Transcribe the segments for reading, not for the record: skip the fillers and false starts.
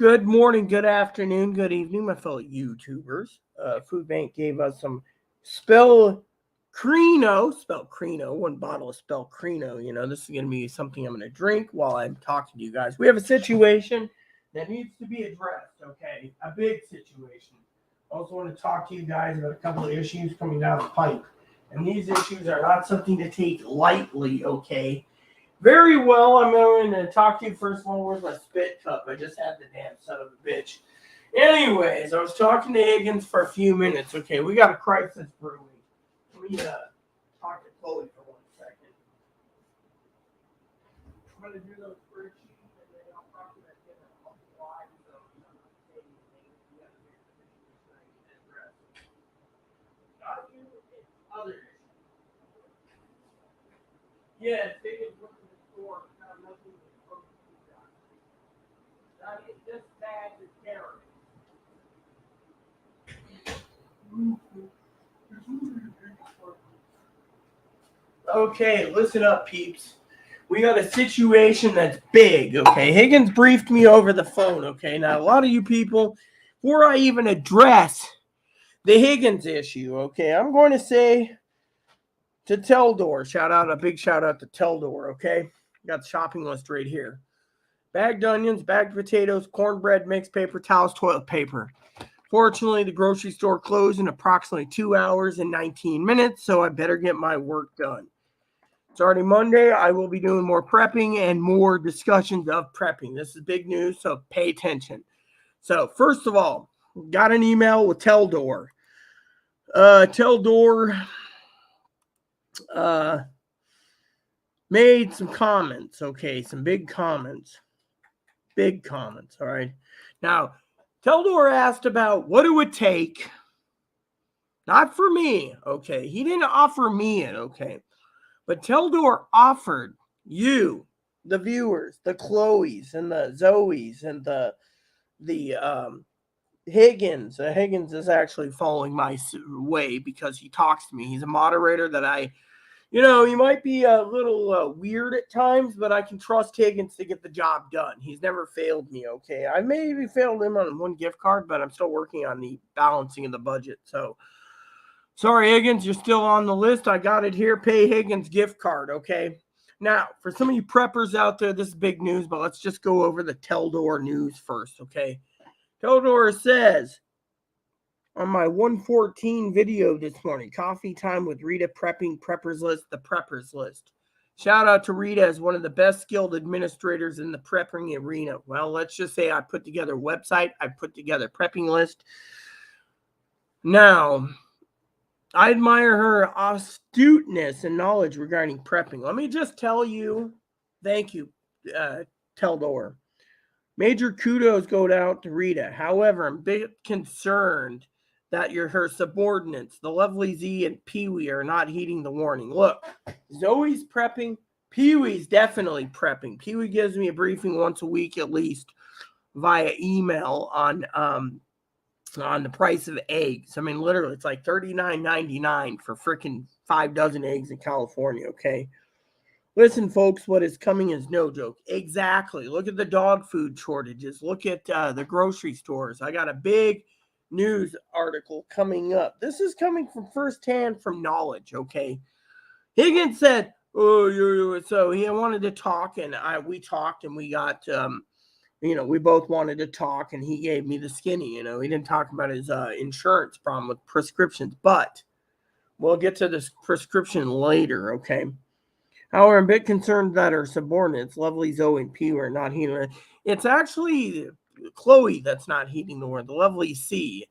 Good morning, good afternoon, good evening, my fellow YouTubers. Food Bank gave us some spell Crino, one bottle of spell Crino. This is going to be something I'm going to drink while I'm talking to you guys. We have a situation that needs to be addressed, okay? A big situation. I also want to talk to you guys about a couple of issues coming down the pipe. And these issues are not something to take lightly, okay? Very well. I'm going to talk to you first of all. Where's my spit cup? I just had the damn son of a bitch. Anyways, I was talking to Higgins for a few minutes. Okay, we got a crisis brewing. Let me talk to Chloe for 1 second. I'm going to do those spreadsheets and then I'll talk to that kid on the live. So I'm not saying anything. We got to make a decision tonight and address. Not you, it's other issues. Yeah, Higgins went to the store. Nothing was supposed to be done. I mean, this bad is terrible. Okay, listen up, peeps. We got a situation that's big, okay? Higgins briefed me over the phone, okay? Now, a lot of you people, before I even address the Higgins issue, okay, I'm going to say to Teldor, a big shout out to Teldor, okay? Got the shopping list right here. Bagged onions, bagged potatoes, cornbread, mixed paper towels, toilet paper. Fortunately, the grocery store closed in approximately 2 hours and 19 minutes, so I better get my work done. It's already Monday. I will be doing more prepping and more discussions of prepping. This is big news, so pay attention. So, first of all, got an email with Teldor. Teldor made some comments, okay, some big comments. Big comments, all right? Now, Teldor asked about what it would take, not for me, okay? He didn't offer me it, okay? But Teldor offered you, the viewers, the Chloes and the Zoes and the Higgins. Higgins is actually following my way because he talks to me. He's a moderator that he might be a little weird at times, but I can trust Higgins to get the job done. He's never failed me, okay? I maybe failed him on one gift card, but I'm still working on the balancing of the budget. So, sorry, Higgins, you're still on the list. I got it here. Pay Higgins gift card, okay? Now, for some of you preppers out there, this is big news, but let's just go over the Teldor news first, okay? Teldor says, on my 114 video this morning, coffee time with Rita prepping preppers list, the preppers list. Shout out to Rita as one of the best skilled administrators in the prepping arena. Well, let's just say I put together a website. I put together a prepping list. Now, I admire her astuteness and knowledge regarding prepping. Let me just tell you, thank you, Teldor. Major kudos go out to Rita. However, I'm a bit concerned that her subordinates, the lovely Z and Pee-wee, are not heeding the warning. Look, Zoe's prepping. Pee-wee's definitely prepping. Pee-wee gives me a briefing once a week at least via email on the price of eggs. I mean, literally, it's like $39.99 for freaking 5 dozen eggs in California, okay? Listen, folks, what is coming is no joke. Exactly. Look at the dog food shortages. Look at the grocery stores. I got a big news article coming up. This is coming from firsthand from knowledge, okay? Higgins said, so he wanted to talk, and we talked, and we got, we both wanted to talk, and he gave me the skinny, he didn't talk about his insurance problem with prescriptions, but we'll get to this prescription later, okay? However, I'm a bit concerned that her subordinates, lovely Zoe and P, are not heeding it. It's actually Chloe that's not heeding the word, the lovely C.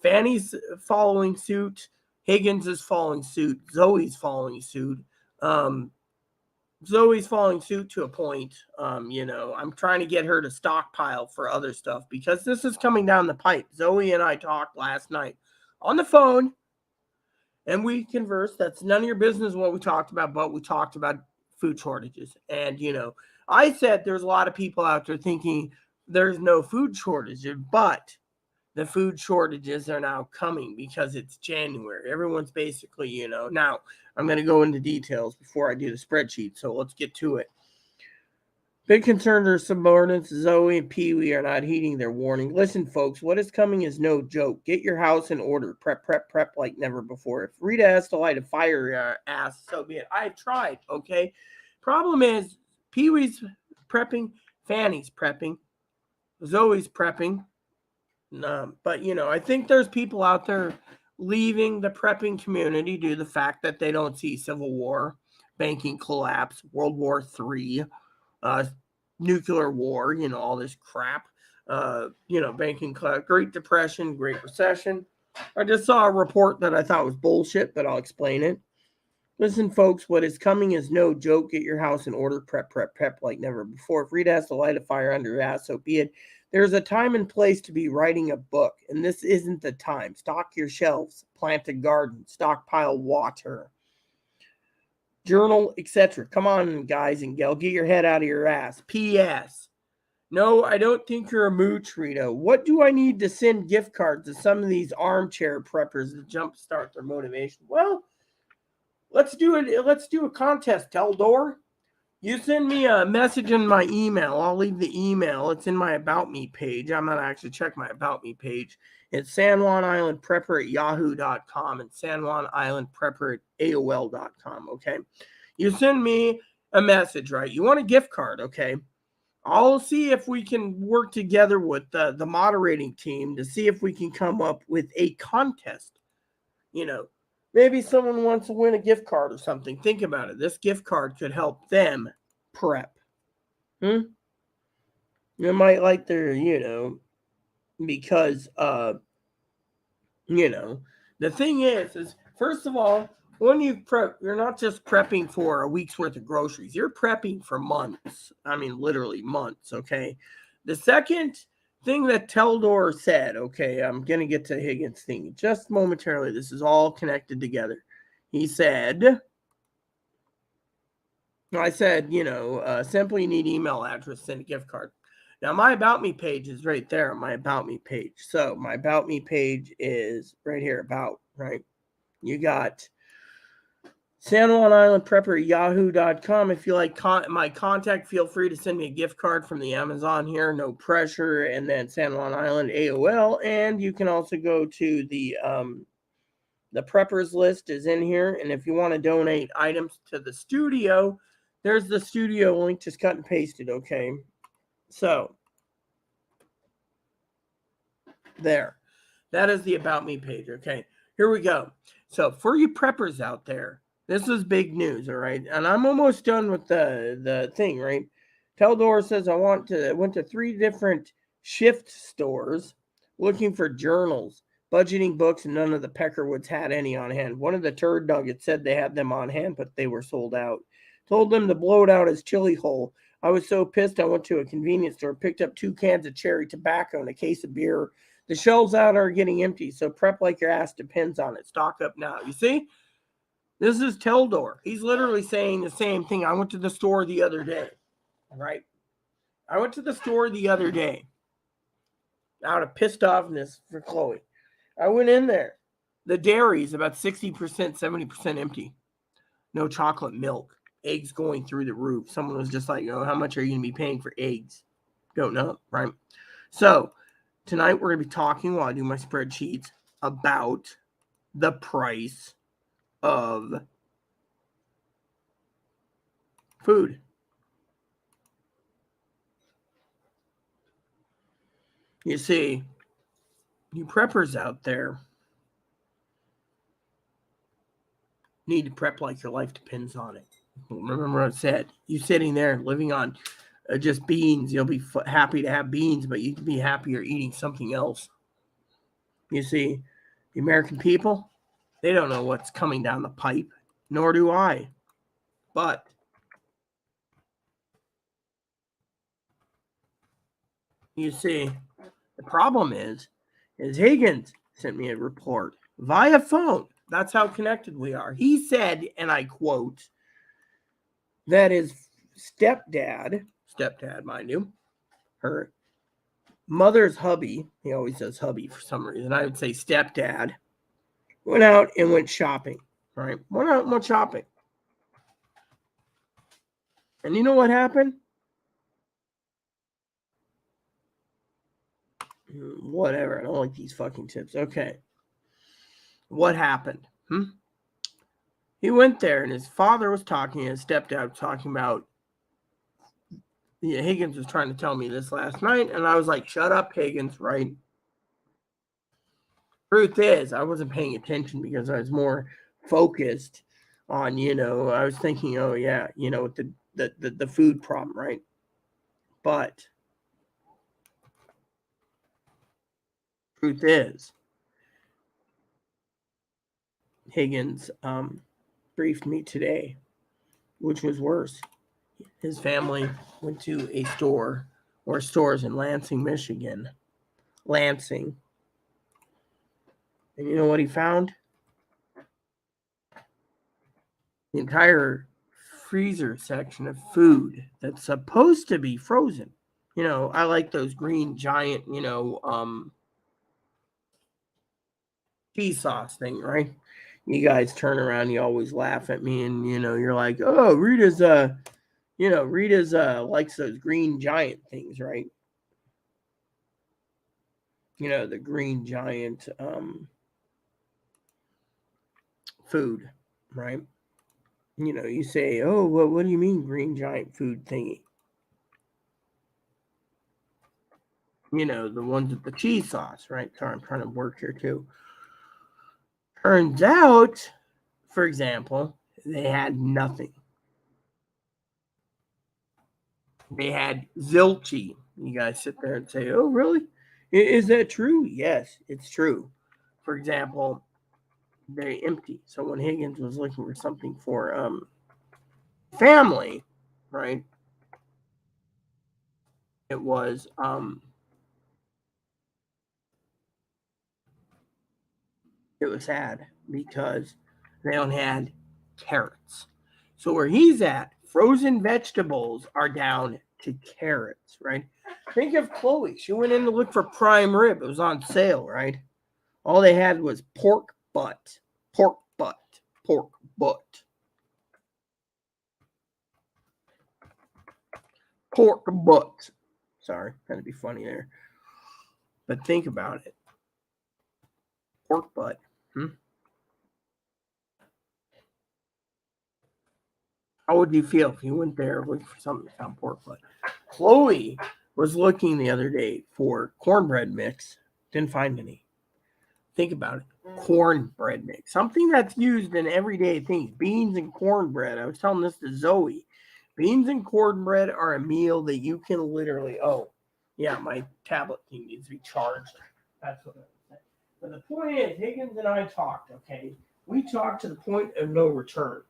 Fanny's following suit. Higgins is following suit. Zoe's following suit. Zoe's following suit to a point. I'm trying to get her to stockpile for other stuff because this is coming down the pipe. Zoe and I talked last night on the phone, and we conversed. That's none of your business what we talked about, but we talked about food shortages. And, I said there's a lot of people out there thinking there's no food shortages, but the food shortages are now coming because it's January. Everyone's basically, now I'm going to go into details before I do the spreadsheet. So let's get to it. Big concerns are subordinates Zoe and Pee Wee are not heeding their warning. Listen, folks, what is coming is no joke. Get your house in order. Prep, prep, prep like never before. If Rita has to light a fire ass, so be it. I've tried, okay? Problem is, Pee Wee's prepping, Fanny's prepping, Zoe's prepping. But, I think there's people out there leaving the prepping community due to the fact that they don't see Civil War, banking collapse, World War III, uh, nuclear war, all this crap, banking collapse, Great Depression, Great Recession. I just saw a report that I thought was bullshit, but I'll explain it. Listen, folks, what is coming is no joke. Get your house in order. Prep, prep, prep like never before. If Rita has to light a fire under her ass, so be it. There's a time and place to be writing a book, and this isn't the time. Stock your shelves, plant a garden, stockpile water, journal, etc. Come on, guys and gal, get your head out of your ass. P.S. No, I don't think you're a mooch, Rita. What do I need to send gift cards to some of these armchair preppers to jumpstart their motivation? Well, let's do it. Let's do a contest, Teldor. You send me a message in my email. I'll leave the email. It's in my About Me page. I'm going to actually check my About Me page. It's San Juan Island Prepper at yahoo.com and San Juan Island Prepper at AOL.com, okay? You send me a message, right? You want a gift card, okay? I'll see if we can work together with the moderating team to see if we can come up with a contest. Maybe someone wants to win a gift card or something. Think about it. This gift card could help them prep. You might like their, because, the thing is first of all, when you prep, you're not just prepping for a week's worth of groceries. You're prepping for months. I mean, literally months, okay? The second thing that Teldor said, okay, I'm going to get to Higgins' thing just momentarily. This is all connected together. He said, I said, simply need email address, send a gift card. Now, my About Me page is right there, my About Me page. So my About Me page is right here, About, right? You got San Juan Island Prepper at yahoo.com. If you like my contact, feel free to send me a gift card from the Amazon here. No pressure. And then San Juan Island AOL. And you can also go to the preppers list is in here. And if you want to donate items to the studio, there's the studio link. Just cut and paste it, okay? So, there. That is the About Me page, okay? Here we go. So, for you preppers out there, this is big news, all right? And I'm almost done with the thing, right? Teldor says I went to 3 different shift stores looking for journals, budgeting books, and none of the Peckerwoods had any on hand. One of the turd nuggets said they had them on hand, but they were sold out. Told them to blow it out as chili hole. I was so pissed I went to a convenience store, picked up 2 cans of cherry tobacco and a case of beer. The shelves out are getting empty, so prep like your ass depends on it. Stock up now. You see? This is Teldor. He's literally saying the same thing. I went to the store the other day, right? I went to the store the other day out of pissed offness for Chloe. I went in there. The dairy is about 60%, 70% empty. No chocolate milk. Eggs going through the roof. Someone was just like, how much are you going to be paying for eggs? Don't know, right? So, tonight we're going to be talking, while I do my spreadsheets, about the price of food. You see, you preppers out there need to prep like your life depends on it. Remember what I said. You sitting there living on just beans, you'll be happy to have beans, but you can be happier eating something else. You see, the American people, they don't know what's coming down the pipe, nor do I. But you see, the problem is Higgins sent me a report via phone. That's how connected we are. He said, and I quote, that his stepdad, mind you, her mother's hubby, he always says hubby for some reason, I would say stepdad, went out and went shopping, right? Went out and went shopping. And you know what happened? Whatever. I don't like these fucking tips. Okay. What happened? He went there, and his father was talking, and his stepdad was talking about. Yeah, Higgins was trying to tell me this last night, and I was like, "Shut up, Higgins!" Right? Truth is, I wasn't paying attention because I was more focused on, I was thinking, oh yeah, the food problem, right? But truth is, Higgins briefed me today, which was worse. His family went to a store or stores in Lansing, Michigan. Lansing. And you know what he found? The entire freezer section of food that's supposed to be frozen. I like those green giant, cheese sauce thing, right? You guys turn around, you always laugh at me, and you're like, oh, Rita's likes those green giant things, right? The green giant food, right? You say, oh, what do you mean green giant food thingy? The ones with the cheese sauce, right? Sorry, I'm trying to work here too. Turns out, for example, they had nothing. They had zilch. You guys sit there and say, oh, really? Is that true? Yes, it's true. For example, they're empty. So when Higgins was looking for something for family, right? It was sad because they only had carrots. So where he's at, frozen vegetables are down to carrots, right? Think of Chloe. She went in to look for prime rib. It was on sale, right? All they had was pork butt, pork butt, pork butt, pork butt. Sorry, trying to be funny there. But think about it. Pork butt. How would you feel if you went there looking for something that found pork butt? Chloe was looking the other day for cornbread mix. Didn't find any. Think about it. Cornbread mix. Something that's used in everyday things. Beans and cornbread. I was telling this to Zoe. Beans and cornbread are a meal that you can literally, oh, yeah, my tablet thing needs to be charged. That's what I was saying. But the point is, Higgins and I talked, okay? We talked to the point of no return.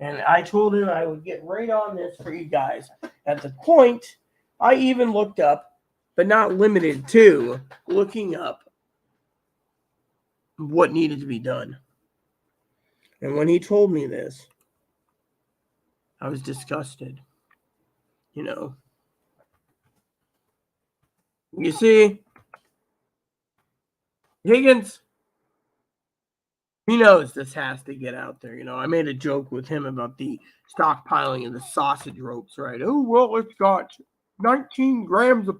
And I told him I would get right on this for you guys. At the point, I even looked up, but not limited to, looking up what needed to be done. And when he told me this, I was disgusted. You see, Higgins, he knows this has to get out there. I made a joke with him about the stockpiling of the sausage ropes, right? Oh, well, it's got 19 grams of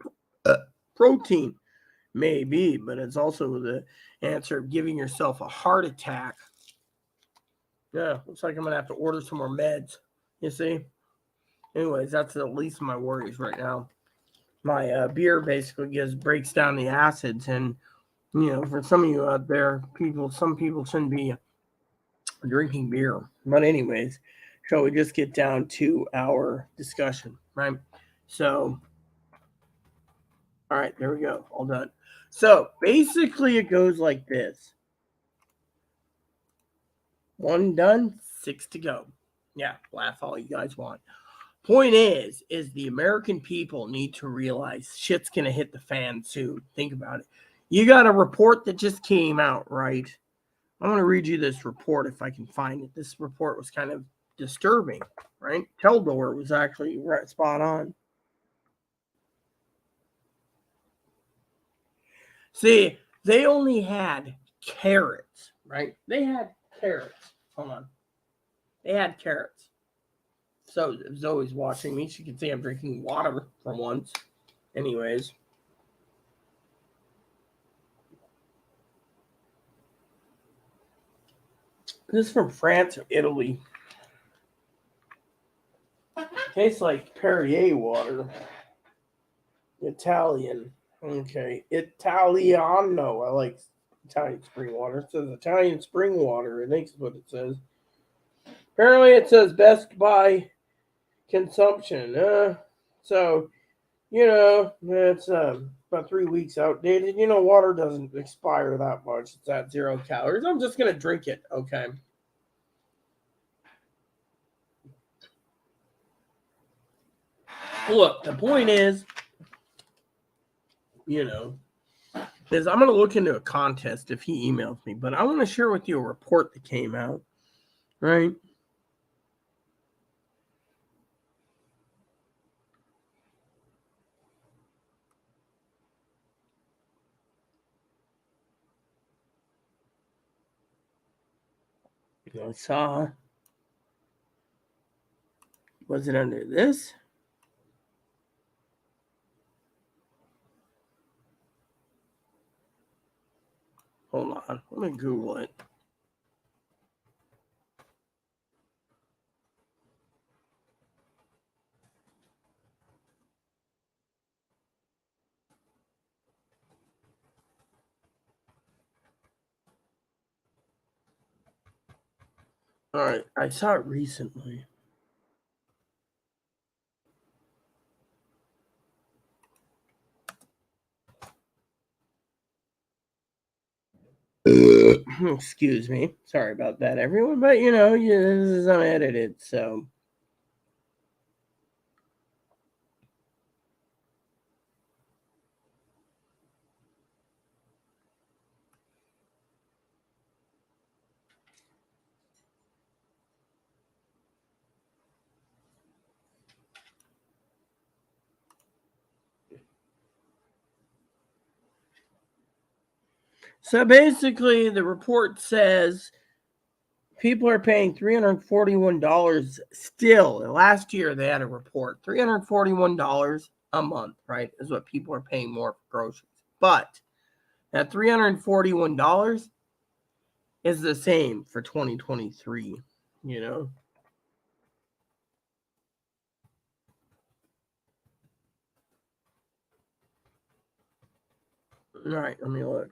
protein. Maybe, but it's also the answer of giving yourself a heart attack. Yeah, looks like I'm going to have to order some more meds. You see? Anyways, that's the least of my worries right now. My beer basically breaks down the acids, and for some of you out there, some people shouldn't be drinking beer. But anyways, shall we just get down to our discussion, right? So, all right, there we go, all done. So basically, it goes like this: 1 done, 6 to go. Yeah, laugh all you guys want. Point is the American people need to realize shit's gonna hit the fan soon. Think about it. You got a report that just came out, right? I'm gonna read you this report if I can find it. This report was kind of disturbing, right? Teldor was actually right spot on. See, they only had carrots, right? They had carrots. Hold on. They had carrots. So if Zoe's watching me, she can see I'm drinking water for once. Anyways. This is from France or Italy. Tastes like Perrier water. Italian. Okay. Italiano. I like Italian spring water. It says Italian spring water. I think is what it says. Apparently it says best by consumption. So, it's about 3 weeks outdated. Water doesn't expire that much. It's at 0 calories. I'm just going to drink it. Okay. Look, the point is, is I'm going to look into a contest if he emails me, but I want to share with you a report that came out, right? I saw, was it under this? Hold on, let me Google it. All right, I saw it recently. Excuse me. Sorry about that, everyone. But this is unedited, so. So basically, the report says people are paying $341 still. Last year, they had a report $341 a month, right? Is what people are paying more for groceries. But that $341 is the same for 2023, All right, let me look.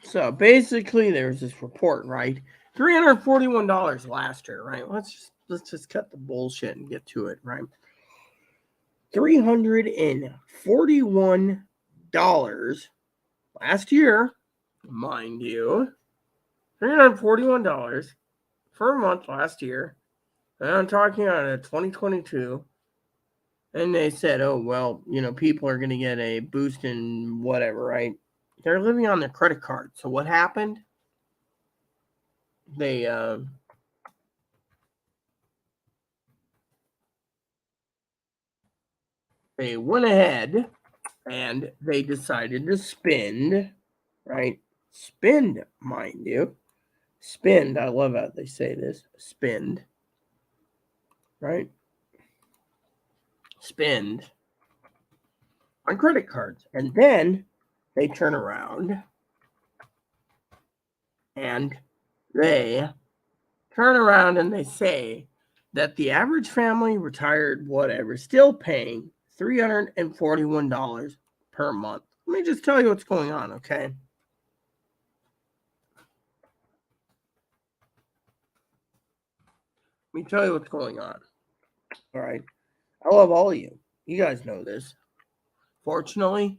So basically, there's this report, right? $341 last year, right? Let's just cut the bullshit and get to it, right? $341 last year, mind you. $341 for a month last year. And I'm talking on a 2022. And they said, oh, well, people are going to get a boost in whatever, right? They're living on their credit card. So what happened? They went ahead and they decided to spend, right? Spend, mind you. Spend. I love how they say this. Spend, right? Spend on credit cards. And then they turn around and they say that the average family, retired, whatever, still paying $341 per month. Let me just tell you what's going on, okay? Let me tell you what's going on. All right. I love all of you. You guys know this. Fortunately,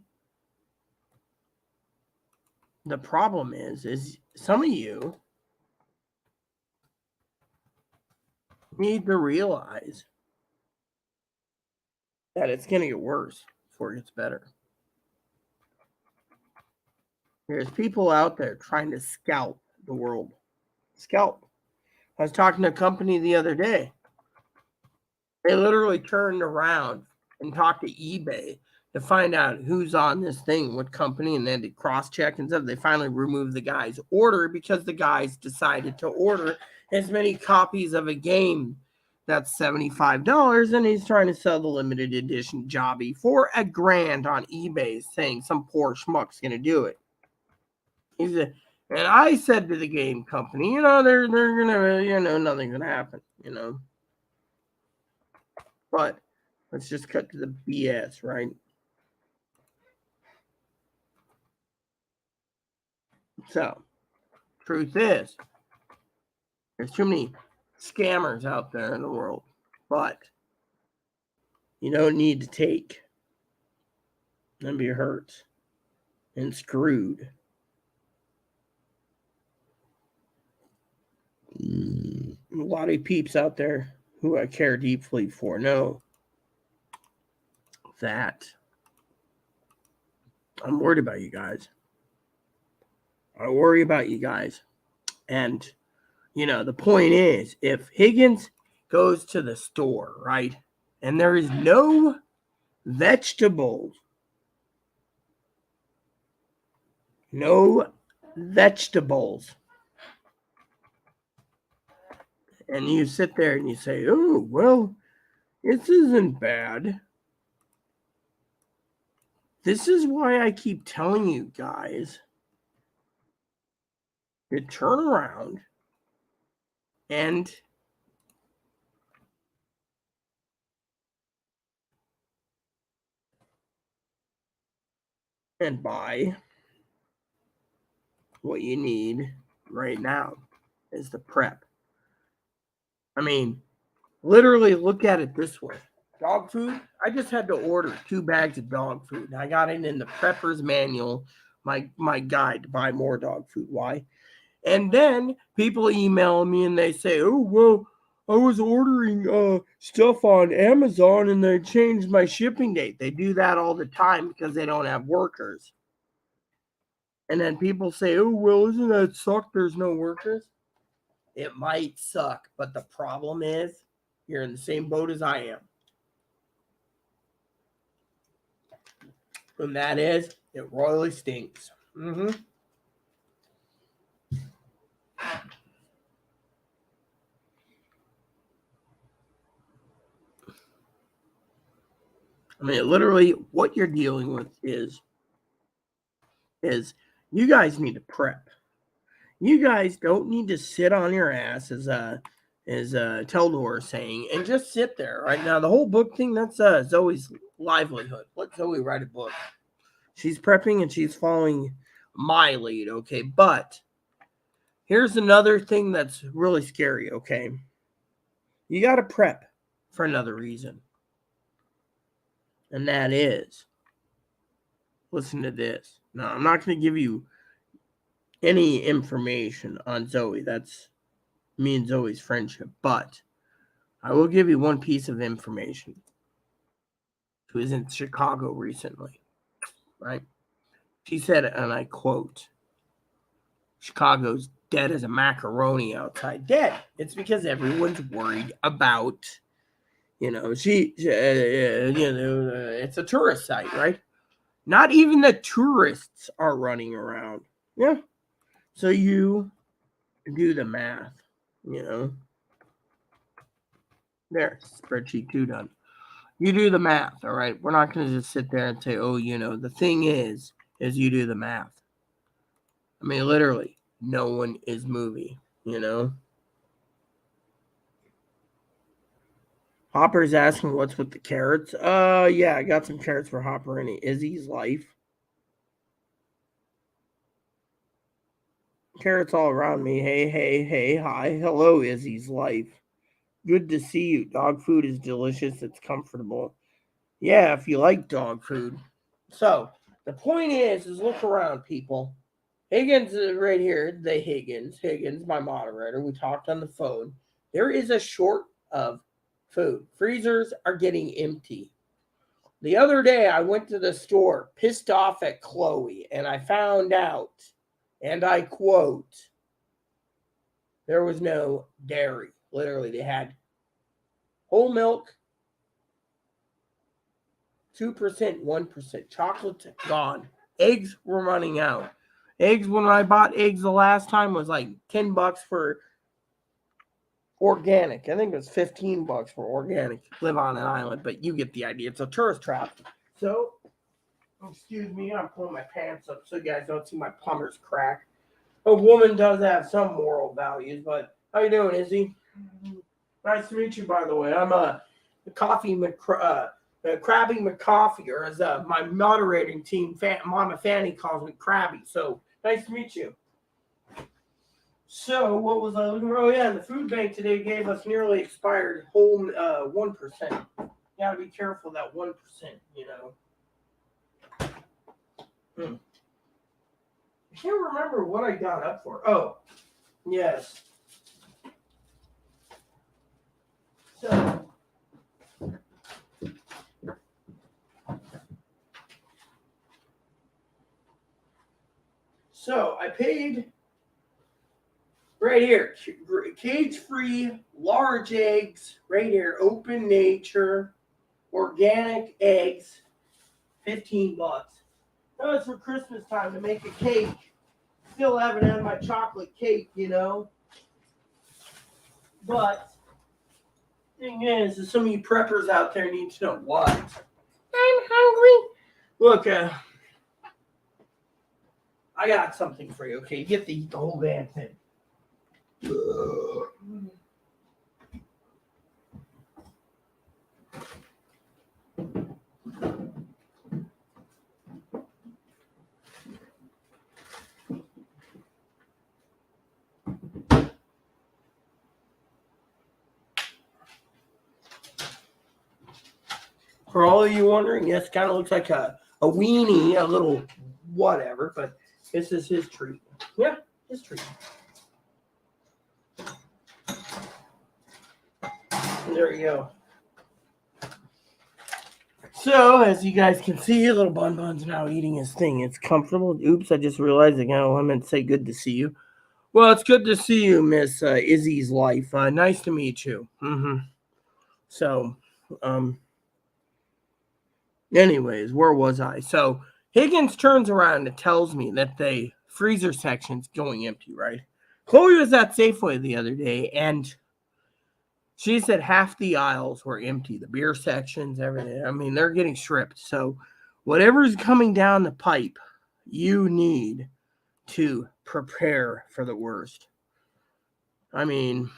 the problem is some of you need to realize that it's going to get worse before it gets better. There's people out there trying to scalp the world. Scalp. I was talking to a company the other day. They literally turned around and talked to eBay to find out who's on this thing, what company, and then to cross check and stuff. They finally removed the guy's order because the guys decided to order as many copies of a game That's $75, and he's trying to sell the limited edition Jobby for $1,000 on eBay, saying some poor schmuck's gonna do it. And I said to the game company, they're gonna, nothing's gonna happen, But let's just cut to the BS, right? So, truth is, there's too many scammers out there in the world, but you don't need to take and be hurt and screwed. A lot of peeps out there who I care deeply for know that I'm worried about you guys. I worry about you guys. And, the point is, if Higgins goes to the store, right, and there is no vegetables, and you sit there and you say, oh, well, this isn't bad. This is why I keep telling you guys to turn around and buy what you need right now is the prep. I mean, literally look at it this way. Dog food, I just had to order 2 bags of dog food. I got it in the prepper's manual, my guide to buy more dog food. Why? And then people email me and they say, oh, well, I was ordering stuff on Amazon and they changed my shipping date. They do that all the time because they don't have workers. And then people say, oh, well, isn't that suck? There's no workers. It might suck, but the problem is you're in the same boat as I am. And that is, it royally stinks. I mean, literally, what you're dealing with is you guys need to prep. You guys don't need to sit on your ass, as Teldor is saying, and just sit there. Right now, the whole book thing, that's Zoe's livelihood. Let Zoe write a book. She's prepping and she's following my lead, okay? But here's another thing that's really scary, okay? You got to prep for another reason. And that is, listen to this. Now, I'm not going to give you any information on Zoe. That's me and Zoe's friendship. But I will give you one piece of information. She was in Chicago recently, right? She said, and I quote, Chicago's dead as a macaroni outside. Dead. It's because everyone's worried about, it's a tourist site, right? Not even the tourists are running around. Yeah. So you do the math, There, spreadsheet 2 done. You do the math, all right? We're not going to just sit there and say, oh, the thing is you do the math. I mean, literally, no one is moving, Hopper's asking what's with the carrots. Yeah, I got some carrots for Hopper and Izzy's life. Carrots all around me. Hey, hi. Hello, Izzy's life. Good to see you. Dog food is delicious. It's comfortable. Yeah, if you like dog food. So, the point is look around, people. Higgins is right here. Higgins, my moderator. We talked on the phone. There is a short of food. Freezers are getting empty. The other day, I went to the store, pissed off at Chloe, and I found out, and I quote, there was no dairy. Literally, they had whole milk, 2%, 1%. Chocolate gone. Eggs were running out. Eggs, when I bought eggs the last time, was like $10 for Organic. I think it was $15 for organic. Live on an island, but you get the idea. It's a tourist trap. So, excuse me, I'm pulling my pants up so you guys don't see my plumber's crack. A woman does have some moral values, but how you doing, Izzy? Nice to meet you, by the way. I'm Krabby McCoffee, or as my moderating team, Mama Fanny, calls me Krabby. So nice to meet you. So what was I looking for? Oh yeah, the food bank today gave us nearly expired whole 1%. You gotta be careful that 1%. You know. I can't remember what I got up for. Oh, yes. So I paid right here, cage-free, large eggs, right here, open nature, organic eggs, $15. That was for Christmas time to make a cake. Still haven't had my chocolate cake, you know. But thing is some of you preppers out there need to know what. I'm hungry. Look, I got something for you. Okay, you get to eat the whole damn thing. For all of you wondering, yes, kind of looks like a weenie, a little whatever, but this is his treat. Yeah, his treat. There you go. So, as you guys can see, little Bun's now eating his thing. It's comfortable. Oops, I just realized again. I meant to say good to see you. Well, it's good to see you, Miss Izzy's life. Nice to meet you. So, anyways, where was I? So, Higgins turns around and tells me that the freezer section's going empty, right? Chloe was at Safeway the other day, and she said half the aisles were empty. The beer sections, everything. I mean, they're getting stripped. So, whatever's coming down the pipe, you need to prepare for the worst. I mean,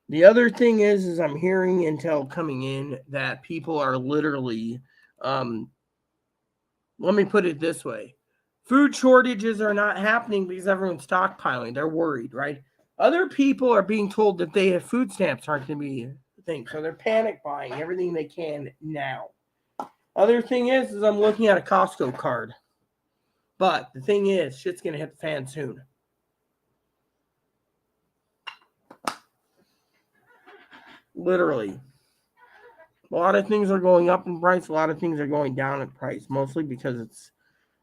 the other thing is I'm hearing intel coming in that people are literally, let me put it this way. Food shortages are not happening because everyone's stockpiling. They're worried, right? Other people are being told that they have food stamps aren't going to be a thing. So they're panic buying everything they can now. Other thing is I'm looking at a Costco card. But the thing is, shit's going to hit the fan soon. Literally. A lot of things are going up in price. A lot of things are going down in price. Mostly because it's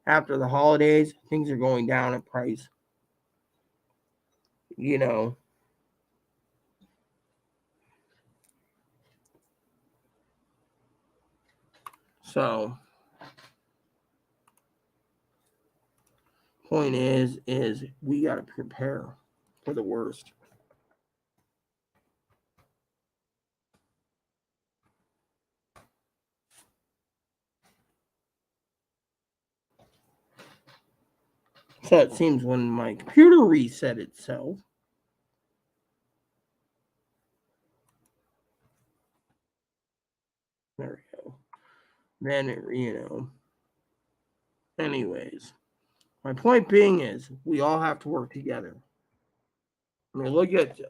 after the holidays. Things are going down in price. You know. So, point is we got to prepare for the worst. So it seems when my computer reset itself. There we go. Then, anyways. My point being is we all have to work together. I mean, look at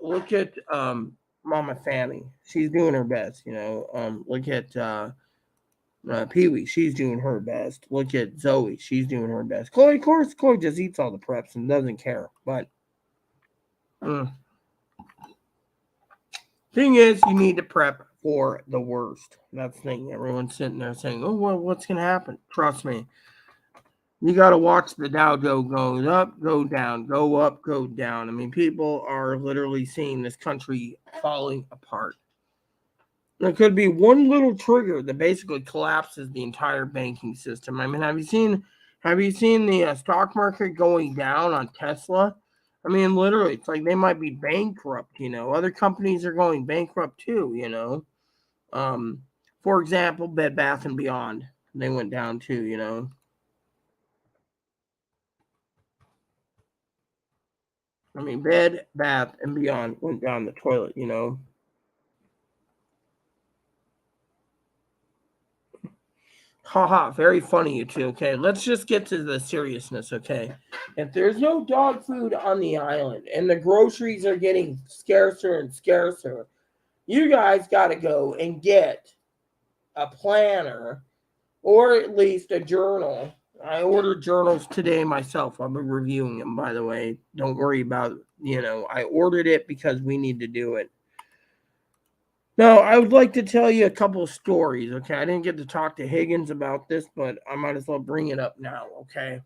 Mama Fanny. She's doing her best, look at Pee Wee. She's doing her best. Look at Zoe. She's doing her best. Chloe, of course, Chloe just eats all the preps and doesn't care. But thing is, you need to prep for the worst. That's the thing. Everyone's sitting there saying, "Oh, well, what's gonna happen?" Trust me. You got to watch the Dow Jones go up, go down, go up, go down. I mean, people are literally seeing this country falling apart. There could be one little trigger that basically collapses the entire banking system. I mean, have you seen the stock market going down on Tesla? I mean, literally, it's like they might be bankrupt, Other companies are going bankrupt too. Um, for example, Bed Bath and Beyond. They went down too. I mean, Bed Bath and Beyond went down the toilet. Haha, very funny, you two. Okay, let's just get to the seriousness. Okay, if there's no dog food on the island and the groceries are getting scarcer and scarcer, you guys got to go and get a planner or at least a journal. I ordered journals today myself. I've been reviewing them, by the way. Don't worry about, I ordered it because we need to do it. Now, I would like to tell you a couple of stories, okay? I didn't get to talk to Higgins about this, but I might as well bring it up now, okay?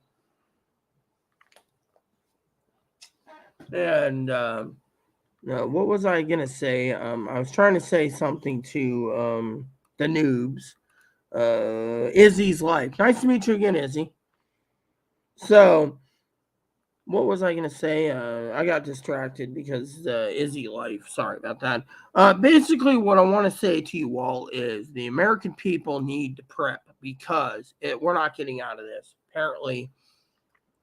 And what was I going to say? I was trying to say something to the noobs. Izzy's life. Nice to meet you again, Izzy. So, what was I going to say? I got distracted because Izzy life. Sorry about that. Basically, what I want to say to you all is the American people need to prep because we're not getting out of this. Apparently,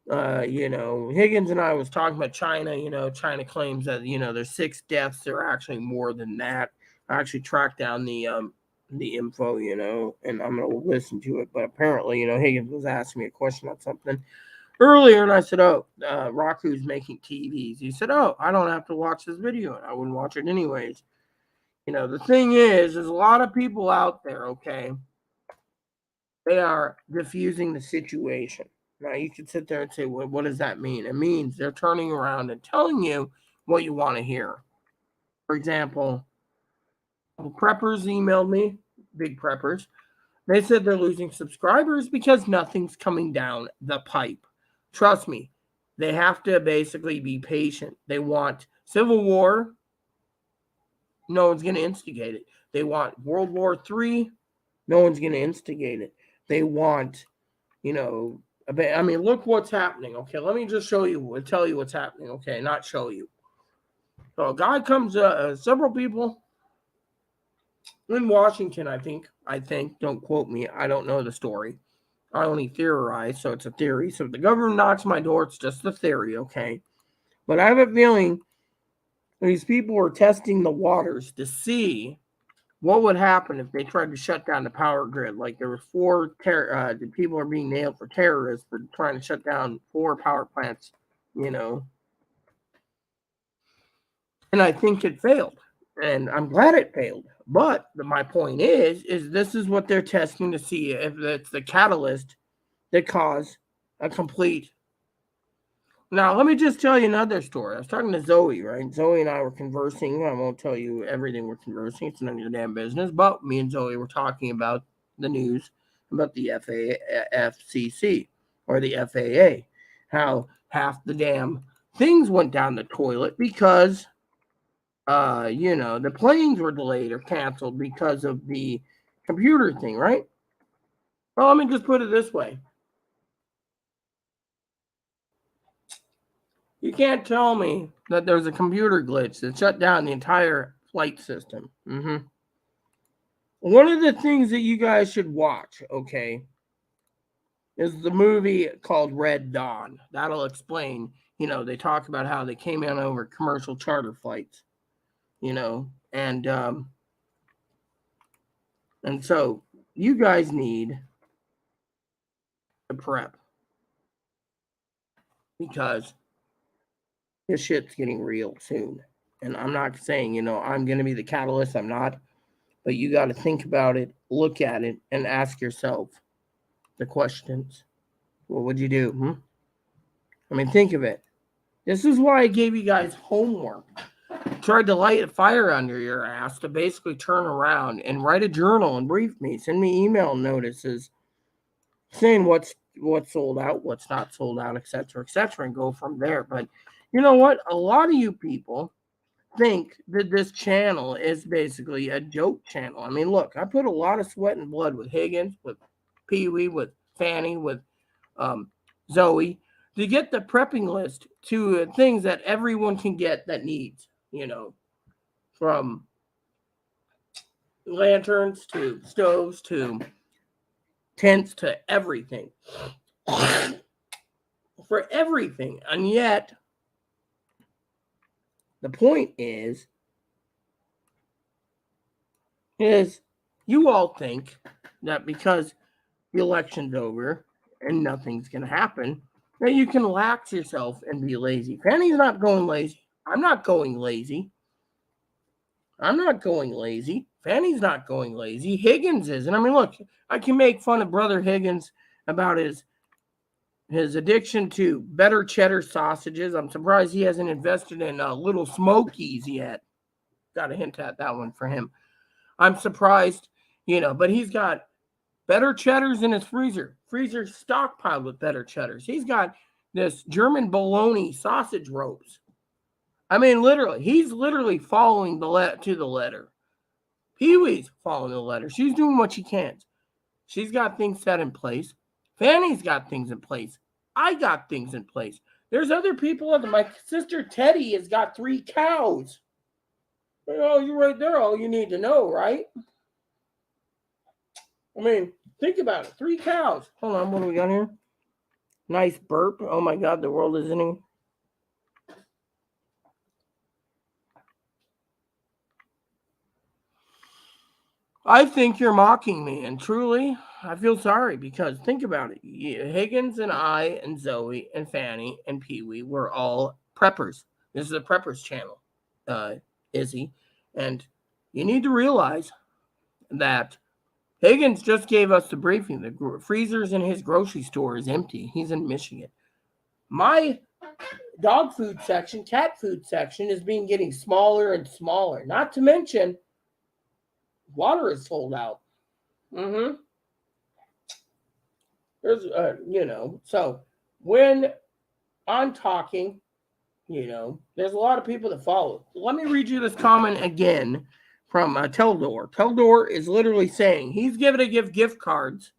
Higgins and I was talking about China. China claims that there's 6 deaths. There are actually more than that. I actually tracked down the info, and I'm gonna listen to it. But apparently, Higgins was asking me a question on something earlier, and I said, "Oh, Raku's making TVs." He said, "Oh, I don't have to watch this video, and I wouldn't watch it anyways." The thing is, there's a lot of people out there. Okay, they are diffusing the situation. Now, you could sit there and say, well, what does that mean? It means they're turning around and telling you what you want to hear. For example, preppers emailed me, big preppers. They said they're losing subscribers because nothing's coming down the pipe. Trust me, they have to basically be patient. They want civil war. No one's going to instigate it. They want World War III. No one's going to instigate it. They want, I mean, look what's happening. Okay, let me just show you, tell you what's happening. Okay, not show you. So, a guy comes, several people in Washington, I think, don't quote me. I don't know the story. I only theorize, so it's a theory. So if the government knocks my door, it's just a theory, okay? But I have a feeling these people were testing the waters to see what would happen if they tried to shut down the power grid. Like there were 4 the people are being nailed for terrorists for trying to shut down 4 power plants, you know. And I think it failed. And I'm glad it failed. But my point is this is what they're testing to see if it's the catalyst that caused a complete. Now, let me just tell you another story. I was talking to Zoe, right? Zoe and I were conversing. I won't tell you everything we're conversing. It's none of your damn business. But me and Zoe were talking about the news, about the FCC or the FAA, how half the damn things went down the toilet because, the planes were delayed or canceled because of the computer thing, right? Well, let me just put it this way. You can't tell me that there's a computer glitch that shut down the entire flight system. One of the things that you guys should watch, okay, is the movie called Red Dawn. That'll explain, they talk about how they came in over commercial charter flights, and so you guys need to prep because this shit's getting real soon. And I'm not saying, I'm going to be the catalyst. I'm not. But you got to think about it, look at it, and ask yourself the questions. What would you do? I mean, think of it. This is why I gave you guys homework. Tried to light a fire under your ass to basically turn around and write a journal and brief me. Send me email notices saying what's sold out, what's not sold out, etc., and go from there. But you know what? A lot of you people think that this channel is basically a joke channel. I mean, look, I put a lot of sweat and blood with Higgins, with Pee Wee, with Fanny, with Zoe, to get the prepping list to things that everyone can get that needs, from lanterns to stoves to tents to everything. For everything. And yet, the point is you all think that because the election's over and nothing's going to happen, that you can lax yourself and be lazy. Fanny's not going lazy. I'm not going lazy. Fanny's not going lazy. Higgins is. And I mean, look, I can make fun of Brother Higgins about his addiction to better cheddar sausages. I'm surprised he hasn't invested in Little Smokies yet. Got to hint at that one for him. I'm surprised, but he's got better cheddars in his freezer. Freezer stockpiled with better cheddars. He's got this German bologna sausage ropes. I mean, literally, he's literally following to the letter. Pee-wee's following the letter. She's doing what she can. She's got things set in place. Fanny's got things in place. I got things in place. There's other people. My sister Teddy has got 3 cows. You're right there. All you need to know, right? I mean, think about it. 3 cows. Hold on. What do we got here? Nice burp. Oh, my God. The world is ending. I think you're mocking me. And truly, I feel sorry because think about it. Higgins and I and Zoe and Fanny and Pee-wee were all preppers. This is a preppers channel, Izzy. And you need to realize that Higgins just gave us the briefing. The freezers in his grocery store is empty. He's in Michigan. My dog food section, cat food section is getting smaller and smaller. Not to mention, water is sold out. There's, so when I'm talking, there's a lot of people that follow. Let me read you this comment again from Teldor. Teldor is literally saying he's going to give gift cards,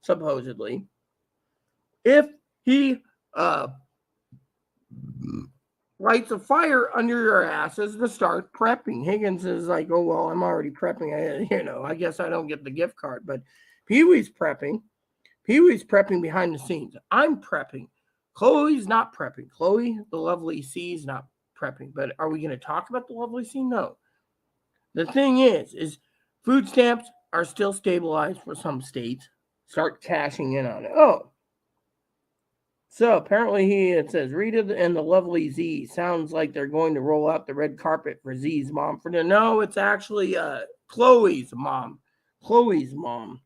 supposedly, if he lights a fire under your asses to start prepping. Higgins is like, oh, well, I'm already prepping. I guess I don't get the gift card. But Pee-wee's prepping. Pee-wee's prepping behind the scenes. I'm prepping. Chloe's not prepping. Chloe, the lovely C's not prepping. But are we going to talk about the lovely C? No. The thing is food stamps are still stabilized for some states. Start cashing in on it. Oh. So apparently it says Rita and the lovely Z sounds like they're going to roll out the red carpet for Z's mom. No, it's actually Chloe's mom. Chloe's mom.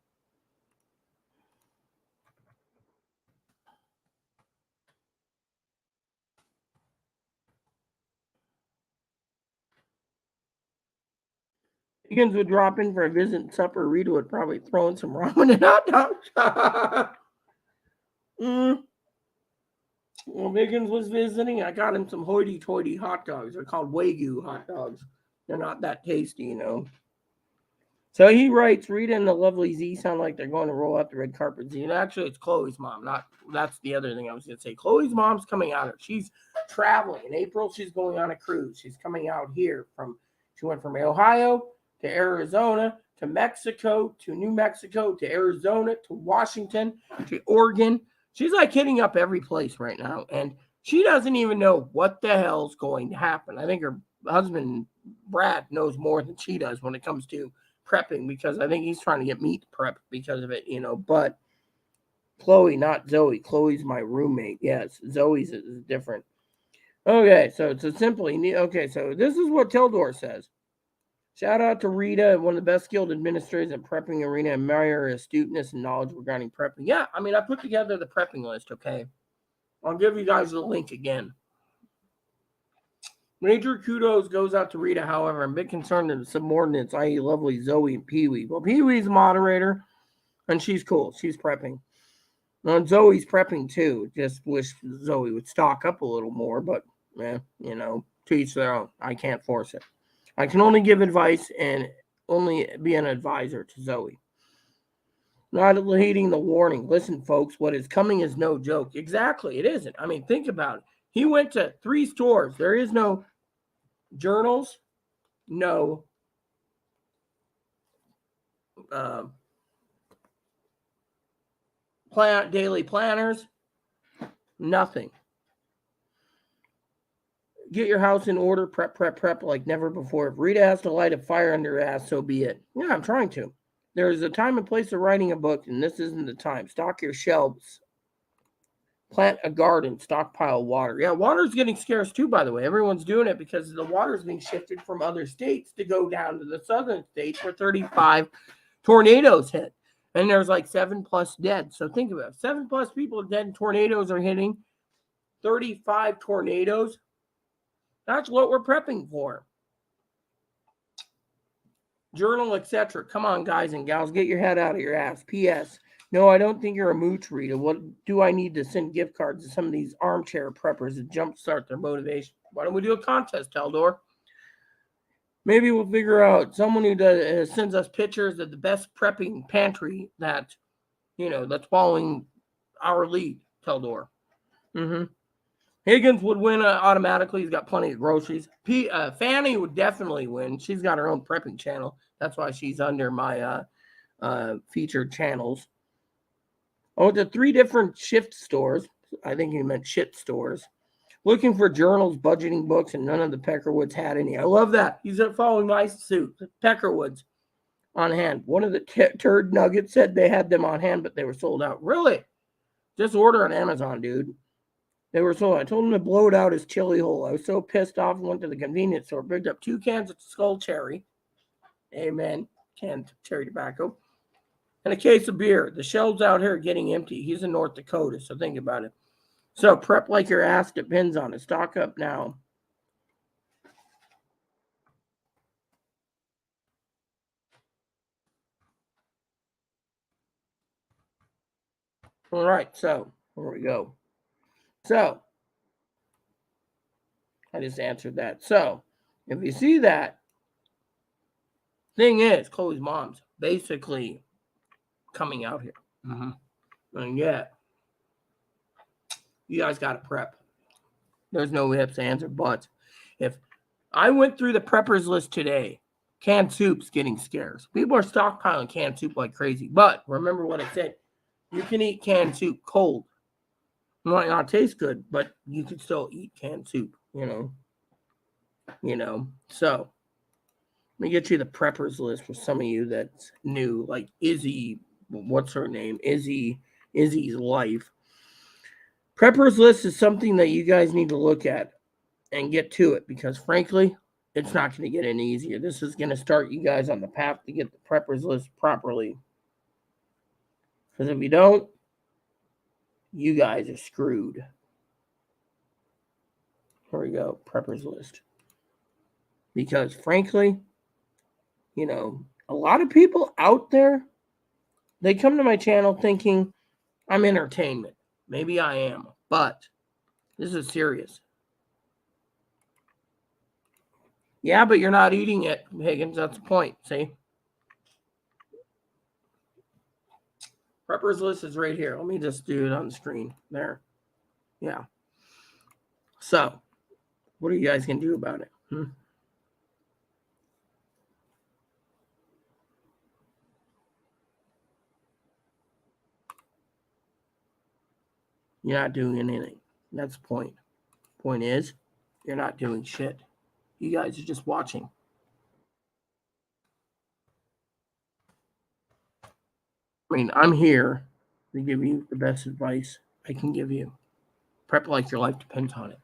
Higgins would drop in for a visit and supper. Rita would probably throw in some ramen and hot dogs. When Higgins was visiting, I got him some hoity-toity hot dogs. They're called Wagyu hot dogs. They're not that tasty, So he writes, Rita and the lovely Z sound like they're going to roll out the red carpet. Z. And actually, it's Chloe's mom. That's the other thing I was going to say. Chloe's mom's coming out. She's traveling. In April, she's going on a cruise. She's coming out here she went from Ohio to Arizona to Mexico to New Mexico to Arizona to Washington to Oregon. She's like hitting up every place right now. And she doesn't even know what the hell's going to happen. I think her husband, Brad, knows more than she does when it comes to prepping, because I think he's trying to get me to prep because of it, but Chloe, not Zoe. Chloe's my roommate. Yes, Zoe's is different. Okay, so this is what Teldor says. Shout out to Rita, one of the best skilled administrators at prepping arena, and admire her astuteness and knowledge regarding prepping. Yeah, I mean, I put together the prepping list, okay? I'll give you guys the link again. Major kudos goes out to Rita, however. I'm a bit concerned that the subordinates, i.e. lovely Zoe and Pee-wee. Well, Pee-wee's moderator, and she's cool. She's prepping. And Zoe's prepping, too. Just wish Zoe would stock up a little more, but, to each their own. I can't force it. I can only give advice and only be an advisor to Zoe. not heeding the warning. Listen, folks, what is coming is no joke. Exactly, it isn't. I mean, think about it. He went to 3 stores. There is no journals, no daily planners, nothing. Get your house in order, prep like never before. If Rita has to light a fire under her ass, so be it. Yeah, I'm trying to. There is a time and place of writing a book, and this isn't the time. Stock your shelves. Plant a garden, stockpile water. Yeah, water's getting scarce too, by the way. Everyone's doing it because the water's being shifted from other states to go down to the southern states where 35 tornadoes hit. And there's like 7+ dead. So think about it. 7+ people dead and tornadoes are hitting. 35 tornadoes. That's what we're prepping for. Journal, etc. Come on, guys and gals, get your head out of your ass. P.S. No, I don't think you're a mooch, Rita. What do I need to send gift cards to some of these armchair preppers to jumpstart their motivation? Why don't we do a contest, Taldor? Maybe we'll figure out someone who sends us pictures of the best prepping pantry that, that's following our lead, Taldor. Higgins would win automatically. He's got plenty of groceries. Fanny would definitely win. She's got her own prepping channel. That's why she's under my featured channels. I went to 3 different shift stores. I think he meant shit stores. Looking for journals, budgeting books, and none of the Peckerwoods had any. I love that. He's following my suit. Peckerwoods on hand. One of the turd nuggets said they had them on hand, but they were sold out. Really? Just order on Amazon, dude. They were sold. I told him to blow it out his chili hole. I was so pissed off and went to the convenience store, picked up 2 cans of Skull Cherry. Amen. Canned cherry tobacco. And a case of beer. The shelves out here are getting empty. He's in North Dakota, so think about it. So prep like your ass depends on it. Stock up now. All right, so here we go. So I just answered that. So if you see that, thing is, Chloe's mom's basically coming out here. And yeah, you guys got to prep. There's no ifs, ands, or buts. If I went through the preppers list today, canned soup's getting scarce. People are stockpiling canned soup like crazy. But remember what I said. You can eat canned soup cold. It might not taste good, but you can still eat canned soup, So let me get you the preppers list for some of you that's new, like Izzy. What's her name? Izzy's life. Preppers list is something that you guys need to look at and get to it because, frankly, it's not going to get any easier. This is going to start you guys on the path to get the preppers list properly. Because if you don't, you guys are screwed. Here we go, preppers list. Because, frankly, a lot of people out there, they come to my channel thinking I'm entertainment. Maybe I am, but this is serious. Yeah, but you're not eating it, Higgins. That's the point, see? Preppers list is right here. Let me just do it on the screen. There. Yeah. So, what are you guys going to do about it? You're not doing anything. That's the point. Point is, you're not doing shit. You guys are just watching. I mean, I'm here to give you the best advice I can give you. Prep like your life depends on it.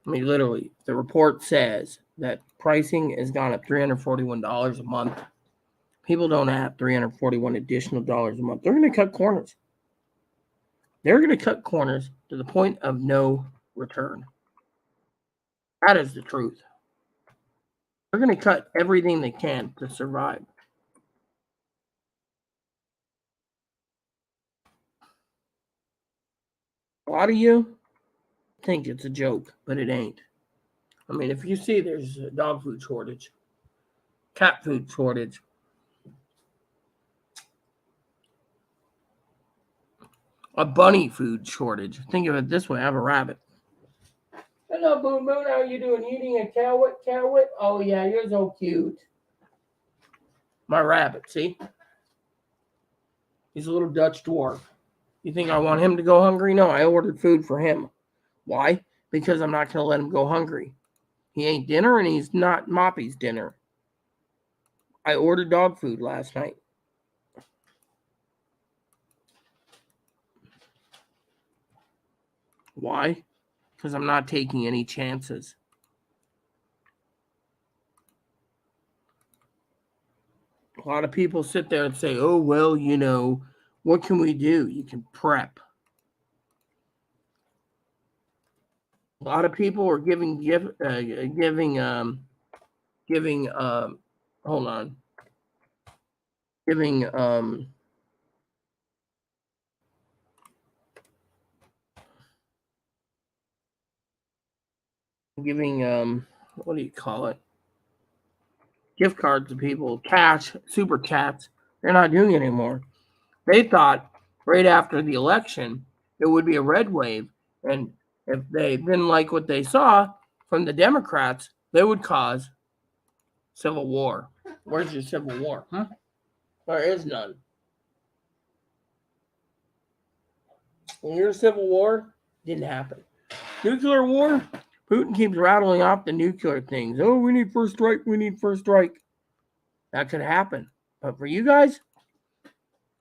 I mean, literally, the report says that pricing has gone up $341 a month. People don't have $341 additional dollars a month. They're going to cut corners. They're going to cut corners to the point of no return. That is the truth. They're going to cut everything they can to survive. A lot of you think it's a joke, but it ain't. I mean, if you see there's a dog food shortage, cat food shortage, a bunny food shortage. Think of it this way: I have a rabbit. Hello, Boon Boon. How you doing? Eating a cowit? Cowit? Oh yeah, you're so cute. My rabbit. See, he's a little Dutch dwarf. You think I want him to go hungry? No, I ordered food for him. Why? Because I'm not going to let him go hungry. He ain't dinner and he's not Moppy's dinner. I ordered dog food last night. Why? Because I'm not taking any chances. A lot of people sit there and say, oh, well, you know, what can we do? You can prep. A lot of people are giving hold on, giving what do you call it? Gift cards to people, cash, super chats. They're not doing it anymore. They thought right after the election it would be a red wave, and if they didn't like what they saw from the Democrats, they would cause civil war. Where's your civil war? Huh? There is none. When your civil war didn't happen. Nuclear war, Putin keeps rattling off the nuclear things. Oh, we need first strike. We need first strike. That could happen. But for you guys,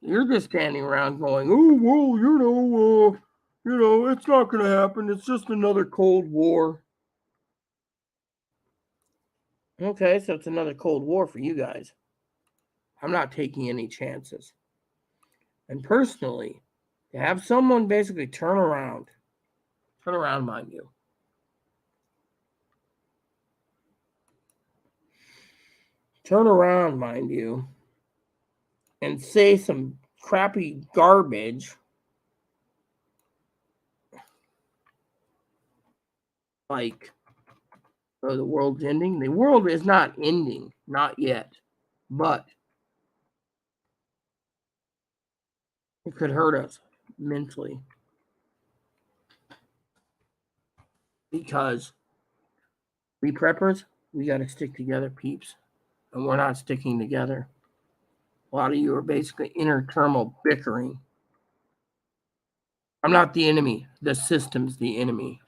you're just standing around going, oh, well, it's not going to happen. It's just another Cold War. Okay, so it's another Cold War for you guys. I'm not taking any chances. And personally, to have someone basically turn around, mind you, and say some crappy garbage like, oh, the world's ending. The world is not ending, not yet, but it could hurt us mentally because we preppers, we got to stick together, peeps, and we're not sticking together. A lot of you are basically interthermal bickering. I'm not the enemy. The system's the enemy.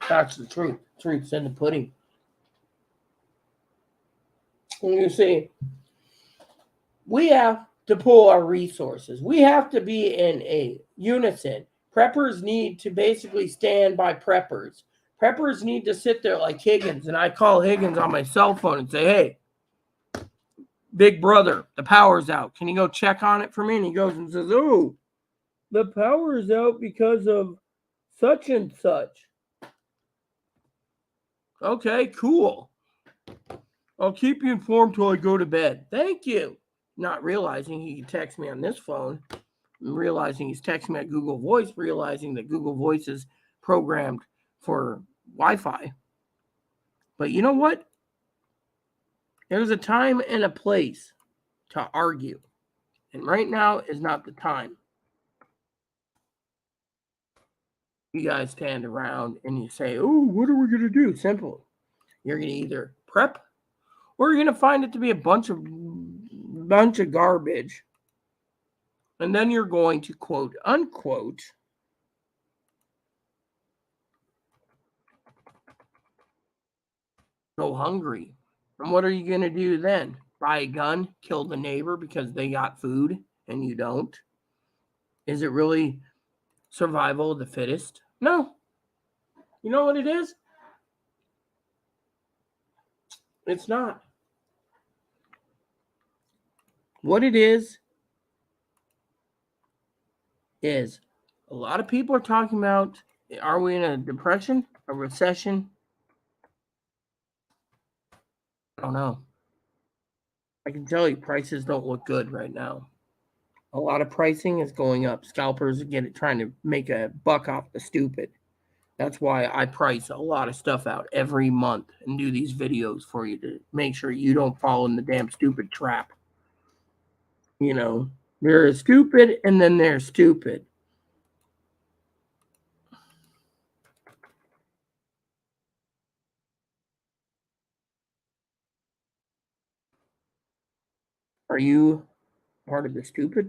That's the truth. Truth's in the pudding. And you see, we have to pull our resources. We have to be in a unison. Preppers need to basically stand by preppers. Preppers need to sit there like Higgins, and I call Higgins on my cell phone and say, hey, big brother, the power's out. Can you go check on it for me? And he goes and says, oh, the power's out because of such and such. Okay, cool. I'll keep you informed till I go to bed. Thank you. Not realizing he can text me on this phone, realizing he's texting me at Google Voice, realizing that Google Voice is programmed for Wi-Fi. But you know what? There's a time and a place to argue. And right now is not the time. You guys stand around and you say, oh, what are we going to do? Simple. You're going to either prep or you're going to find it to be a bunch of garbage. And then you're going to, quote, unquote, go hungry. And what are you going to do then? Buy a gun, kill the neighbor because they got food and you don't? Is it really survival of the fittest? No. You know what it is? It's not. What it is a lot of people are talking about, are we in a depression, a recession? I don't know. I can tell you prices don't look good right now. A lot of pricing is going up. Scalpers are trying to make a buck off the stupid. That's why I price a lot of stuff out every month and do these videos for you to make sure you don't fall in the damn stupid trap. You know, they're stupid and then they're stupid. Are you part of the stupid?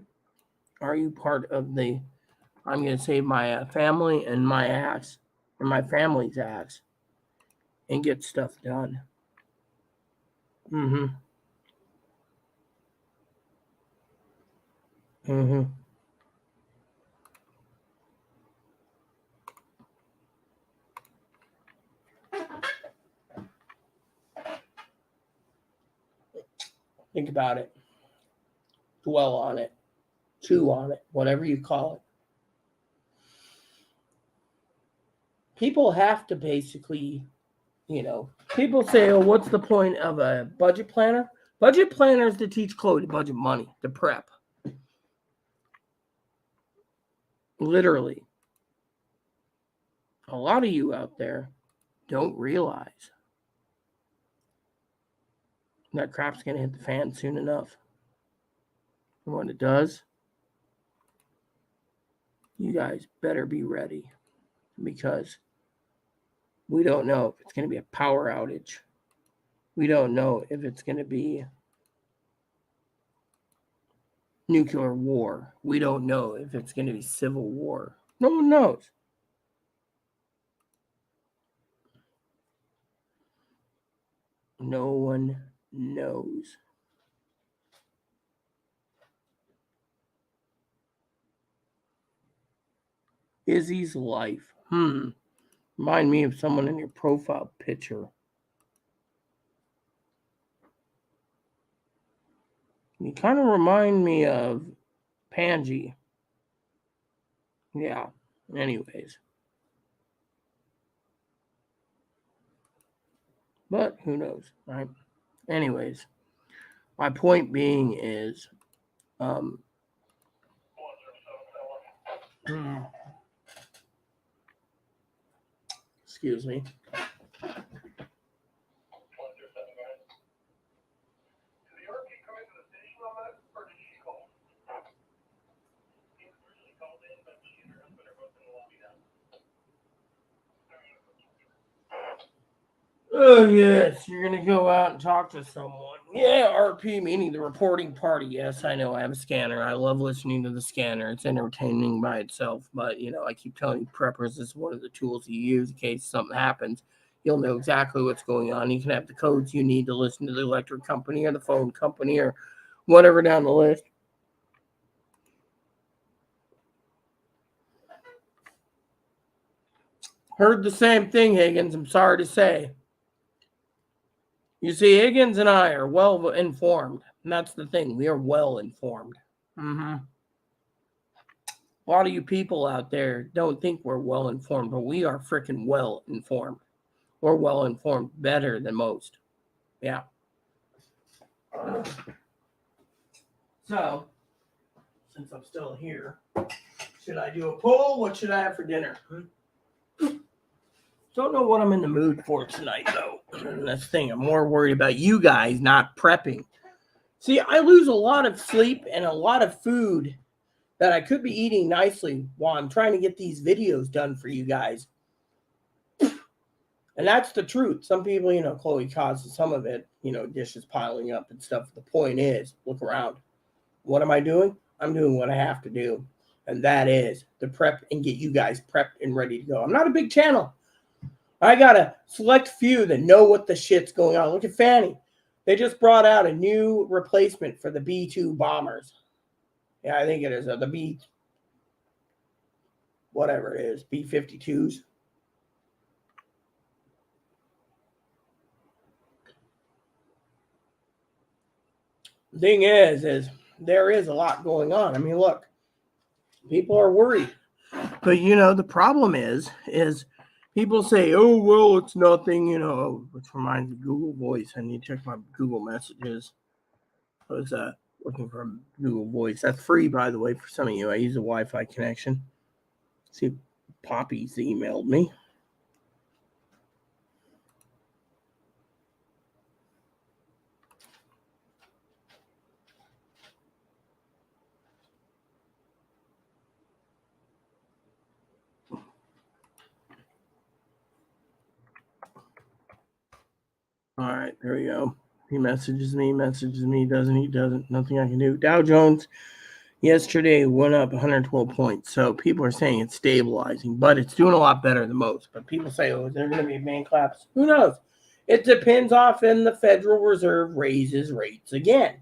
Are you part of the, I'm going to save my family and my ass, and my family's ass, and get stuff done? Mm-hmm. Mm-hmm. Think about it. Dwell on it. Chew on it. Whatever you call it. People have to basically, people say, oh, what's the point of a budget planner? Budget planners to teach Chloe to budget money, to prep. Literally. A lot of you out there don't realize that crap's going to hit the fan soon enough. And when it does, you guys better be ready, because we don't know if it's going to be a power outage. We don't know if it's going to be nuclear war. We don't know if it's going to be civil war. No one knows. No one knows. Izzy's life. Remind me of someone in your profile picture. You kind of remind me of Panji. Yeah. Anyways. But who knows, right? Anyways. My point being is, excuse me. Oh, yes, you're going to go out and talk to someone. Yeah, RP, meaning the reporting party. Yes, I know, I have a scanner. I love listening to the scanner. It's entertaining by itself. But, I keep telling you, preppers is one of the tools you use in case something happens. You'll know exactly what's going on. You can have the codes you need to listen to the electric company or the phone company or whatever down the list. Heard the same thing, Higgins. I'm sorry to say. You see, Higgins and I are well informed. And that's the thing. We are well informed. Mm-hmm. A lot of you people out there don't think we're well informed, but we are freaking well informed. We're well informed better than most. Yeah. So, since I'm still here, should I do a poll? What should I have for dinner? Don't know what I'm in the mood for tonight, though. That's the thing. I'm more worried about you guys not prepping. See, I lose a lot of sleep and a lot of food that I could be eating nicely while I'm trying to get these videos done for you guys. And that's the truth. Some people, Chloe causes some of it, dishes piling up and stuff. The point is, look around. What am I doing? I'm doing what I have to do. And that is to prep and get you guys prepped and ready to go. I'm not a big channel. I got a select few that know what the shit's going on. Look at Fanny. They just brought out a new replacement for the B-2 bombers. Yeah, I think it is the B, whatever it is, B-52s. The thing is there is a lot going on. I mean, look, people are worried. But, the problem is people say, oh, well, it's nothing, which reminds me of Google Voice. I need to check my Google messages. What is that? Looking for Google Voice. That's free, by the way, for some of you. I use a Wi-Fi connection. See, Poppy's emailed me. All right, there we go. He messages me, doesn't he? Doesn't. Nothing I can do. Dow Jones yesterday went up 112 points. So people are saying it's stabilizing, but it's doing a lot better than most. But people say, oh, is there going to be main collapse? Who knows? It depends often the Federal Reserve raises rates again.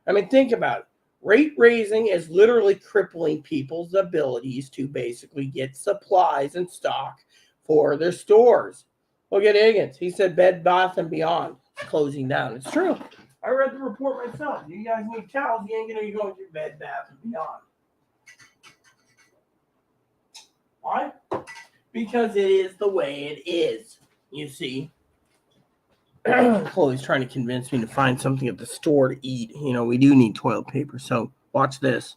I mean, think about it. Rate raising is literally crippling people's abilities to basically get supplies and stock for their stores. Look at Higgins. He said Bed Bath and Beyond closing down. It's true. I read the report myself. You guys need towels. You ain't going to go to Bed Bath and Beyond. Why? Because it is the way it is. You see. Chloe's trying to convince me to find something at the store to eat. You know, we do need toilet paper. So watch this.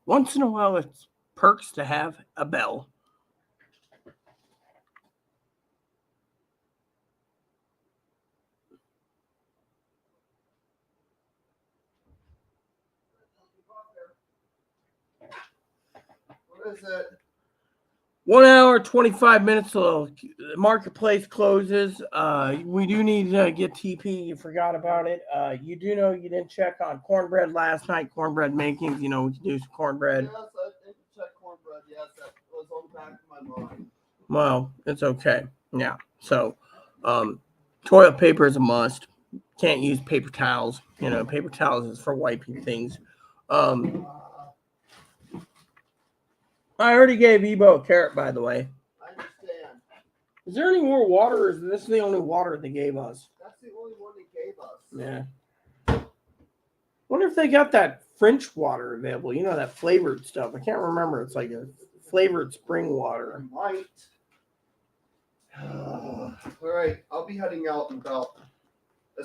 Once in a while, it's perks to have a bell. What is it? 1 hour, 25 minutes till the marketplace closes. We do need to get TP. You forgot about it. You do know you didn't check on cornbread last night. Cornbread makings. You know, we can do some cornbread. Yes, I didn't check cornbread. Yes, that was on the back of my mind. Well, it's okay. Yeah. So, toilet paper is a must. Can't use paper towels. You know, paper towels is for wiping things. I already gave Ebo a carrot, by the way. I understand. Is there any more water, or is this the only water they gave us? That's the only one they gave us. Yeah. Wonder if they got that French water available. You know, that flavored stuff. I can't remember. It's like a flavored spring water. Might. All right, I'll be heading out in about.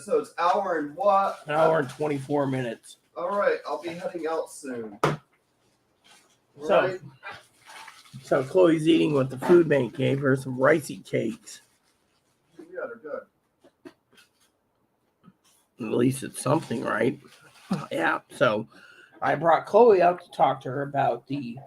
So it's hour and what? An hour and 24 minutes. All right, I'll be heading out soon. So, so Chloe's eating what the food bank gave her, some ricey cakes. Yeah, they're good. At least it's something, right? Yeah. So I brought Chloe out to talk to her about the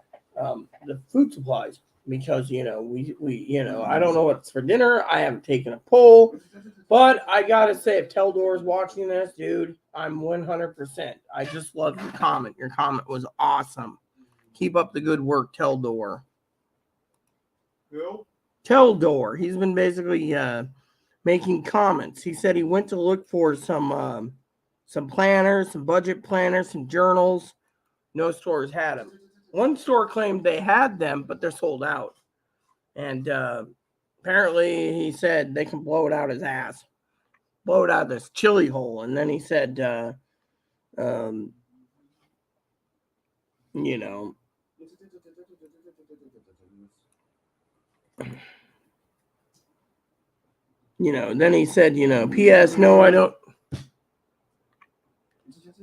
food supplies because we I don't know what's for dinner. I haven't taken a poll, but I gotta say, if Teldor's watching this, dude, I'm 100%. I just love your comment. Your comment was awesome. Keep up the good work, Teldor. Who? Teldor. He's been basically making comments. He said he went to look for some planners, some budget planners, some journals. No stores had them. One store claimed they had them, but they're sold out. And apparently he said they can blow it out his ass. Blow it out this chili hole. And then he said, then he said, P.S. No, I don't.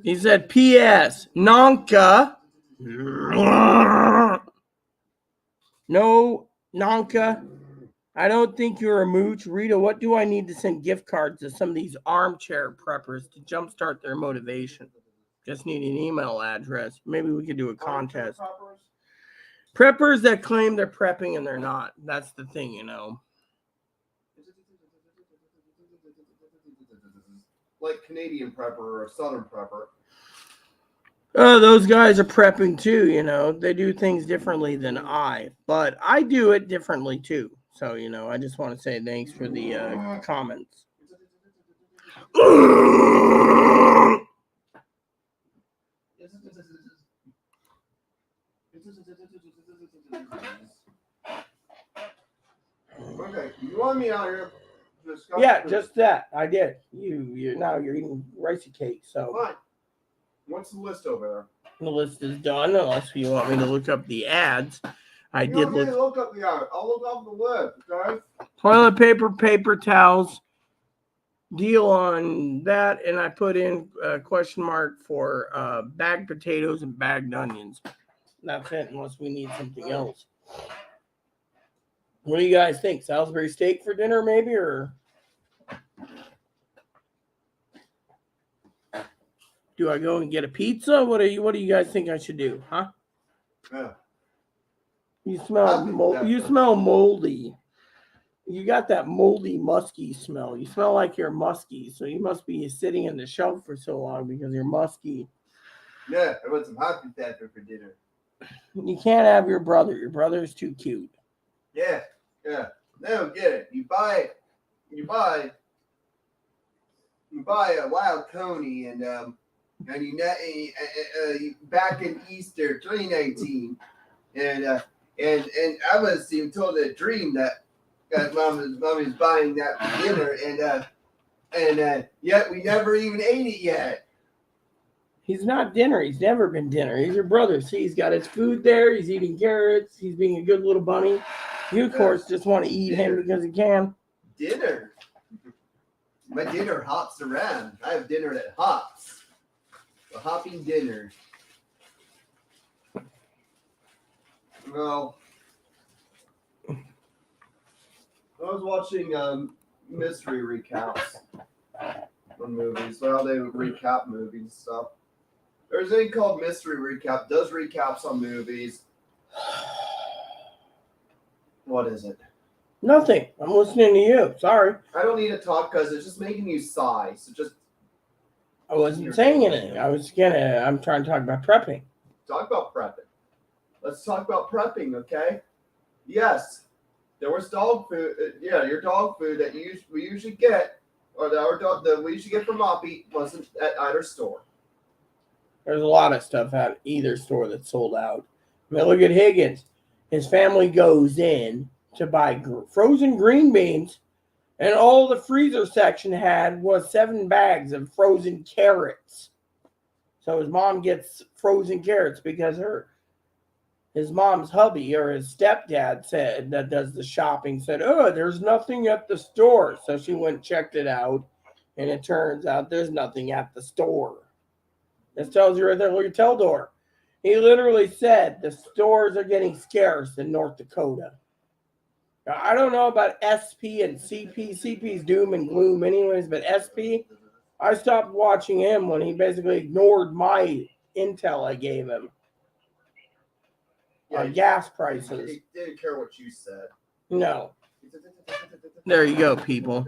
He said, P.S. Nonka. No, Nonka. I don't think you're a mooch. Rita, what do I need to send gift cards to some of these armchair preppers to jumpstart their motivation? Just need an email address. Maybe we could do a contest. Preppers that claim they're prepping and they're not. That's the thing, Like Canadian prepper or a Southern prepper. Those guys are prepping too, They do things differently than I. But I do it differently too. So, I just want to say thanks for the comments. Okay, you want me out here? Yeah, just that. I did. You're eating ricey cake. So fine. What's the list over there? The list is done, unless you want me to look up the ads. I did look up the ads. I'll look up the list, okay? Toilet paper, paper towels, deal on that, and I put in a question mark for bagged potatoes and bagged onions. That's it, unless we need something else. What do you guys think? Salisbury steak for dinner, maybe, or do I go and get a pizza? What do you guys think I should do, huh? Yeah. You smell you smell moldy. You got that moldy, musky smell. You smell like you're musky, so you must be sitting in the shelf for so long because you're musky. Yeah, I want some happy pepper for dinner. You can't have your brother. Your brother is too cute. Yeah, yeah. No, get it. You buy a wild pony and you back in Easter 2019 and I was even told a dream that mom was buying that for dinner and yet we never even ate it yet. He's not dinner. He's never been dinner. He's your brother. See, he's got his food there. He's eating carrots. He's being a good little bunny. You, of course, just want to eat him because you can. Dinner. My dinner hops around. I have dinner that hops. A hopping dinner. Well, I was watching mystery recaps on movies. Well, they would recap movies and stuff. There's a thing called Mystery Recap. Does recaps on movies. What is it? Nothing. I'm listening to you. Sorry. I don't need to talk because it's just making you sigh. So just. I wasn't saying anything. I'm trying to talk about prepping. Talk about prepping. Let's talk about prepping, okay? Yes. There was dog food. Your dog food that we usually get, or that we usually get from Moppy, wasn't at either store. There's a lot of stuff at either store that's sold out. I mean, look at Higgins. His family goes in to buy frozen green beans, and all the freezer section had was 7 bags of frozen carrots. So his mom gets frozen carrots because his mom's hubby or his stepdad said that does the shopping said, "Oh, there's nothing at the store." So she went and checked it out, and it turns out there's nothing at the store. This tells you right there, look at Teldor. He literally said the stores are getting scarce in North Dakota. Now, I don't know about SP and CP. CP's doom and gloom anyways, but SP, I stopped watching him when he basically ignored my intel I gave him on gas prices. He didn't care what you said. No. There you go, people.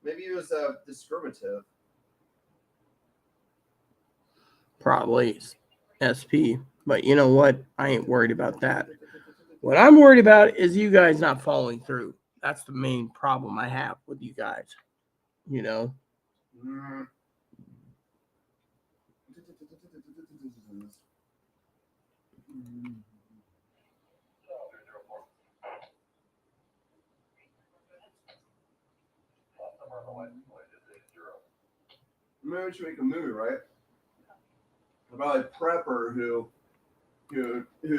Maybe he was discriminative. Probably SP. But you know what? I ain't worried about that. What I'm worried about is you guys not following through. That's the main problem I have with you guys. You know? Maybe we should make a movie, right? About a prepper who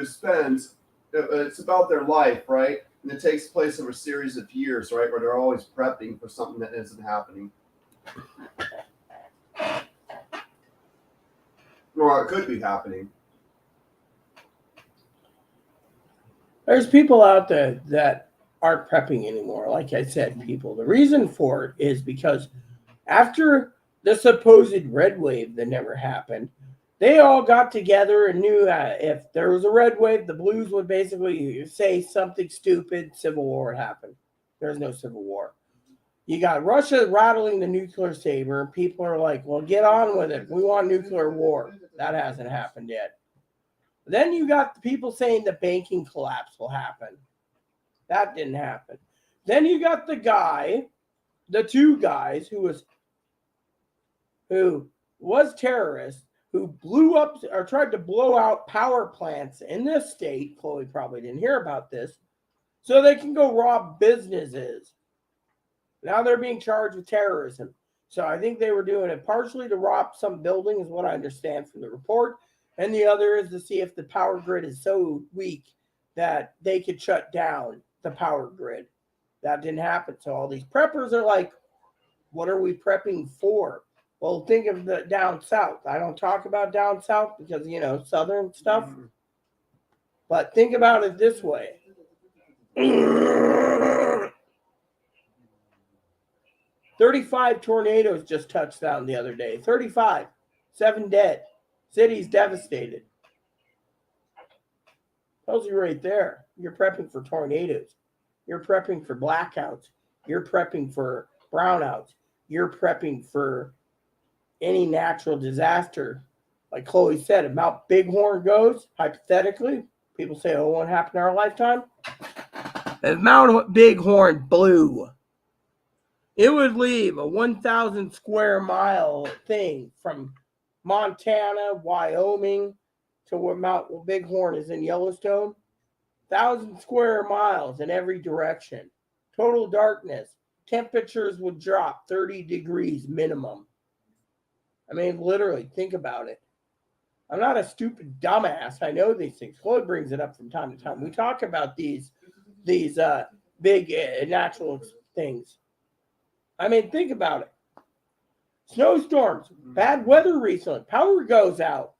spends. It's about their life, right? And it takes place over a series of years, right, where they're always prepping for something that isn't happening, or it could be happening. There's people out there that aren't prepping anymore. Like I said, people. The reason for it is because after the supposed red wave that never happened, they all got together and knew if there was a red wave, the blues would basically say something stupid, civil war would happen. There's no civil war. You got Russia rattling the nuclear saber, and people are like, well, get on with it. We want nuclear war. That hasn't happened yet. Then you got the people saying the banking collapse will happen. That didn't happen. Then you got the two guys who was terrorists, who blew up or tried to blow out power plants in this state. Chloe probably didn't hear about this. So they can go rob businesses. Now they're being charged with terrorism. So I think they were doing it partially to rob some buildings, what I understand from the report. And the other is to see if the power grid is so weak that they could shut down the power grid. That didn't happen. So all these preppers are like, what are we prepping for? Well, think of the down south. I don't talk about down south because, southern stuff. But think about it this way. 35 tornadoes just touched down the other day. 35. 7 dead. City's devastated. Tells you right there. You're prepping for tornadoes. You're prepping for blackouts. You're prepping for brownouts. You're prepping for any natural disaster. Like Chloe said, if Mount Bighorn goes, hypothetically, people say, oh, it won't happen in our lifetime. If Mount Bighorn blew, it would leave a 1,000 square mile thing from Montana, Wyoming, to where Mount Bighorn is in Yellowstone. 1,000 square miles in every direction. Total darkness. Temperatures would drop 30 degrees minimum. I mean, literally, think about it. I'm not a stupid dumbass. I know these things. Chloe brings it up from time to time. We talk about these big natural things. I mean, think about it. Snowstorms, bad weather recently, power goes out.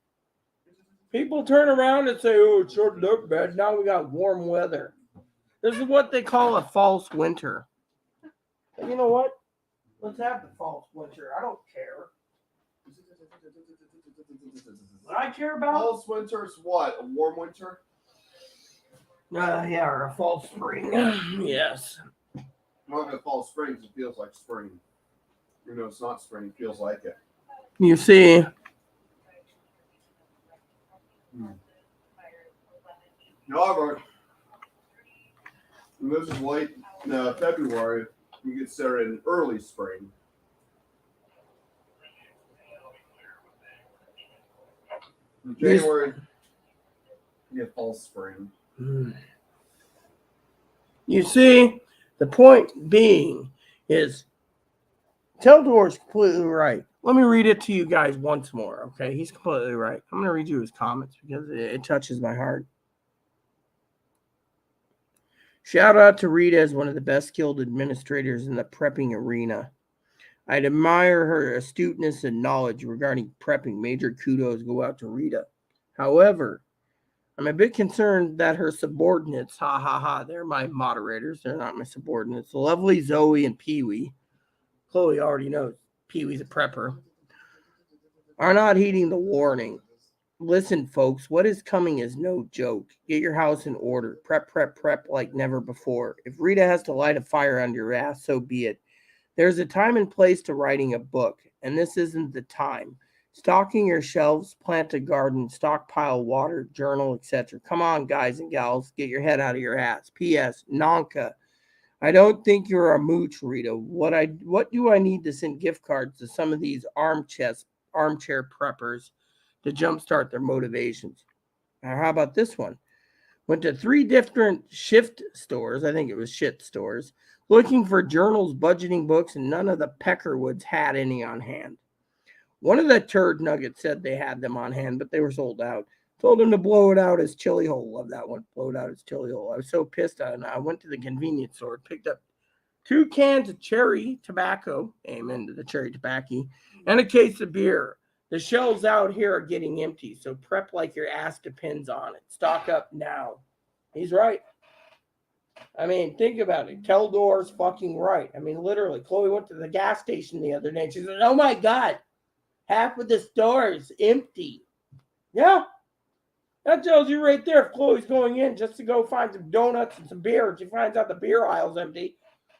People turn around and say, oh, it sure looked bad. Now we got warm weather. This is what they call a false winter. But you know what? Let's have the false winter. I don't care. What I care about? False winter is what? A warm winter? Yeah, or a false spring. Yes. Well, if it falls spring, it feels like spring. You know, it's not spring, it feels like it. You see. However, this is late February. You get started in early spring. In January, you get false spring. You see, the point being is Teldor's completely right. Let me read it to you guys once more, okay? He's completely right. I'm going to read you his comments because it touches my heart. Shout out to Rita as one of the best skilled administrators in the prepping arena. I'd admire her astuteness and knowledge regarding prepping. Major kudos go out to Rita. However, I'm a bit concerned that her subordinates, they're my moderators, they're not my subordinates. Lovely Zoe and Pee-wee, Chloe already knows Pee-wee's a prepper, are not heeding the warning. Listen, folks, what is coming is no joke. Get your house in order. Prep like never before. If Rita has to light a fire under your ass, so be it. There's a time and place to writing a book, and this isn't the time. Stocking your shelves, plant a garden, stockpile water, journal, etc. Come on, guys and gals, get your head out of your ass. P.S. Nonka, I don't think you're a mooch, Rita. What do I need to send gift cards to some of these armchair preppers to jumpstart their motivations? Now, how about this one? Went to 3 different shift stores, I think it was shit stores, looking for journals, budgeting books, and none of the Peckerwoods had any on hand. One of the turd nuggets said they had them on hand, but they were sold out. Told them to blow it out as chili hole. Love that one. Blow it out as chili hole. I was so pissed on it. I went to the convenience store, picked up 2 cans of cherry tobacco, amen to the cherry tobacco, and a case of beer. The shelves out here are getting empty, so prep like your ass depends on it. Stock up now. He's right. I mean, think about it. Teldor's fucking right. I mean, literally, Chloe went to the gas station the other day, and she said, oh my God, half of the store is empty. Yeah. That tells you right there if Chloe's going in just to go find some donuts and some beer. She finds out the beer aisle's empty.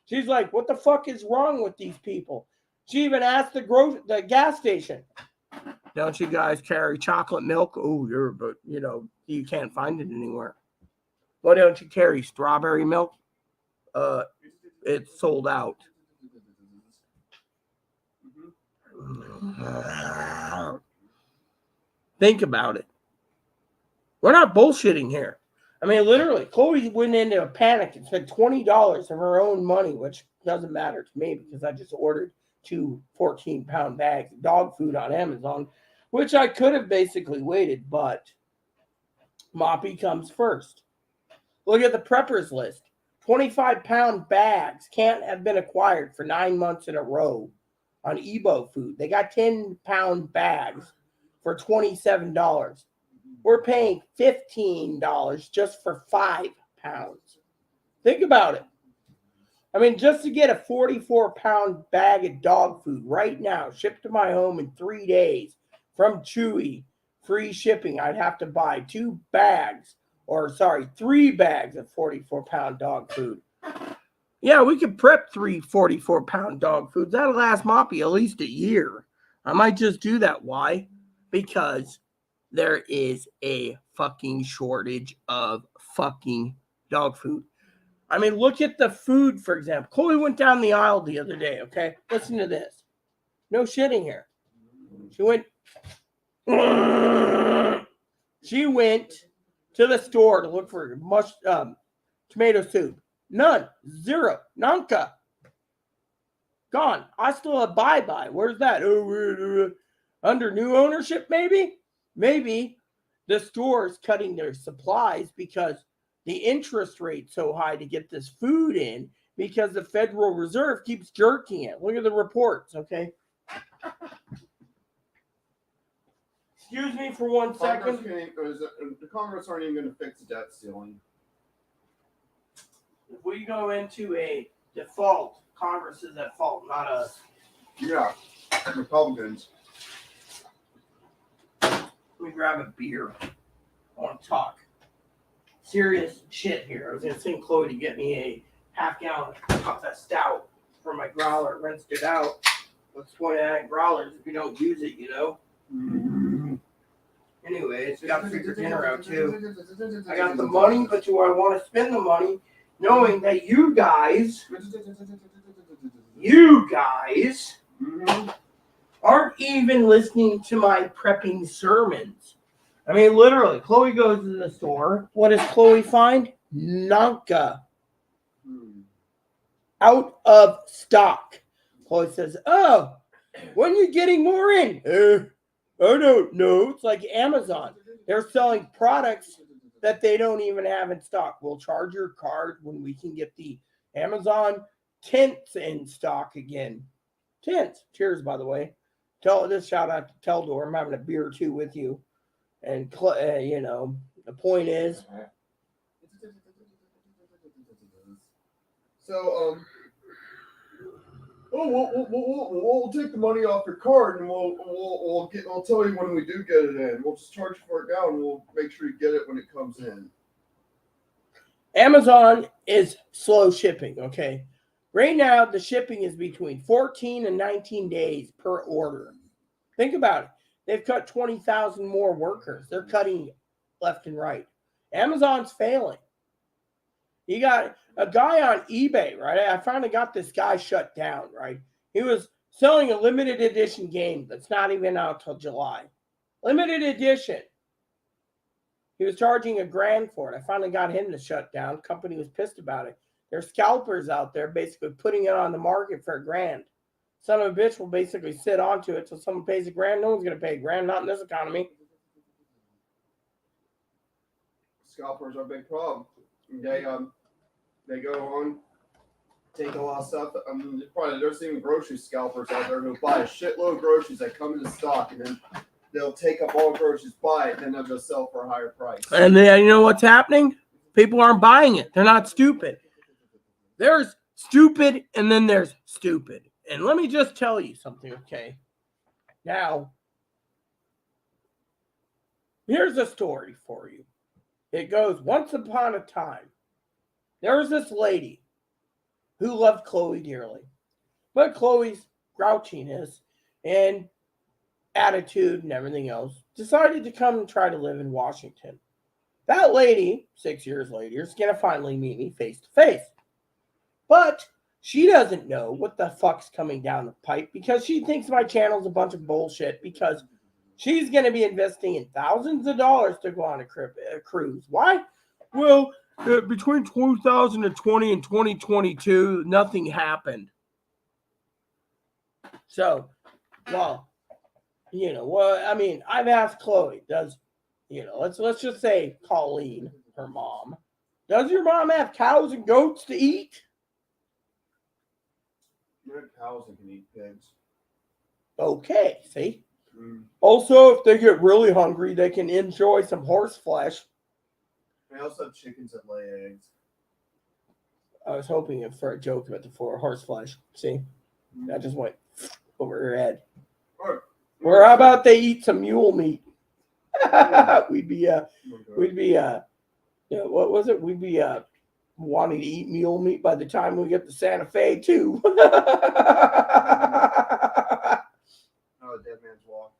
She's like, what the fuck is wrong with these people? She even asked the gas station, don't you guys carry chocolate milk? Oh, but you can't find it anywhere. Why don't you carry strawberry milk? It's sold out. Think about it. We're not bullshitting here. I mean, literally, Chloe went into a panic and spent $20 of her own money, which doesn't matter to me because I just ordered 2 14-pound bags of dog food on Amazon, which I could have basically waited, but Moppy comes first. Look at the preppers list. 25-pound bags can't have been acquired for 9 months in a row on Ebo Food. They got 10-pound bags for $27. We're paying $15 just for 5 pounds. Think about it. I mean, just to get a 44-pound bag of dog food right now, shipped to my home in 3 days from Chewy, free shipping, I'd have to buy 2 bags 3 bags of 44-pound dog food. Yeah, we could prep 3 44-pound dog foods. That'll last Moppy at least a year. I might just do that. Why? Because there is a fucking shortage of fucking dog food. I mean, look at the food, for example. Chloe went down the aisle the other day, okay? Listen to this. No shitting here. She went to the store to look for tomato soup. None. Zero. Nanka. Gone. I still have bye-bye. Where's that? Under new ownership, maybe? Maybe the store's cutting their supplies because the interest rate's so high to get this food in because the Federal Reserve keeps jerking it. Look at the reports, okay? Excuse me for 1 second. The Congress aren't even going to fix debt ceiling. If we go into a default, Congress is at fault, not us. Yeah, Republicans. Let me grab a beer. I want to talk serious shit here. I was going to send Chloe to get me a half-gallon of that stout for my growler. Rinsed it out. What's 29 growlers if you don't use it, you know? Mm-hmm. Anyways, got to figure dinner out too. I got the money, but do I want to spend the money knowing that you guys aren't even listening to my prepping sermons? I mean, literally, Chloe goes to the store. What does Chloe find? Nanka. Out of stock. Chloe says, oh, when are you getting more in? I don't know. It's like Amazon. They're selling products that they don't even have in stock. We'll charge your card when we can get the Amazon tints in stock again. Tints. Cheers, by the way. This shout out to Teldor. I'm having a beer or two with you. And, the point is. So, we'll take the money off your card and we'll tell you when we do get it in. We'll just charge you for it now and we'll make sure you get it when it comes in. Amazon is slow shipping, okay? Right now, the shipping is between 14 and 19 days per order. Think about it. They've cut 20,000 more workers. They're cutting left and right. Amazon's failing. You got a guy on eBay, right? I finally got this guy shut down, right? He was selling a limited edition game that's not even out till July. Limited edition. He was charging $1,000 for it. I finally got him to shut down. The company was pissed about it. There's scalpers out there basically putting it on the market for $1,000. Son of a bitch will basically sit onto it till someone pays $1,000. No one's going to pay $1,000, not in this economy. Scalpers are a big problem. They go on, take a lot of stuff. I mean, there's even grocery scalpers out there who buy a shitload of groceries that come into stock, and then they'll take up all groceries, buy it, and then they'll just sell for a higher price. And then, you know what's happening? People aren't buying it. They're not stupid. There's stupid, and then there's stupid. And let me just tell you something, okay? Now, here's a story for you. It goes, once upon a time, there was this lady who loved Chloe dearly. But Chloe's grouchiness and attitude and everything else decided to come and try to live in Washington. That lady, 6 years later, is going to finally meet me face to face. But she doesn't know what the fuck's coming down the pipe because she thinks my channel's a bunch of bullshit because she's going to be investing in thousands of dollars to go on a cruise. Why? Well, between 2020 and 2022, nothing happened. So, I've asked Chloe, let's just say Colleen, her mom, does your mom have cows and goats to eat? Cows that can eat pigs. Okay, see? Also, if they get really hungry, they can enjoy some horse flesh. They also have chickens that lay eggs. I was hoping for a joke about the horse flesh. See? That just went over her head. Or how about they eat some mule meat? We'd be Yeah, what was it? We'd be wanting to eat mule meat by the time we get to Santa Fe too. Oh, Dead Man's Walk.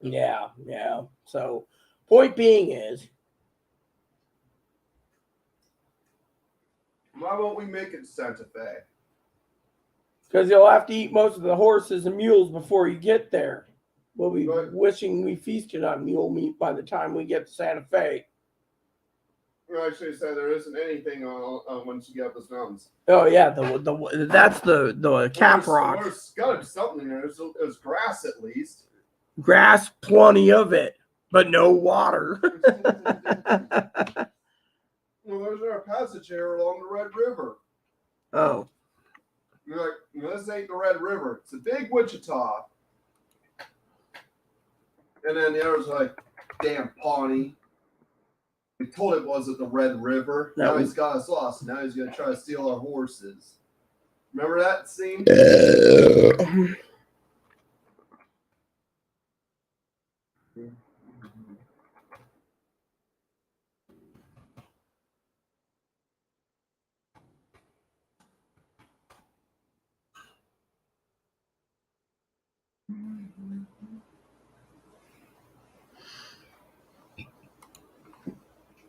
Yeah. So, point being is, Why won't we make it to Santa Fe? because you'll have to eat most of the horses and mules before you get there. We'll be Right. wishing we feasted on mule meat by the time we get to Santa Fe. You actually said there isn't anything on once you get up those mountains. Oh yeah, that's the Cap Rock. There's got to be something there. There's grass at least. Grass, plenty of it, but no water. Well, there's our passage here along the Red River. Oh. You're like, this ain't the Red River. It's a big Wichita. And then the other's like, damn Pawnee. We told it wasn't the Red River. Now he's got us lost. Now he's going to try to steal our horses. Remember that scene?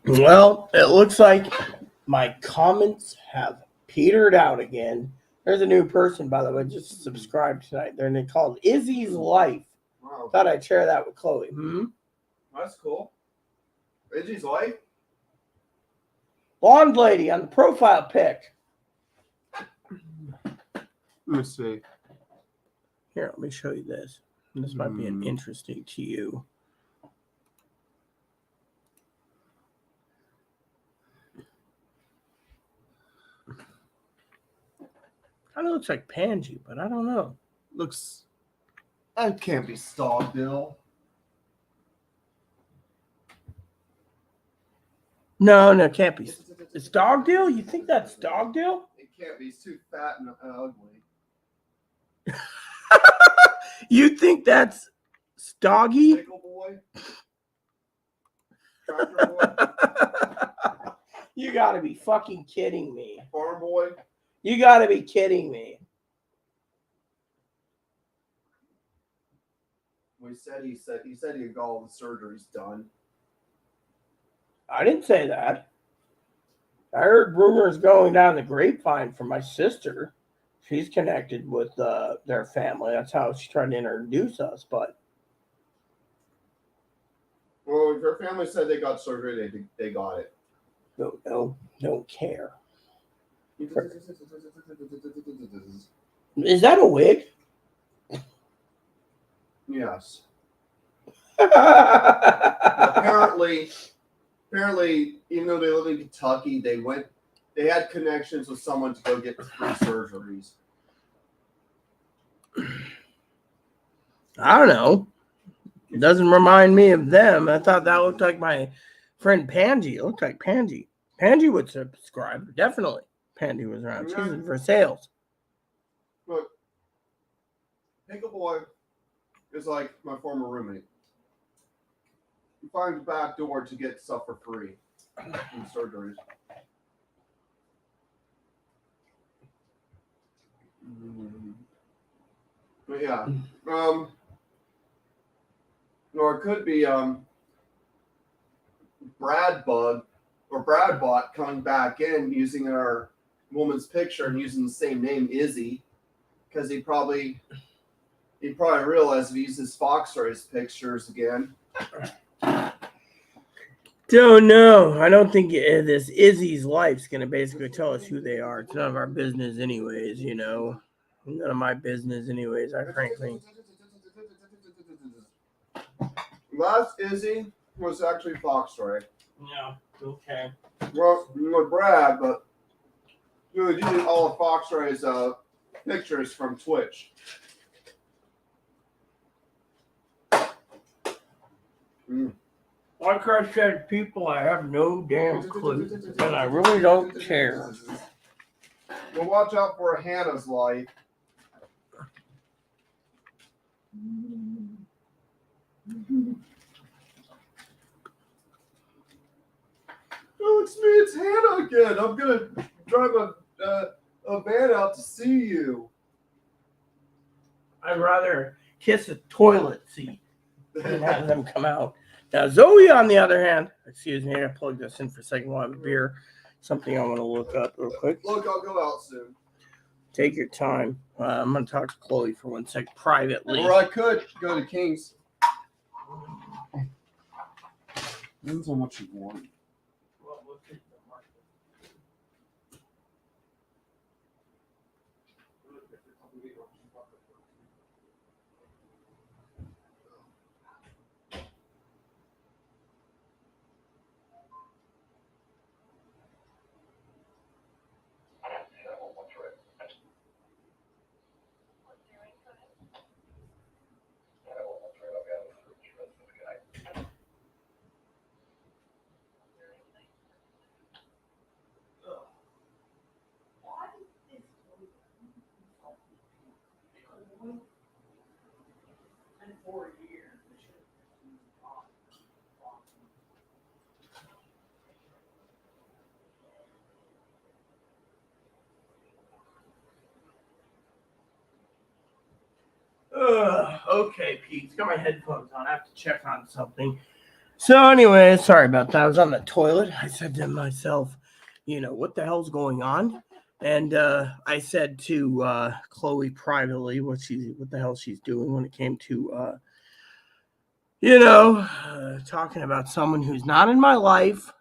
Well, it looks like my comments have petered out again. There's a new person, by the way, just subscribed tonight. They're called Izzy's Life. Wow. Thought I'd share that with Chloe. That's cool. Izzy's Life? Blonde lady on the profile pic. Let me see. Here, let me show you this. This might be interesting to you. Kind of looks like Pangy, but I don't know. Looks. That can't be Stogdill. No, it can't be. It's Dogdill? You think that's Dogdill? It can't be. He's too fat and ugly. You think that's Stoggy? Pickle Boy? Tractor Boy? You gotta be fucking kidding me. Farm Boy? You gotta be kidding me. Well, he said he got all the surgeries done. I didn't say that. I heard rumors going down the grapevine from my sister. She's connected with their family. That's how she tried to introduce us. But well, if your family said they got surgery, they got it. don't care. Is that a wig? Yes. Apparently, even though they live in Kentucky, they had connections with someone to go get free surgeries. I don't know. It doesn't remind me of them. I thought that looked like my friend Pangy. It looked like Pangy. Pangy would subscribe. Definitely. Pangy was around. She's in for sales. Look, Pickle Boy is like my former roommate. He finds a back door to get stuff for free in surgeries. But yeah, or it could be Brad Bot coming back in using our woman's picture and using the same name, Izzy, because he probably realized if he uses Fox or his pictures again. Don't know. I don't think this Izzy's Life's going to basically tell us who they are. It's none of our business anyways, you know. None of my business anyways, I frankly. Last Izzy was actually Foxroy. Yeah, okay. Well, with Brad, but he was using all of Foxroy's pictures from Twitch. Like I said, people, I have no damn clue. And I really don't care. Well, watch out for Hannah's Life. Oh, it's me. It's Hannah again. I'm gonna drive a van out to see you. I'd rather kiss a toilet seat than have them come out. Now, Zoe, on the other hand, excuse me, I gotta plug this in for a second while I have a beer. Something I want to look up real quick. Look, I'll go out soon. Take your time. I'm going to talk to Chloe for 1 sec privately. Or I could go to King's. Depends on what you want. Okay, Pete. Got my headphones on. I have to check on something. So, anyway, sorry about that. I was on the toilet. I said to myself, what the hell's going on? And I said to Chloe privately what the hell she's doing when it came to, talking about someone who's not in my life,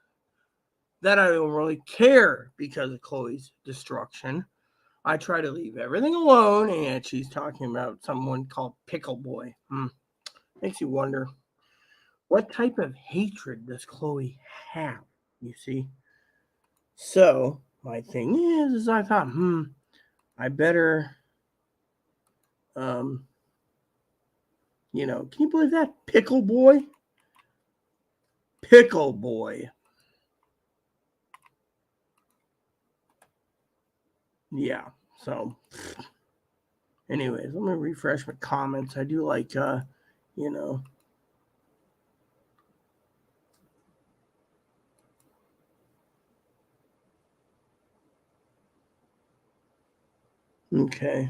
that I don't really care because of Chloe's destruction. I try to leave everything alone, and she's talking about someone called Pickle Boy. Makes you wonder, what type of hatred does Chloe have? You see? So, my thing is I thought, I better, can you believe that? Pickle Boy? Pickle Boy. Yeah, so, anyways, let me refresh my comments. I do like, Okay.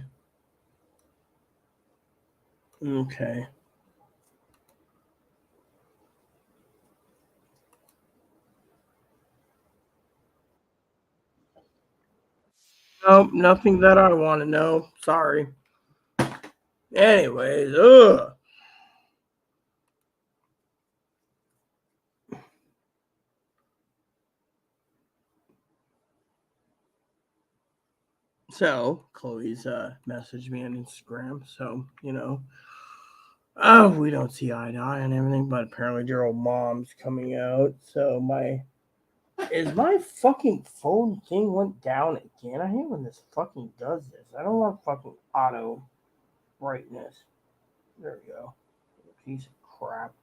Nope, nothing that I want to know. Sorry. Anyways, ugh. So Chloe's messaged me on Instagram. So we don't see eye to eye and everything, but apparently your old mom's coming out. So my fucking phone thing went down again. I hate when this fucking does this. I don't want fucking auto brightness. There we go. Piece of crap.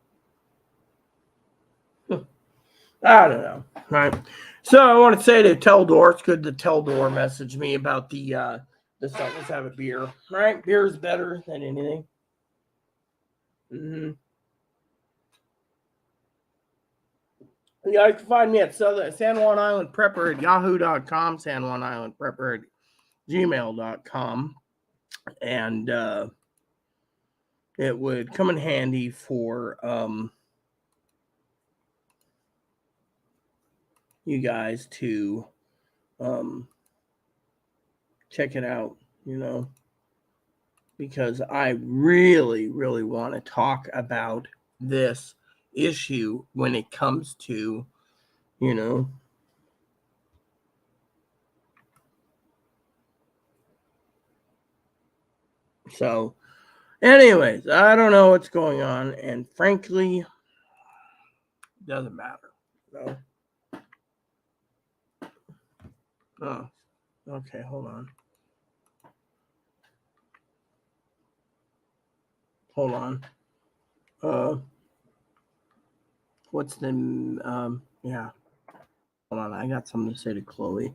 I don't know. Right. So I want to say to Teldor, it's good to Teldor message me about the stuff. Let's have a beer. Right? Beer is better than anything. Mm-hmm. Yeah, you can find me at San Juan Island Prepper at yahoo.com, San Juan Island Prepper at gmail.com. And it would come in handy for you guys to check it out, because I really, really want to talk about this issue when it comes to, So, anyways, I don't know what's going on, and frankly, it doesn't matter. So, oh, okay, hold on. What's the yeah? Hold on, I got something to say to Chloe.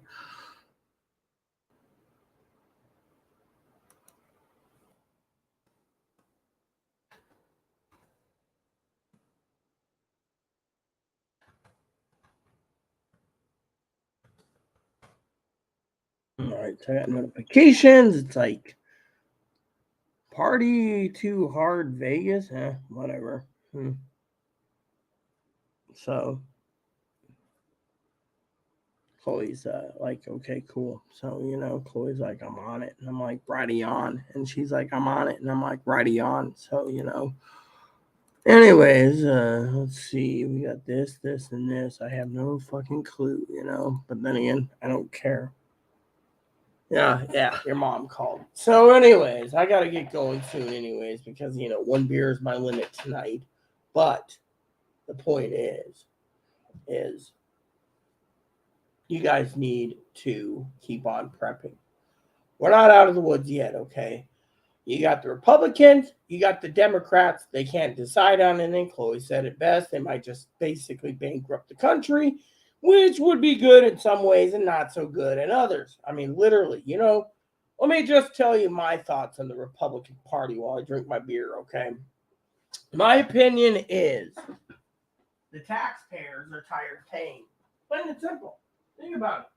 All right, so I got notifications. It's like party too hard Vegas. Whatever. So Chloe's like, okay, cool. So, Chloe's like, I'm on it. And I'm like, righty on. And she's like, I'm on it. And I'm like, righty on. So, anyways, let's see. We got this, and this. I have no fucking clue, But then again, I don't care. Yeah, your mom called. So, anyways, I got to get going soon, anyways, because, one beer is my limit tonight. But the point is you guys need to keep on prepping. We're not out of the woods yet, okay? You got the Republicans, you got the Democrats. They can't decide on anything. Chloe said it best. They might just basically bankrupt the country, which would be good in some ways and not so good in others. I mean, literally, let me just tell you my thoughts on the Republican Party while I drink my beer, okay? My opinion is the taxpayers are tired of paying. Plain and simple. Think about it.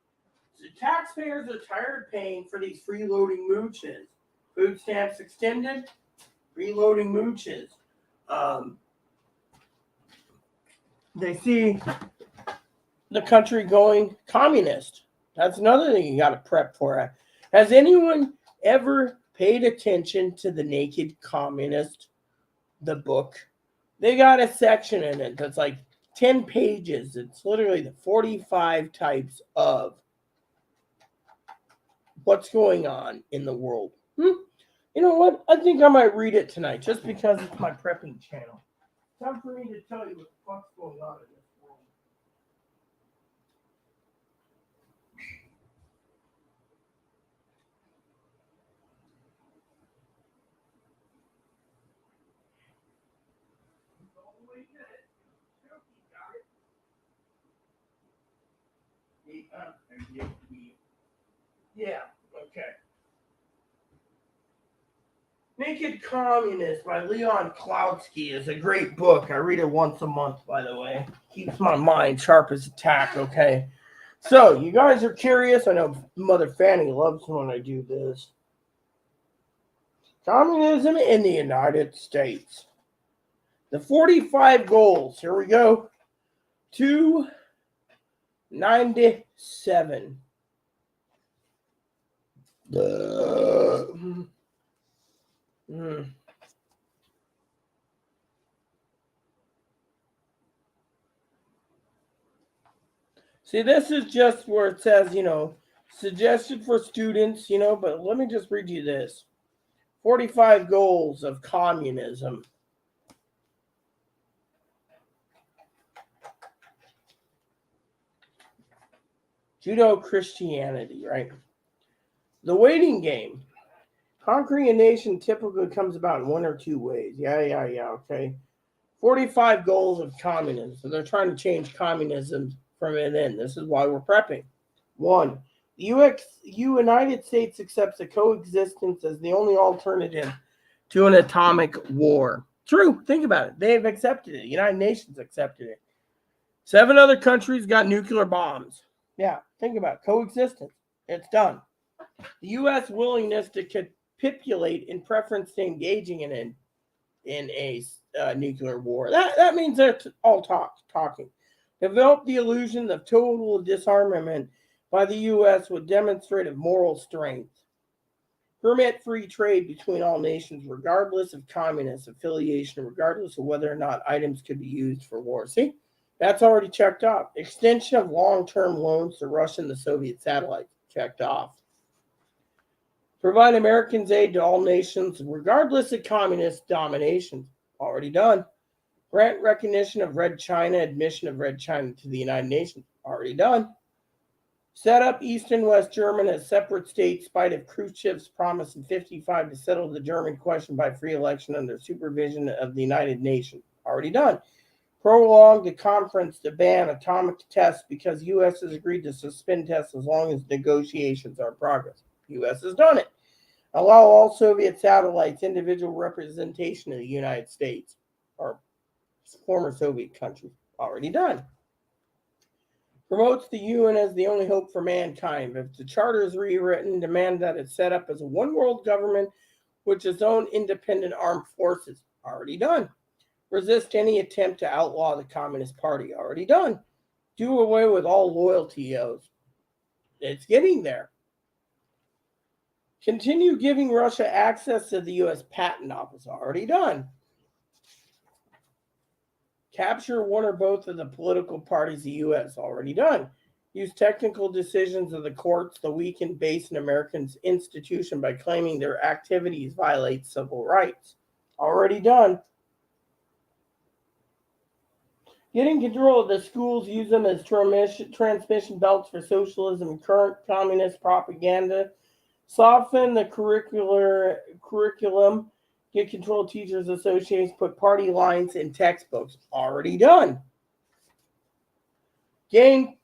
The taxpayers are tired of paying for these freeloading mooches. Food stamps extended, freeloading mooches. They see the country going communist. That's another thing you got to prep for. Has anyone ever paid attention to The Naked Communist, the book? They got a section in it that's like 10 pages. It's literally the 45 types of what's going on in the world. You know what? I think I might read it tonight just because it's my prepping channel. Time for me to tell you what the fuck's going on in this world. Yeah, okay. Naked Communist by Leon Klautsky is a great book. I read it once a month, by the way. Keeps my mind sharp as a tack, okay? So, you guys are curious. I know Mother Fanny loves when I do this. Communism in the United States. The 45 goals. Here we go. 297. See, this is just where it says, suggested for students, but let me just read you this. 45 goals of communism. Judeo-Christianity, right? The waiting game. Conquering a nation typically comes about in one or two ways. Yeah, okay. 45 goals of communism. So they're trying to change communism from within. This is why we're prepping. 1. The United States accepts a coexistence as the only alternative to an atomic war. True. Think about it. They've accepted it. The United Nations accepted it. 7 other countries got nuclear bombs. Yeah, think about it. Coexistence. It's done. The U.S. willingness to capitulate in preference to engaging in a nuclear war. That means they're all talking. Develop the illusion of total disarmament by the U.S. with demonstrative moral strength. Permit free trade between all nations, regardless of communist affiliation, regardless of whether or not items could be used for war. See, that's already checked off. Extension of long-term loans to Russia and the Soviet satellites, checked off. Provide Americans aid to all nations, regardless of communist domination, already done. Grant recognition of Red China, admission of Red China to the United Nations, already done. Set up East and West Germany as separate states, spite of Khrushchev's promise in 1955 to settle the German question by free election under supervision of the United Nations, already done. Prolong the conference to ban atomic tests because U.S. has agreed to suspend tests as long as negotiations are in progress. U.S. has done it. Allow all Soviet satellites individual representation in the United States or former Soviet countries. Already done. Promotes the UN as the only hope for mankind. If the charter is rewritten, demand that it's set up as a one world government with its own independent armed forces. Already done. Resist any attempt to outlaw the Communist Party. Already done. Do away with all loyalty oaths. It's getting there. Continue giving Russia access to the U.S. Patent Office. Already done. Capture one or both of the political parties of the U.S. Already done. Use technical decisions of the courts to weaken base in American institution by claiming their activities violate civil rights. Already done. Getting control of the schools, use them as transmission belts for socialism and current communist propaganda. Soften the curriculum. Get control of teachers' associations. Put party lines in textbooks. Already done. Gain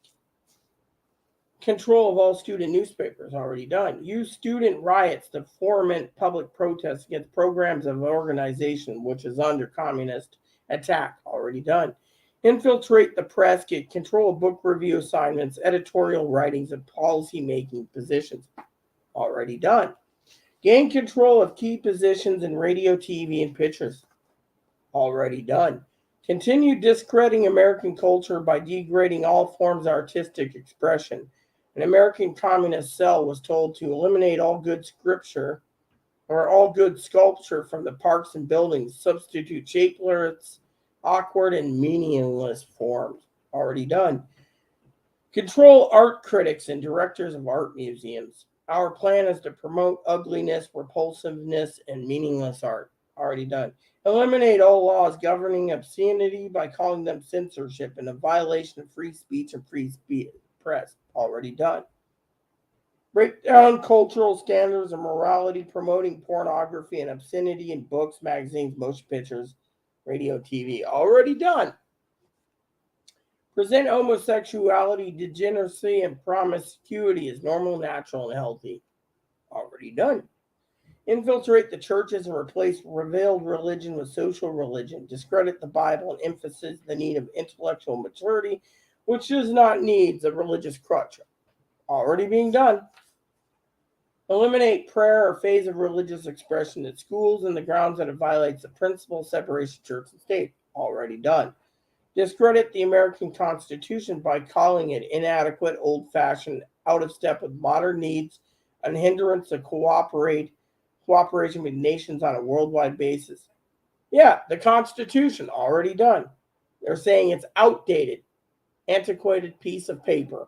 control of all student newspapers. Already done. Use student riots to foment public protests against programs of organization which is under communist attack. Already done. Infiltrate the press. Get control of book review assignments, editorial writings, and policy-making positions. Already done. Gain control of key positions in radio, TV, and pictures. Already done. Continue discrediting American culture by degrading all forms of artistic expression. An American communist cell was told to eliminate all good sculpture from the parks and buildings, substitute shapeless, awkward, and meaningless forms. Already done. Control art critics and directors of art museums. Our plan is to promote ugliness, repulsiveness, and meaningless art. Already done. Eliminate all laws governing obscenity by calling them censorship and a violation of free speech and free press. Already done. Break down cultural standards of morality, promoting pornography and obscenity in books, magazines, motion pictures, radio, TV. Already done. Present homosexuality, degeneracy, and promiscuity as normal, natural, and healthy. Already done. Infiltrate the churches and replace revealed religion with social religion. Discredit the Bible and emphasize the need of intellectual maturity, which does not need the religious crutch. Already being done. Eliminate prayer or phase of religious expression at schools and the grounds that it violates the principle of separation of church and state. Already done. Discredit the American Constitution by calling it inadequate, old-fashioned, out of step with modern needs, and hindrance to cooperation with nations on a worldwide basis. Yeah, the Constitution, already done. They're saying it's outdated, antiquated piece of paper.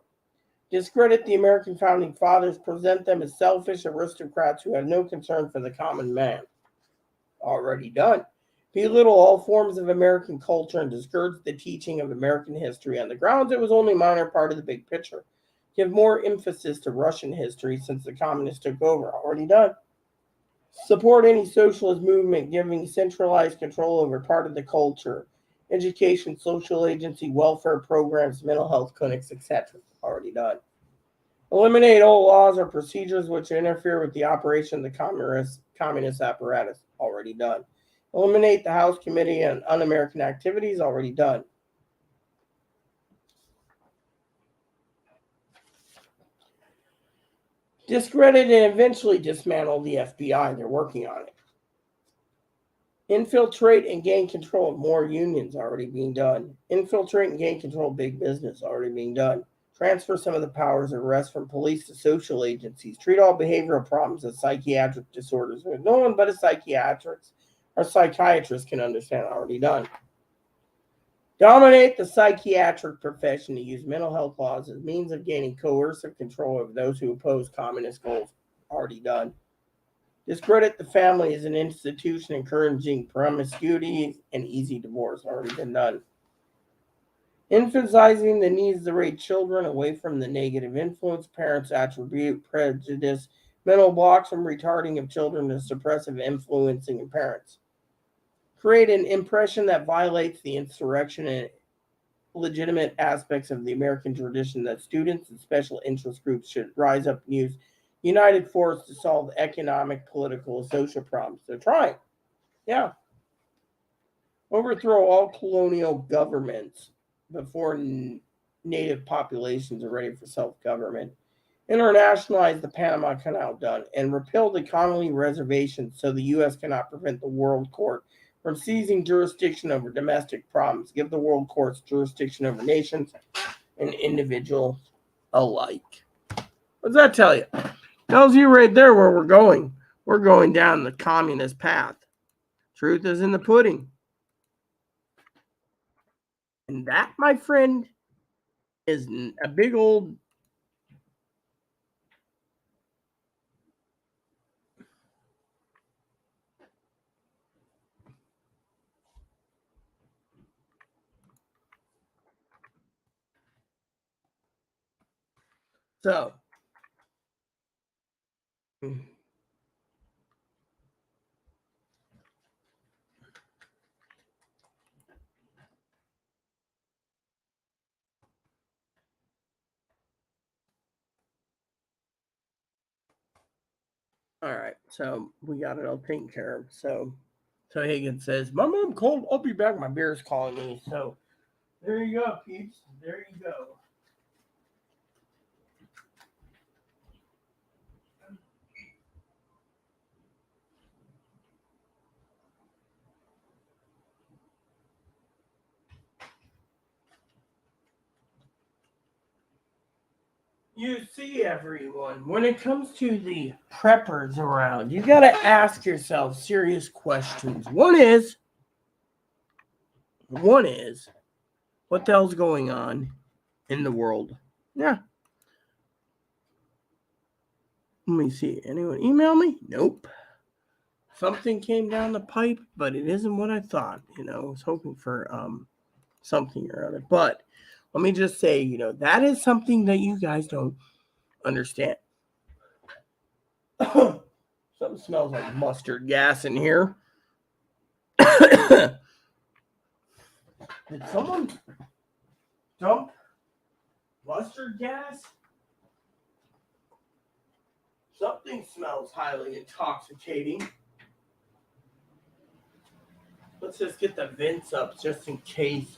Discredit the American founding fathers, present them as selfish aristocrats who have no concern for the common man. Already done. Belittle all forms of American culture and discourage the teaching of American history on the grounds it was only a minor part of the big picture. Give more emphasis to Russian history since the communists took over. Already done. Support any socialist movement giving centralized control over part of the culture, education, social agency, welfare programs, mental health clinics, etc. Already done. Eliminate all laws or procedures which interfere with the operation of the communist apparatus. Already done. Eliminate the House Committee on Un-American Activities. Already done. Discredit and eventually dismantle the FBI. They're working on it. Infiltrate and gain control of more unions. Already being done. Infiltrate and gain control of big business. Already being done. Transfer some of the powers of arrest from police to social agencies. Treat all behavioral problems as psychiatric disorders. No one but a psychiatrist or psychiatrist can understand. Already done. Dominate the psychiatric profession to use mental health laws as means of gaining coercive control over those who oppose communist goals. Already done. Discredit the family as an institution encouraging promiscuity and easy divorce. Already been done. Emphasizing the needs to raise children away from the negative influence parents attribute, prejudice, mental blocks, and retarding of children to suppressive influencing of parents. Create an impression that violates the insurrection and legitimate aspects of the American tradition that students and special interest groups should rise up and use united force to solve economic, political, and social problems. They're trying. Yeah. Overthrow all colonial governments before native populations are ready for self-government, internationalize the Panama Canal done, and repeal the colony reservations so the U.S. cannot prevent the World Court from seizing jurisdiction over domestic problems, give the World Courts jurisdiction over nations and individuals alike. What does that tell you? Tells you right there where we're going. We're going down the communist path. Truth is in the pudding. And that, my friend, is a big old so. All right, so we got it all taken care of. So Higgins says, "My mom called. I'll be back. My bear's calling me." So there you go, peeps. There you go. You see, everyone, when it comes to the preppers around, you got to ask yourself serious questions. One is, what the hell's going on in the world? Yeah. Let me see. Anyone email me? Nope. Something came down the pipe, but it isn't what I thought. I was hoping for something or other. But let me just say, that is something that you guys don't understand. Something smells like mustard gas in here. Did someone dump mustard gas? Something smells highly intoxicating. Let's just get the vents up just in case.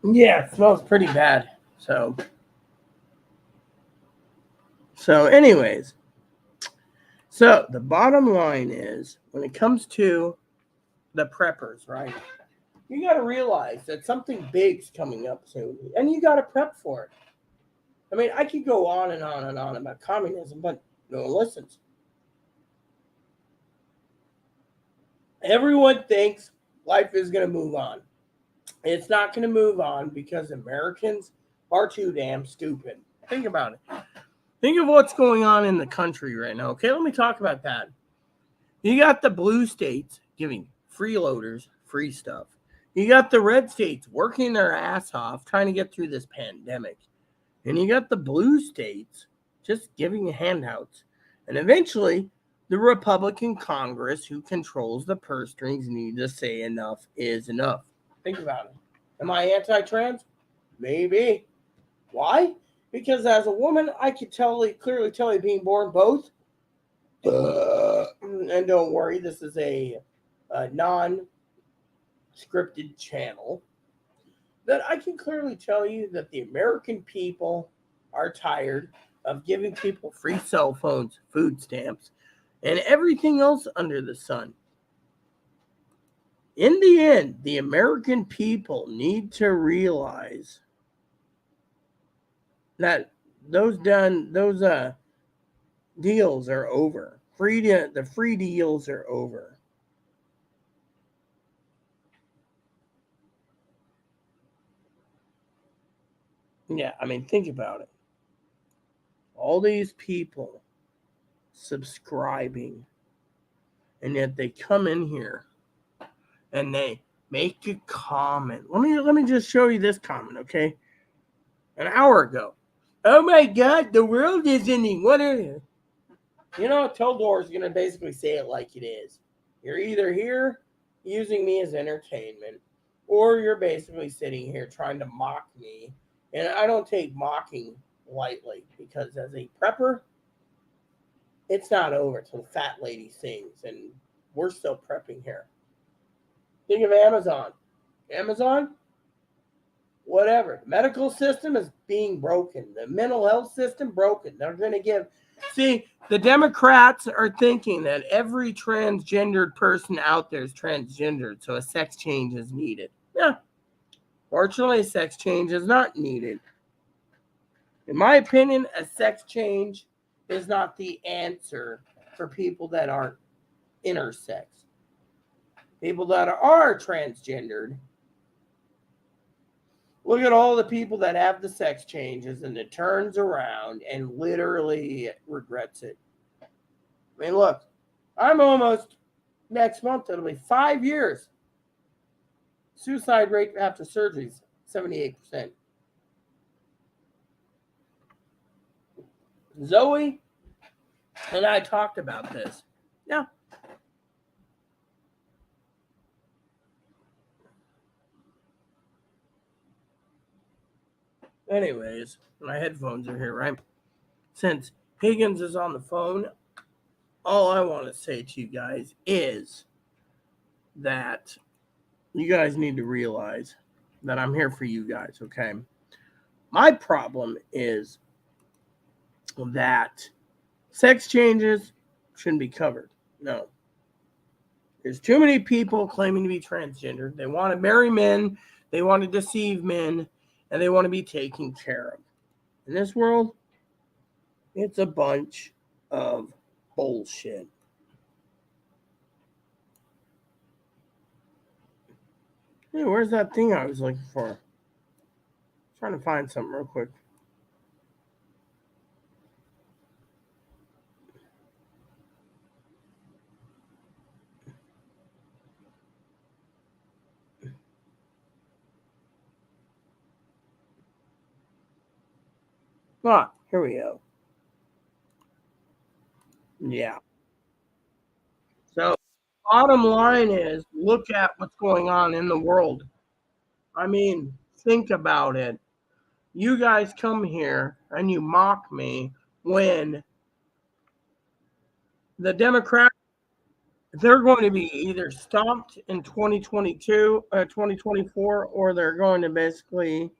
Yeah, it smells pretty bad. So anyways, so the bottom line is when it comes to the preppers, right? You got to realize that something big's coming up soon, and you got to prep for it. I mean, I could go on and on and on about communism, but no one listens. Everyone thinks life is going to move on. It's not going to move on because Americans are too damn stupid. Think about it. Think of what's going on in the country right now. Okay, let me talk about that. You got the blue states giving freeloaders free stuff. You got the red states working their ass off trying to get through this pandemic. And you got the blue states just giving handouts. And eventually, the Republican Congress, who controls the purse strings, need to say enough is enough. Think about it. Am I anti-trans? Maybe. Why? Because as a woman, I could clearly tell you being born both. And don't worry, this is a non-scripted channel. That I can clearly tell you that the American people are tired of giving people free cell phones, food stamps, and everything else under the sun. In the end, the American people need to realize that those deals are over. The free deals are over. Yeah, I mean, think about it. All these people subscribing, and yet they come in here and they make a comment. Let me just show you this comment, okay? An hour ago. Oh my God, the world is ending. What are you? Teldor is going to basically say it like it is. You're either here using me as entertainment, or you're basically sitting here trying to mock me. And I don't take mocking lightly because as a prepper, it's not over till the fat lady sings, and we're still prepping here. Think of Amazon. Amazon, whatever. The medical system is being broken. The mental health system broken. They're going to give. See, the Democrats are thinking that every transgendered person out there is transgendered, so a sex change is needed. Yeah, fortunately, a sex change is not needed. In my opinion, a sex change is not the answer for people that aren't intersex. People that are transgendered, look at all the people that have the sex changes and it turns around and literally regrets it. I mean, look, I'm almost next month, it'll be 5 years. Suicide rate after surgery is 78%. Zoe and I talked about this. Yeah. Anyways, my headphones are here, right? Since Higgins is on the phone, all I want to say to you guys is that you guys need to realize that I'm here for you guys, okay? My problem is that sex changes shouldn't be covered. No. There's too many people claiming to be transgender. They want to marry men, they want to deceive men, and they want to be taken care of. In this world, it's a bunch of bullshit. Hey, where's that thing I was looking for? Trying to find something real quick. Ah, here we go. Yeah. So, bottom line is look at what's going on in the world. I mean, think about it. You guys come here and you mock me when the Democrats, they're going to be either stomped in 2022, 2024, or they're going to basically.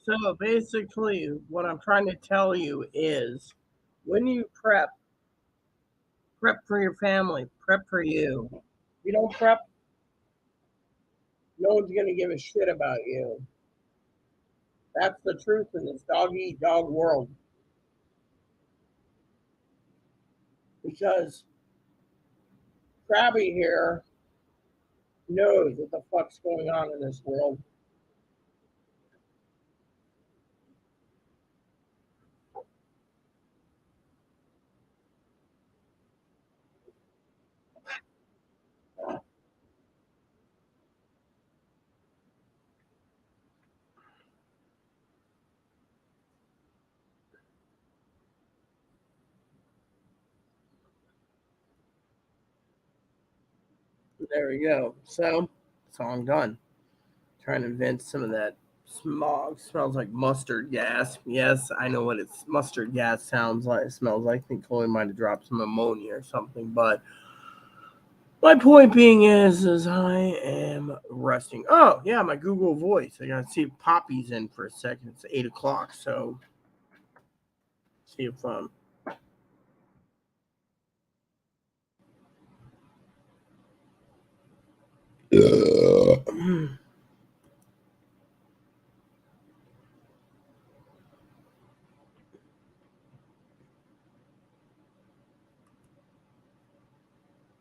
So basically, what I'm trying to tell you is when you prep, prep for your family, prep for you. If you don't prep, no one's going to give a shit about you. That's the truth in this dog eat dog world. Because Krabby here knows what the fuck's going on in this world. There we go. So, song done. Trying to invent some of that smog. Smells like mustard gas. Yes, I know what it's mustard gas sounds like. It smells like. I think Chloe might have dropped some ammonia or something. But my point being is I am resting. Oh yeah, my Google Voice. I gotta see if Poppy's in for a second. It's 8 o'clock. So see if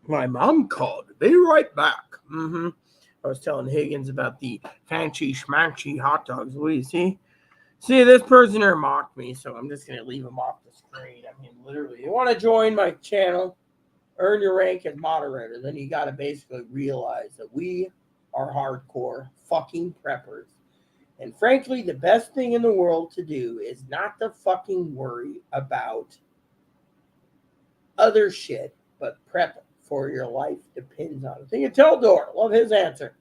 my mom called. Be right back. I was telling Higgins about the fancy schmancy hot dogs. What do you see? See, this person here mocked me, so I'm just going to leave him off the screen. I mean, literally, you want to join my channel, earn your rank as moderator, then you got to basically realize that we are hardcore fucking preppers. And frankly, the best thing in the world to do is not to fucking worry about other shit, but prep for your life depends on it. Think of Teldor. Love his answer.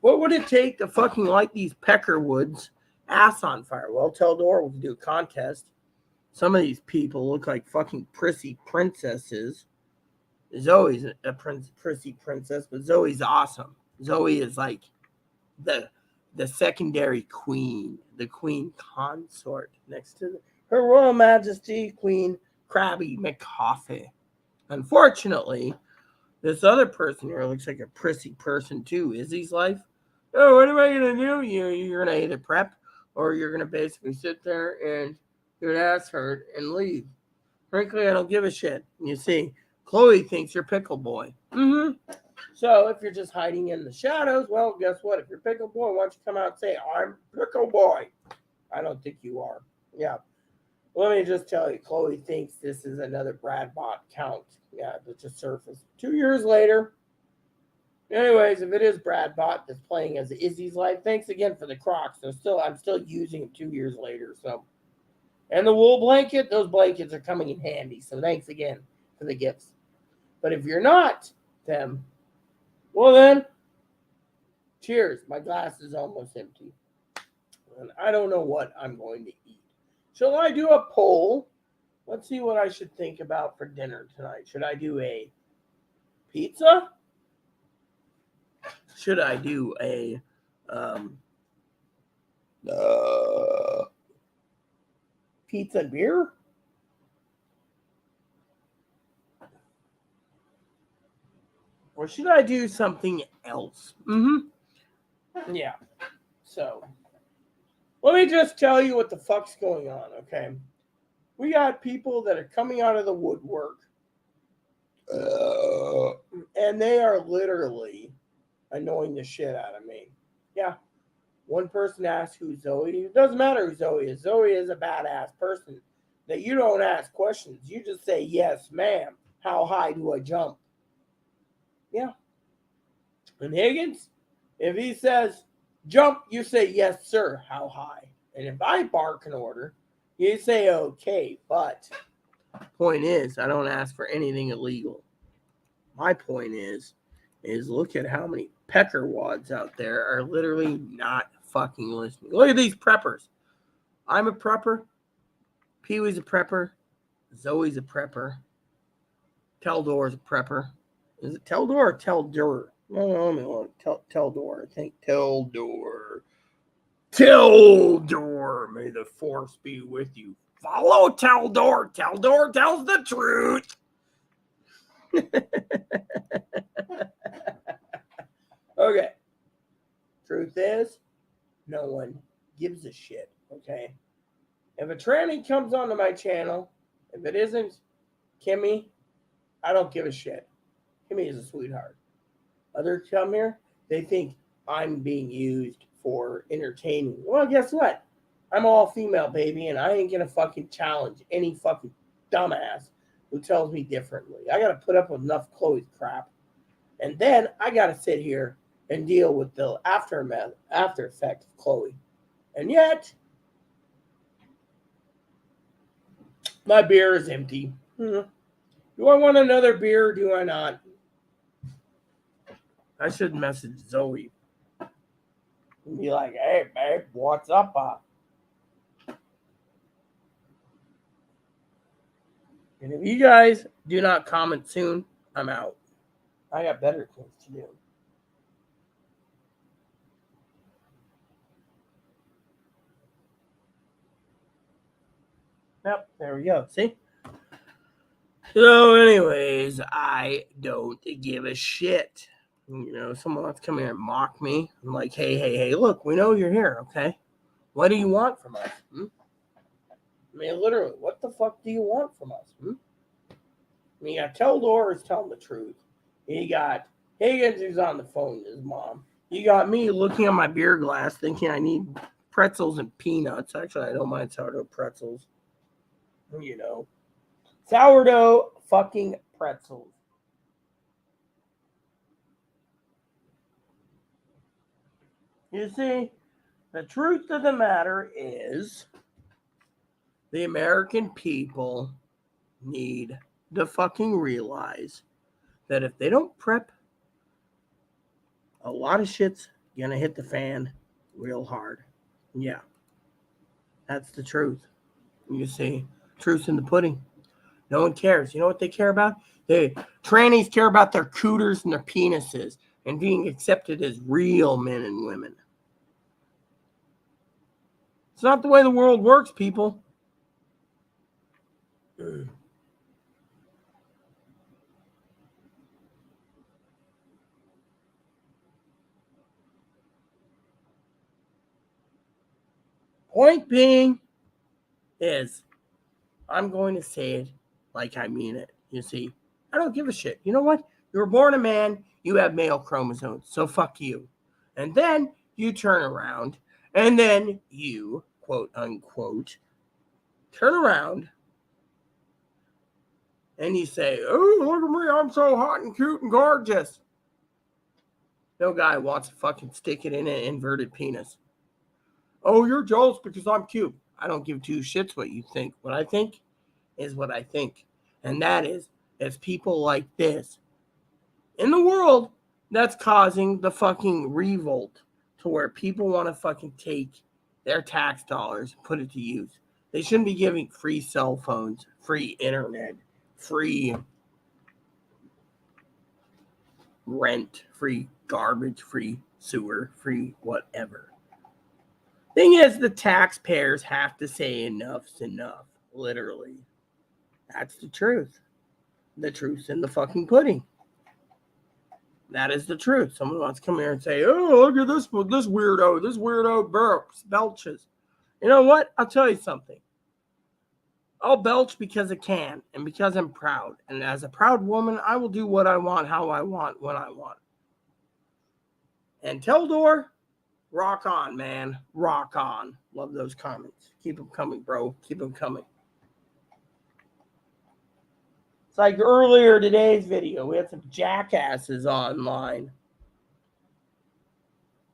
What would it take to fucking light these Peckerwoods ass on fire? Well, Teldor, we can do a contest. Some of these people look like fucking prissy princesses. Zoe's a prissy princess, but Zoe's awesome. Zoe is like the secondary queen, the queen consort next to Her Royal Majesty Queen Krabby McCoffee. Unfortunately, this other person here looks like a prissy person too. Izzy's life. Oh, what am I gonna do? You're gonna either prep or you're gonna basically sit there and your ass hurt and leave. Frankly, I don't give a shit. You see, Chloe thinks you're Pickle Boy. So if you're just hiding in the shadows, well, guess what? If you're Pickle Boy, why don't you come out and say, I'm Pickle Boy? I don't think you are. Yeah. Let me just tell you, Chloe thinks this is another Brad Bot count. Yeah, that just surfaced 2 years later. Anyways, if it is Brad Bot that's playing as Izzy's life, thanks again for the Crocs. I'm still using them 2 years later. So, and the wool blanket, those blankets are coming in handy. So thanks again for the gifts. But if you're not them, well then, cheers. My glass is almost empty, and I don't know what I'm going to eat. Shall I do a poll? Let's see what I should think about for dinner tonight. Should I do a pizza? Should I do a pizza and beer? Or should I do something else? Yeah. So, let me just tell you what the fuck's going on, okay? We got people that are coming out of the woodwork, and they are literally annoying the shit out of me. Yeah. One person asked who Zoe is. It doesn't matter who Zoe is. Zoe is a badass person that you don't ask questions. You just say, yes, ma'am. How high do I jump? Yeah. And Higgins, if he says jump, you say, yes, sir. How high? And if I bark an order, you say, okay. But point is, I don't ask for anything illegal. My point is look at how many peckerwads out there are literally not fucking listening. Look at these preppers. I'm a prepper. Pee-wee's a prepper. Zoe's a prepper. Teldor's a prepper. Is it Teldor or Teldur? No, Teldor. I think Teldor. Teldor. May the force be with you. Follow Teldor. Teldor tells the truth. Okay. Truth is, no one gives a shit. Okay. If a tranny comes onto my channel, if it isn't Kimmy, I don't give a shit. Kimmy is a sweetheart. Others come here, they think I'm being used for entertaining. Well, guess what? I'm all female, baby, and I ain't gonna fucking challenge any fucking dumbass who tells me differently. I gotta put up with enough Chloe's crap. And then I gotta sit here and deal with the after effect of Chloe. And yet, my beer is empty. Do I want another beer or do I not? I should message Zoe and be like, hey, babe, what's up? And if you guys do not comment soon, I'm out. I got better things to do. Yep, there we go. See? So, anyways, I don't give a shit. You know, someone wants to come here and mock me. I'm like, hey, look, we know you're here, okay? What do you want from us? I mean, literally, what the fuck do you want from us? I mean, you got Teldor who's telling the truth. You got Higgins who's on the phone with his mom. You got me looking at my beer glass thinking I need pretzels and peanuts. Actually, I don't mind sourdough pretzels. You know, sourdough fucking pretzels. You see, the truth of the matter is the American people need to fucking realize that if they don't prep, a lot of shit's gonna hit the fan real hard. Yeah, that's the truth. You see, truth's in the pudding. No one cares. You know what they care about? Trannies care about their cooters and their penises and being accepted as real men and women. It's not the way the world works, people. Point being is, I'm going to say it like I mean it. You see, I don't give a shit. You know what? You were born a man, you have male chromosomes, so fuck you. And then you turn around, and then you, quote unquote, turn around and you say, oh, look at me, I'm so hot and cute and gorgeous. No guy wants to fucking stick it in an inverted penis. Oh, you're jealous because I'm cute. I don't give two shits what you think. What I think is what I think. And that is, it's people like this in the world that's causing the fucking revolt to where people want to fucking take their tax dollars and put it to use. They shouldn't be giving free cell phones, free internet, free rent, free garbage, free sewer, free whatever. Thing is, the taxpayers have to say enough's enough, literally. That's the truth. The truth's in the fucking pudding. That is the truth. Someone wants to come here and say, oh, look at this weirdo belches. You know what? I'll tell you something. I'll belch because I can and because I'm proud. And as a proud woman, I will do what I want, how I want, when I want. And Teldor, rock on, man. Rock on. Love those comments. Keep them coming, bro. Keep them coming. It's like earlier today's video, we had some jackasses online.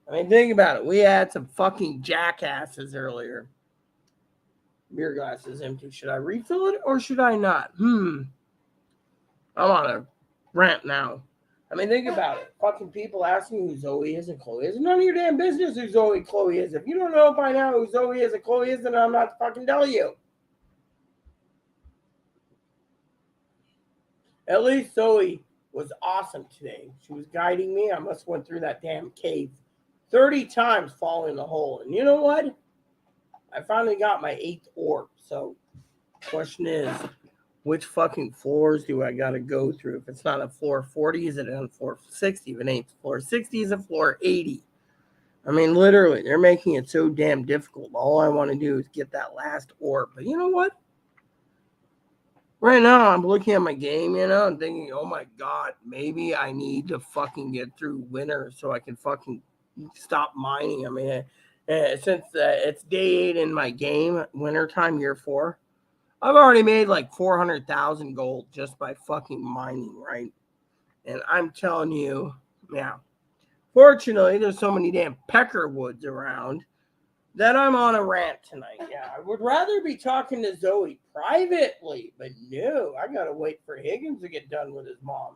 I mean, think about it. We had some fucking jackasses earlier. Beer glass is empty. Should I refill it or should I not? I'm on a rant now. I mean, think about it. Fucking people asking who Zoe is and Chloe is. None of your damn business who Zoe and Chloe is. If you don't know by now who Zoe is and Chloe is, then I'm not fucking telling you. At least Zoe was awesome today. She was guiding me. I must have went through that damn cave 30 times falling in the hole. And you know what? I finally got my 8th orb. So, question is, which fucking floors do I got to go through? If it's not a floor 40, is it on floor 60? If it ain't floor 60, is it floor 80? I mean, literally, they're making it so damn difficult. All I want to do is get that last orb. But you know what? Right now, I'm looking at my game, and thinking, oh my God, maybe I need to fucking get through winter so I can fucking stop mining. I mean, since it's day 8 in my game, wintertime, year 4, I've already made like 400,000 gold just by fucking mining, right? And I'm telling you, yeah. Fortunately, there's so many damn pecker woods around that I'm on a rant tonight. Yeah, I would rather be talking to Zoe privately, but no, I gotta wait for Higgins to get done with his mom.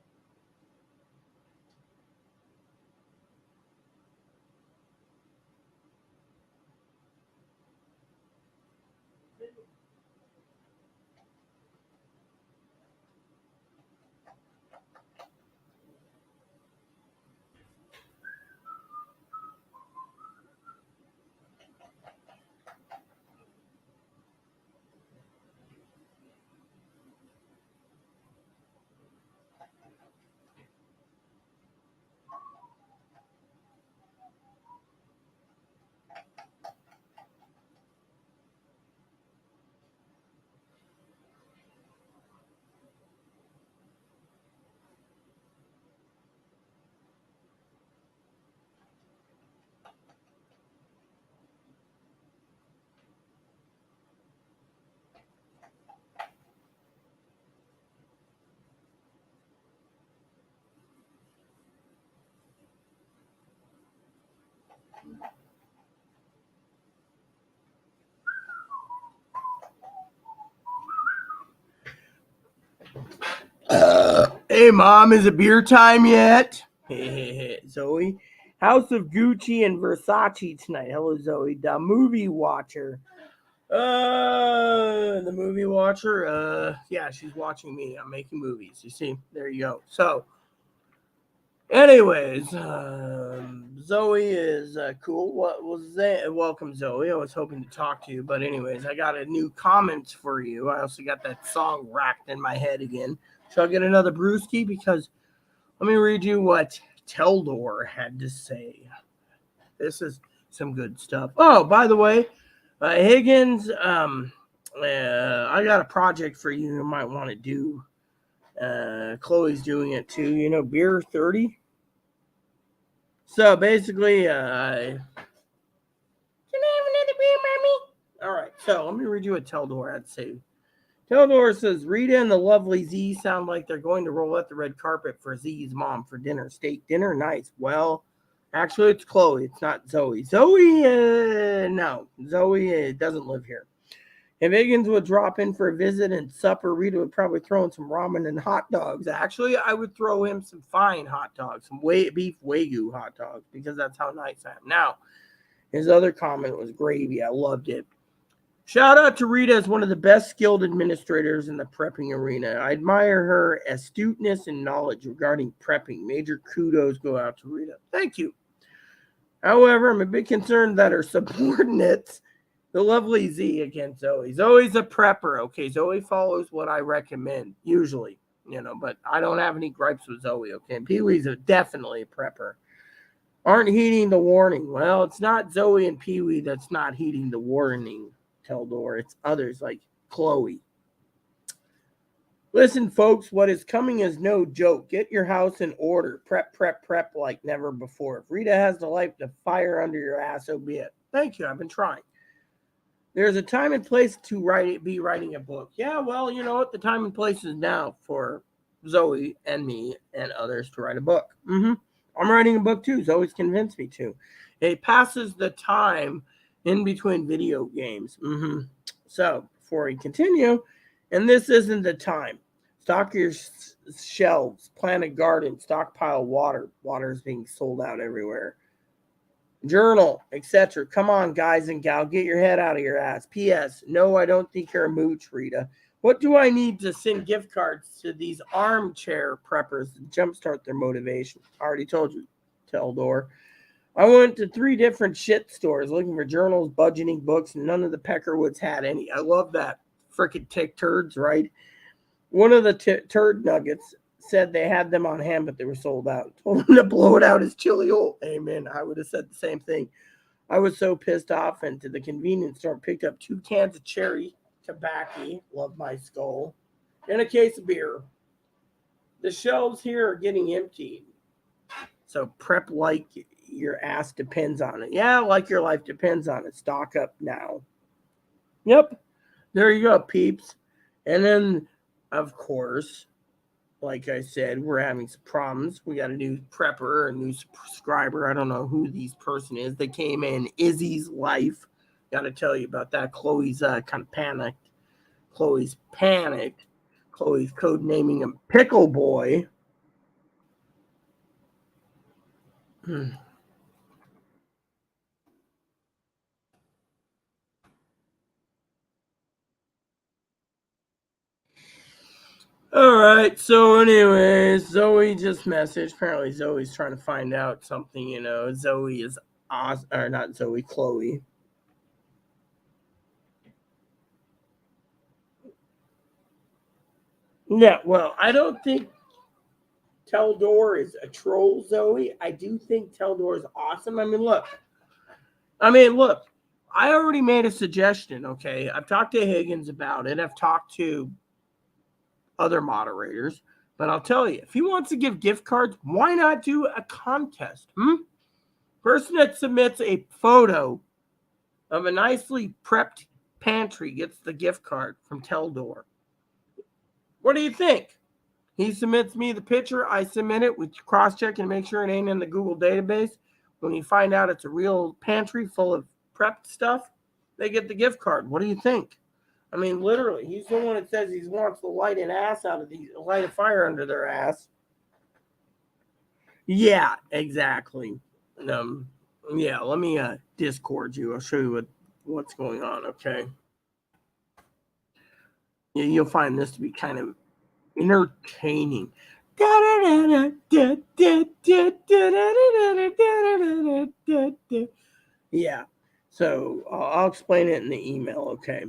Hey, Mom, is it beer time yet? Zoe. House of Gucci and Versace tonight. Hello, Zoe. The movie watcher. The movie watcher. Yeah, she's watching me. I'm making movies. You see, there you go. So, anyways, Zoe is cool. What was that? Welcome, Zoe. I was hoping to talk to you, but anyways, I got a new comments for you. I also got that song racked in my head again. So I'll get another brewski because let me read you what Teldor had to say. This is some good stuff. Oh, by the way, Higgins, I got a project for you might want to do. Chloe's doing it too. You know, Beer 30. So basically, can I have another beer, Mommy? All right, so let me read you what Teldor had to say. Teldor says, Rita and the lovely Z sound like they're going to roll out the red carpet for Z's mom for dinner. Steak dinner? Nice. Well, actually, it's Chloe. It's not Zoe. No. Zoe doesn't live here. If Higgins would drop in for a visit and supper, Rita would probably throw in some ramen and hot dogs. Actually, I would throw him some fine hot dogs, some beef Wagyu hot dogs, because that's how nice I am. Now, his other comment was gravy. I loved it. Shout out to Rita as one of the best skilled administrators in the prepping arena. I admire her astuteness and knowledge regarding prepping. Major kudos go out to Rita. Thank you. However, I'm a bit concerned that her subordinates, the lovely Z against Zoe. Zoe's a prepper, okay? Zoe follows what I recommend, usually, but I don't have any gripes with Zoe, okay? And Pee-wee's definitely a prepper. Aren't heeding the warning. Well, it's not Zoe and Pee-wee that's not heeding the warning. Teldor, it's others like Chloe. Listen, folks, what is coming is no joke. Get your house in order. Prep like never before. If Rita has the light to fire under your ass, so be it. Thank you. I've been trying. There's a time and place to be writing a book. Yeah, well, you know what? The time and place is now for Zoe and me and others to write a book. I'm writing a book too. Zoe's convinced me to. It passes the time in between video games. So before we continue, and this isn't the time. Stock your shelves, plant a garden, stockpile water. Water is being sold out everywhere. Journal, etc. Come on, guys and gal, get your head out of your ass. P.S. No, I don't think you're a mooch, Rita. What do I need to send gift cards to these armchair preppers to jumpstart their motivation? I already told you, Teldor. I went to 3 different shit stores looking for journals, budgeting books, and none of the Peckerwoods had any. I love that. Frickin' tick turds, right? One of the turd nuggets said they had them on hand, but they were sold out. Told him to blow it out as chili oil. Amen. I would have said the same thing. I was so pissed off and to the convenience store picked up 2 cans of cherry tobacco. Love my skull. And a case of beer. The shelves here are getting emptied. So prep like your ass depends on it. Yeah, like your life depends on it. Stock up now. Yep. There you go, peeps. And then, of course, like I said, we're having some problems. We got a new prepper, a new subscriber. I don't know who this person is. They came in Izzy's life. Got to tell you about that. Chloe's kind of panicked. Chloe's codenaming him Pickle Boy. All right. So, anyways, Zoe just messaged. Apparently, Zoe's trying to find out something. Zoe is or not Zoe, Chloe. Yeah. Well, I don't think Teldor is a troll, Zoe. I do think Teldor is awesome. I mean, look. I already made a suggestion. Okay, I've talked to Higgins about it. I've talked to other moderators. But I'll tell you, if he wants to give gift cards, why not do a contest? Person that submits a photo of a nicely prepped pantry gets the gift card from Teldor. What do you think? He submits me the picture. I submit it. We cross-check and make sure it ain't in the Google database. When you find out it's a real pantry full of prepped stuff, they get the gift card. What do you think? I mean, literally, he's the one that says he wants to light a fire under their ass. Yeah, exactly. Um, yeah, let me Discord you. I'll show you what's going on. Okay, yeah, you'll find this to be kind of entertaining. Yeah, so I'll explain it in the email, okay,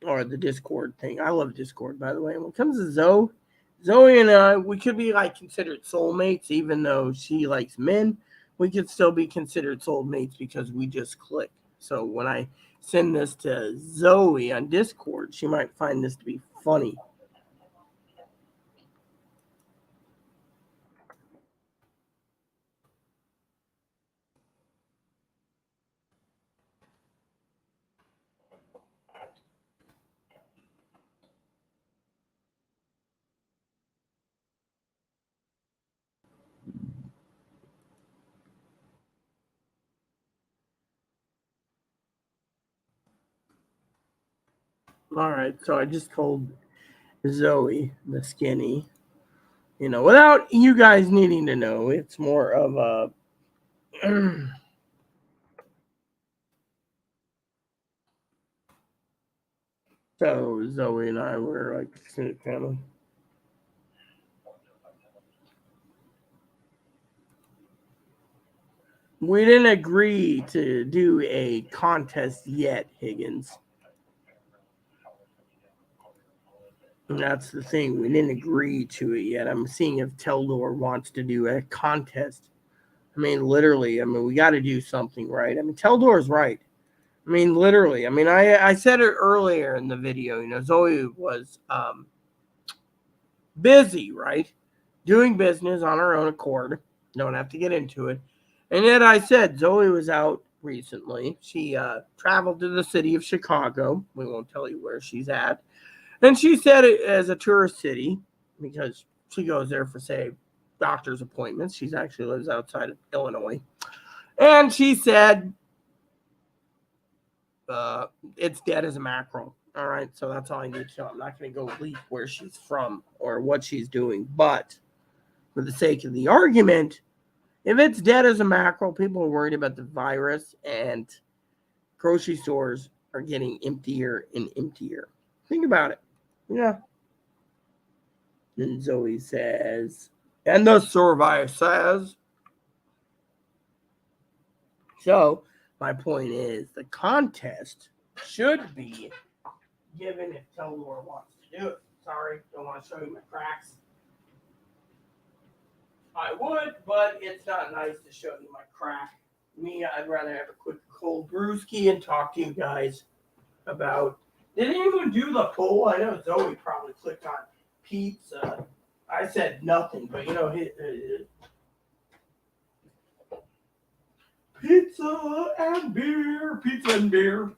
or the Discord thing. I love Discord, by the way. When it comes to Zoe and I, we could be like considered soulmates, even though she likes men. We could still be considered soulmates because we just click. So when I send this to Zoe on Discord, she might find this to be funny. All right, so I just told Zoe, the skinny, without you guys needing to know, it's more of a. So Zoe and I were like extended family. We didn't agree to do a contest yet, Higgins. And that's the thing. We didn't agree to it yet. I'm seeing if Teldor wants to do a contest. I mean, literally. I mean, we got to do something, right? I mean, Teldor's right. I mean, literally. I mean, I said it earlier in the video. Zoe was busy, right? Doing business on her own accord. Don't have to get into it. And yet I said Zoe was out recently. She traveled to the city of Chicago. We won't tell you where she's at. And she said it as a tourist city because she goes there for, say, doctor's appointments. She actually lives outside of Illinois. And she said it's dead as a mackerel. All right, so that's all I need to know. I'm not going to go leak where she's from or what she's doing. But for the sake of the argument, if it's dead as a mackerel, people are worried about the virus, and grocery stores are getting emptier and emptier. Think about it. Yeah. And Zoe says, and the survey says. So, my point is the contest should be given if Teldor wants to do it. Sorry, don't want to show you my cracks. I would, but it's not nice to show you my crack. Me, I'd rather have a quick cold brewski and talk to you guys about. Did anyone do the poll? I know Zoe probably clicked on pizza. I said nothing, but pizza and beer, pizza and beer.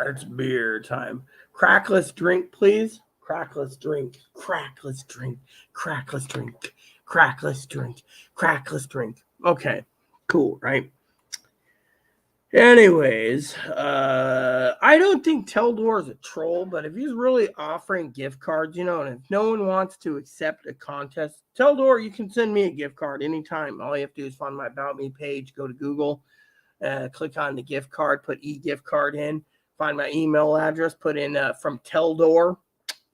It's beer time. Crackless drink, please. Crackless drink. Crackless drink. Crackless drink. Crackless drink. Crackless drink. Okay, cool, right? Anyways, I don't think Teldor is a troll, but if he's really offering gift cards, and if no one wants to accept a contest, Teldor, you can send me a gift card anytime. All you have to do is find my About Me page, go to Google, click on the gift card, put e-gift card in, find my email address, put in from Teldor,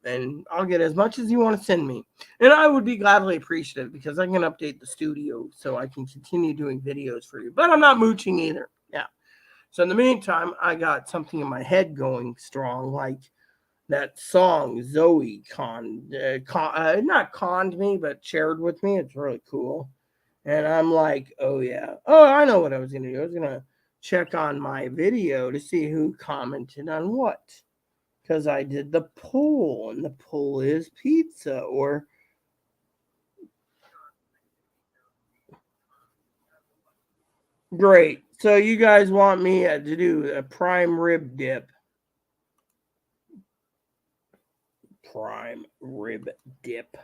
and I'll get as much as you want to send me. And I would be gladly appreciative because I can update the studio so I can continue doing videos for you. But I'm not mooching either. Yeah. So in the meantime, I got something in my head going strong, like that song Zoe not conned me, but shared with me. It's really cool. And I'm like, oh yeah. Oh, I know what I was gonna do. I was gonna check on my video to see who commented on what. Because I did the poll, and the poll is pizza or great. So you guys want me to do a prime rib dip. Prime rib dip.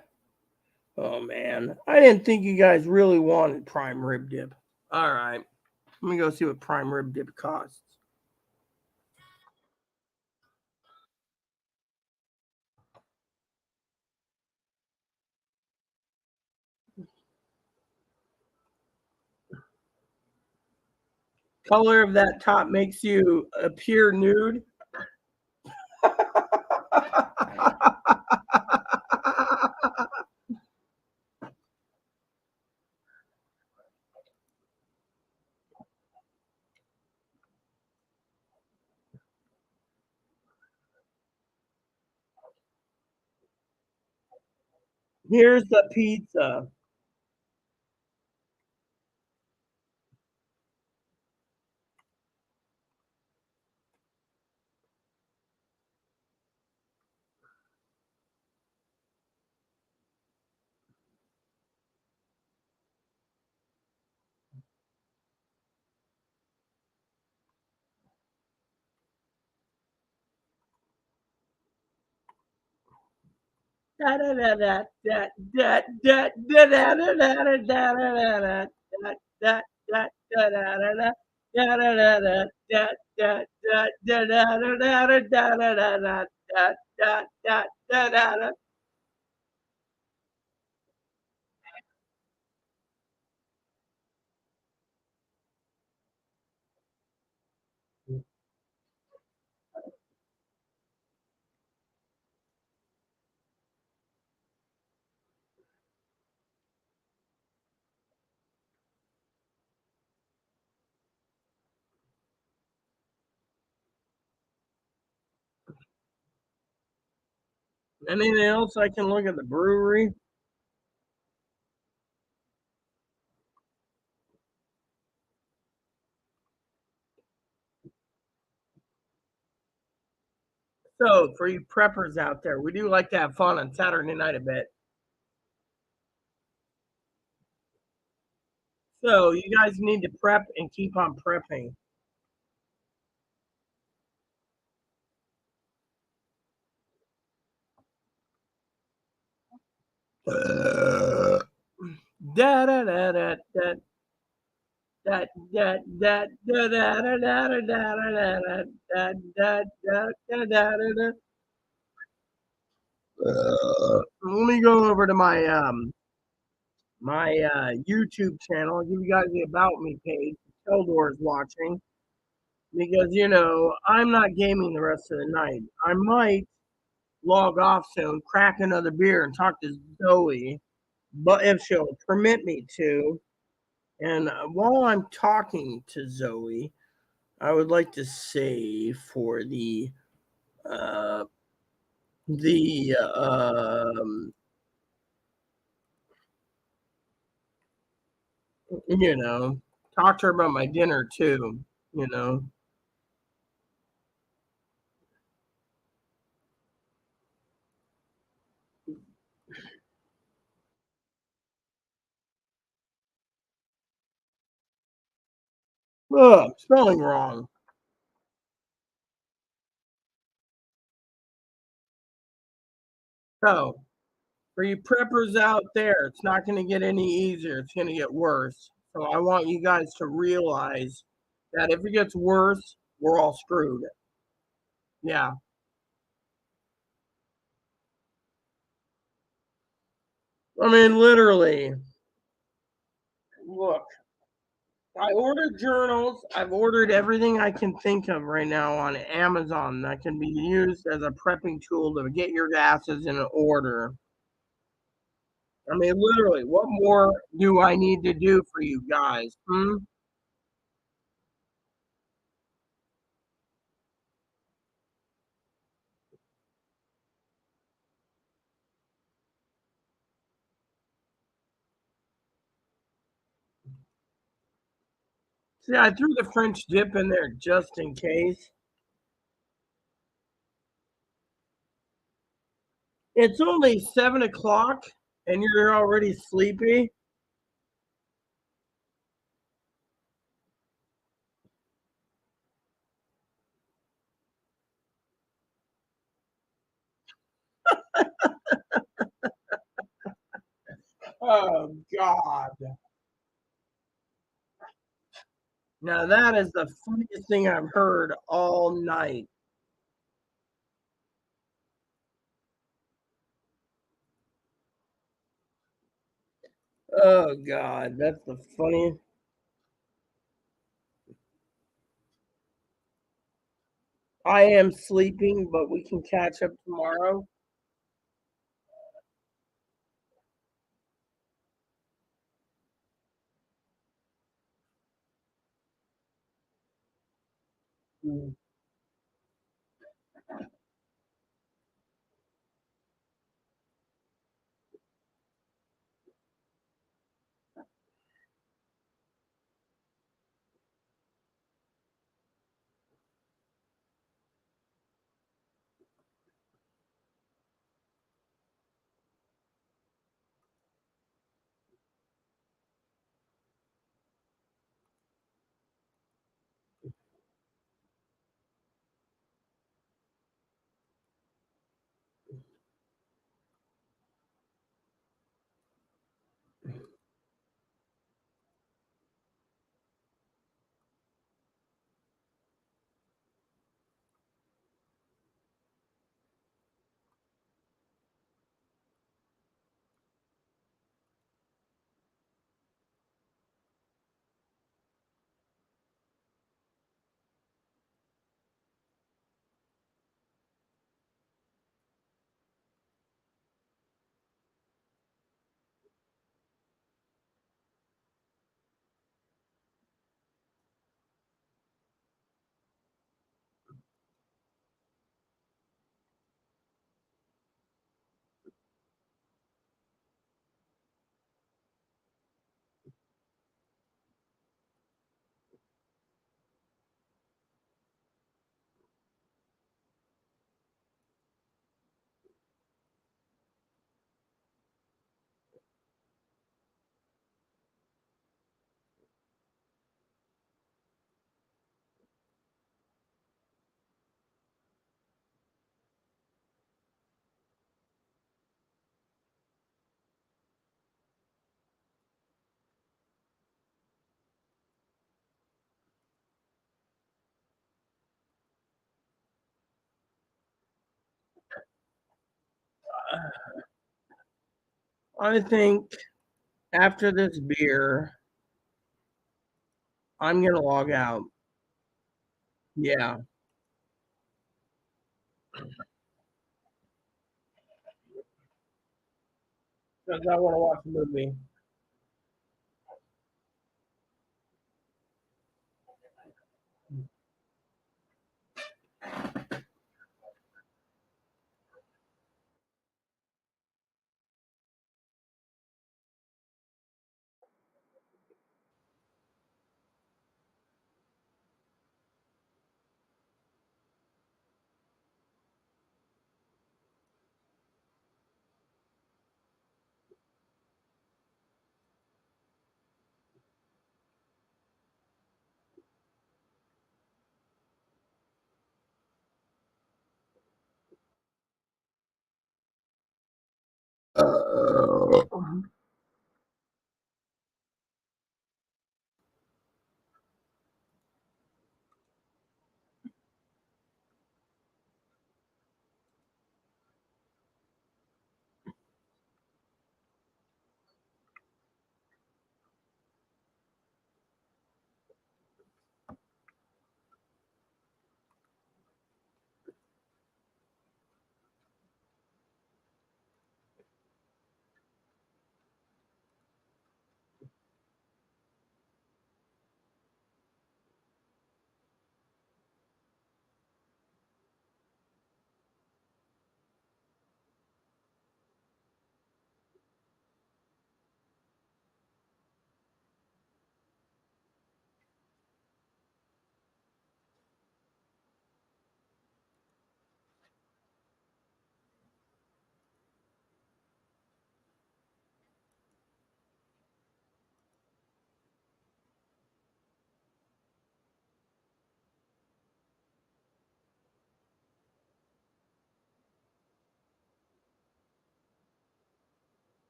Oh man, I didn't think you guys really wanted prime rib dip. All right, let me go see what prime rib dip costs. Color of that top makes you appear nude. Here's the pizza. Da da da da da da da da da da da da da da da. Anything else I can look at the brewery? So, for you preppers out there, we do like to have fun on Saturday night a bit. So, you guys need to prep and keep on prepping. Da da da da da da da da da da da da da da da da. Let me go over to my YouTube channel. I'll give you guys the about me page. Eldor's watching because I'm not gaming the rest of the night. I might log off soon, crack another beer, and talk to Zoe, but if she'll permit me to. And while I'm talking to Zoe, I would like to say for uh, the you know, talk to her about my dinner too. You know, spelling wrong. So for you preppers out there, it's not going to get any easier. It's going to get worse. So I want you guys to realize that if it gets worse, we're all screwed. Yeah. I mean, literally, look, I ordered journals. I've ordered everything I can think of right now on Amazon that can be used as a prepping tool to get your gases in order. I mean, literally, what more do I need to do for you guys? Hmm? See, I threw the French dip in there just in case. It's only 7 o'clock and you're already sleepy. Oh God. Now that is the funniest thing I've heard all night. Oh God, that's the funniest. I am sleeping, but we can catch up tomorrow. Mm. I think after this beer, I'm gonna log out. Yeah, because I want to watch a movie.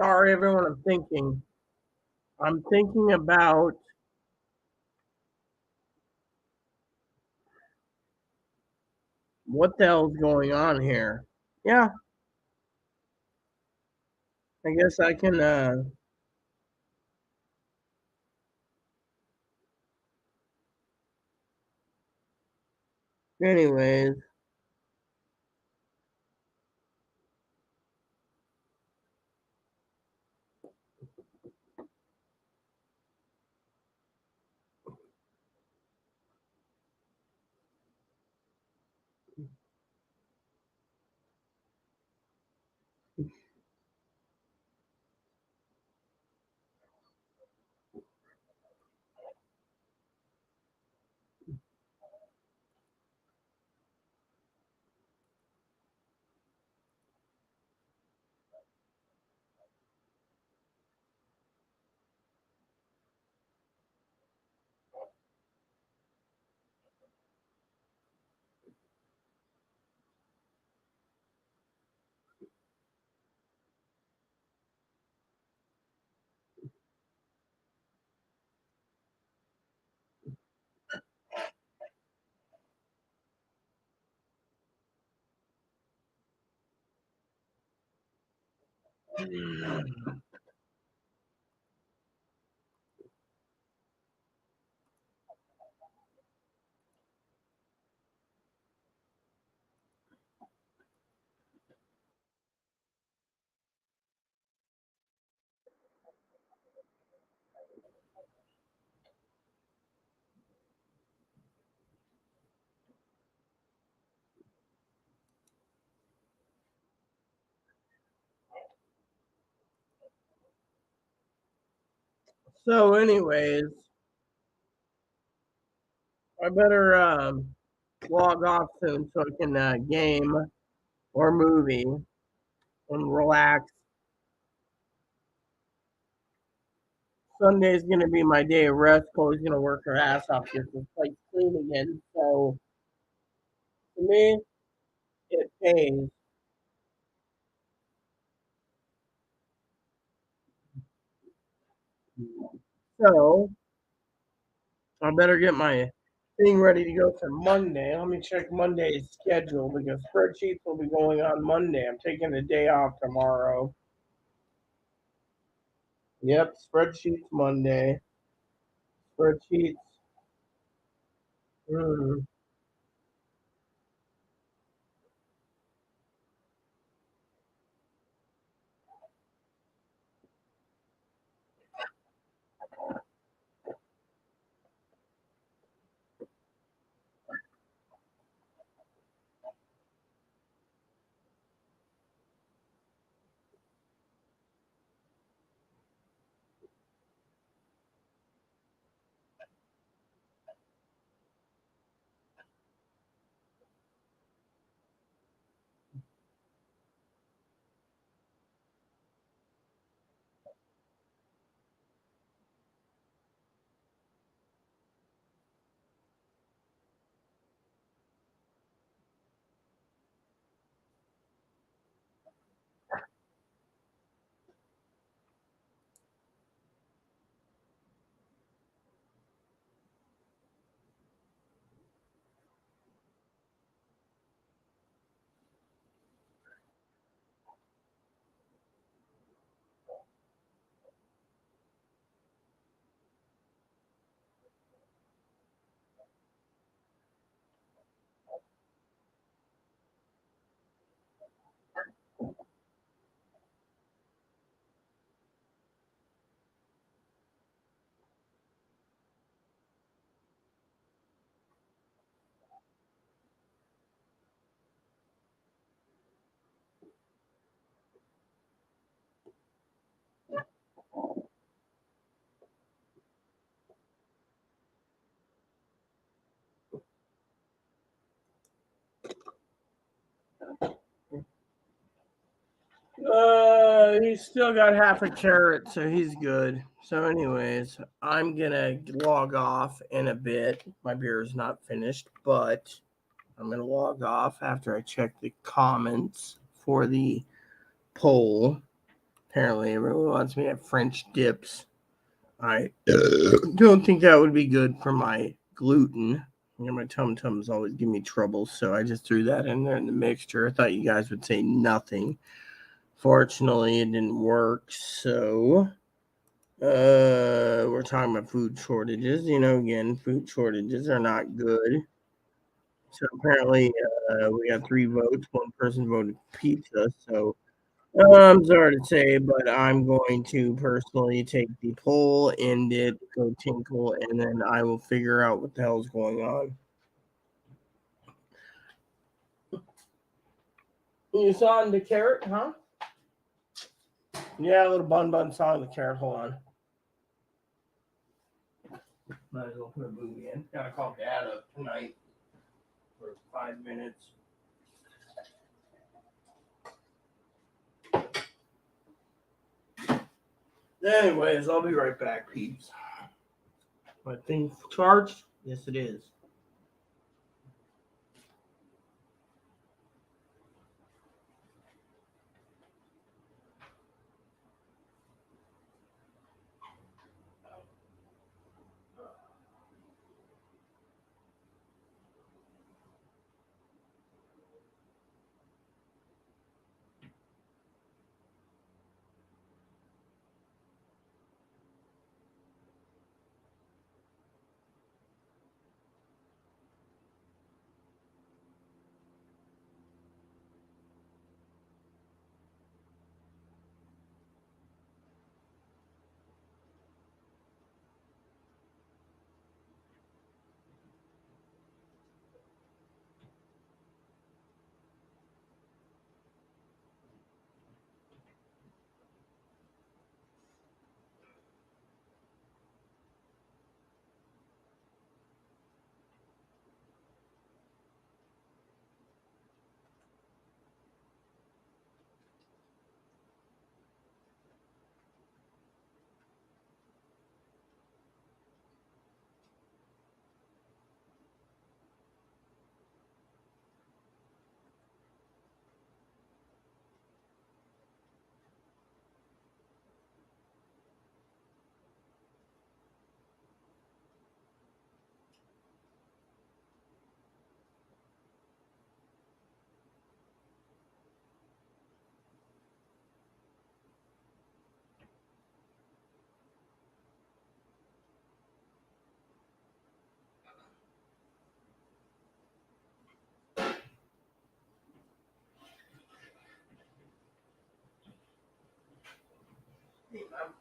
Sorry, everyone. I'm thinking about what the hell's going on here. Yeah, I guess I can. Anyways, anyways, I better log off soon so I can game or movie and relax. Sunday's gonna be my day of rest. Chloe's gonna work her ass off here to play clean again. So to me, it pays. So I better get my thing ready to go for Monday. Let me check Monday's schedule because spreadsheets will be going on Monday. I'm taking a day off tomorrow. Yep, spreadsheets Monday. Spreadsheets. Hmm. He's still got half a carrot, so he's good. So, anyways, I'm gonna log off in a bit. My beer is not finished, but I'm gonna log off after I check the comments for the poll. Apparently, everyone wants me to have French dips. I don't think that would be good for my gluten. You know, my tum-tums always give me trouble, so I just threw that in there in the mixture. I thought you guys would say nothing. Fortunately, it didn't work, so we're talking about food shortages. You know, again, food shortages are not good. So apparently, we got 3 votes. One person voted pizza, so I'm sorry to say, but I'm going to personally take the poll, end it, go tinkle, and then I will figure out what the hell's going on. You saw the carrot, huh? Yeah, a little bun saw the carrot. Hold on. Might as well put a movie in. Gotta call Dad up tonight for 5 minutes. Anyways, I'll be right back, peeps. My thing charged? Yes, it is.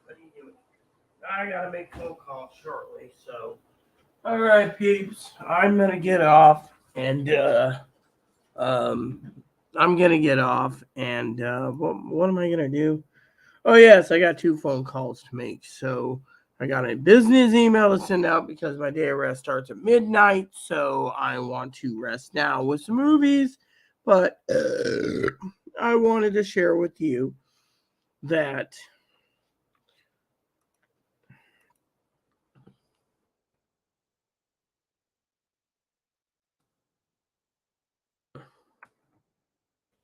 What are you doing? I gotta make a phone call shortly, so. All right, peeps. I'm gonna get off, and I'm gonna get off, and what am I gonna do? Oh yes, I got 2 phone calls to make. So I got a business email to send out because my day of rest starts at midnight. So I want to rest now with some movies, but I wanted to share with you that.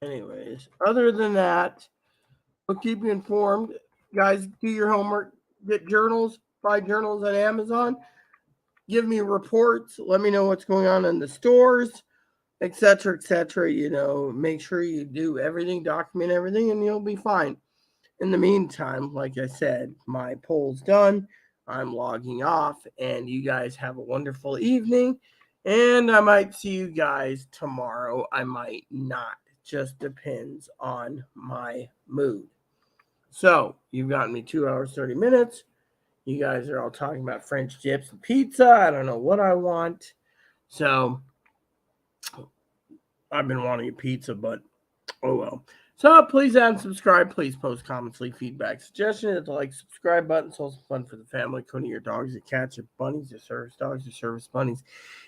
Anyways, other than that, I'll keep you informed. Guys, do your homework. Get journals. Buy journals on Amazon. Give me reports. Let me know what's going on in the stores, etc., etc. You know, make sure you do everything, document everything, and you'll be fine. In the meantime, like I said, my poll's done. I'm logging off, and you guys have a wonderful evening. And I might see you guys tomorrow. I might not. Just depends on my mood. So, you've gotten me 2 hours, 30 minutes. You guys are all talking about French dips and pizza. I don't know what I want. So, I've been wanting a pizza, but oh well. So, please add and subscribe. Please post comments, leave feedback, suggestions. Hit the like, subscribe button. It's also fun for the family. Including your dogs, your cats, your bunnies, your service dogs, your service bunnies.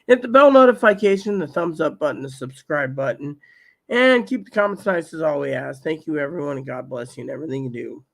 Hit the bell notification, the thumbs up button, the subscribe button. And keep the comments nice as all we ask. Thank you, everyone, and God bless you in everything you do.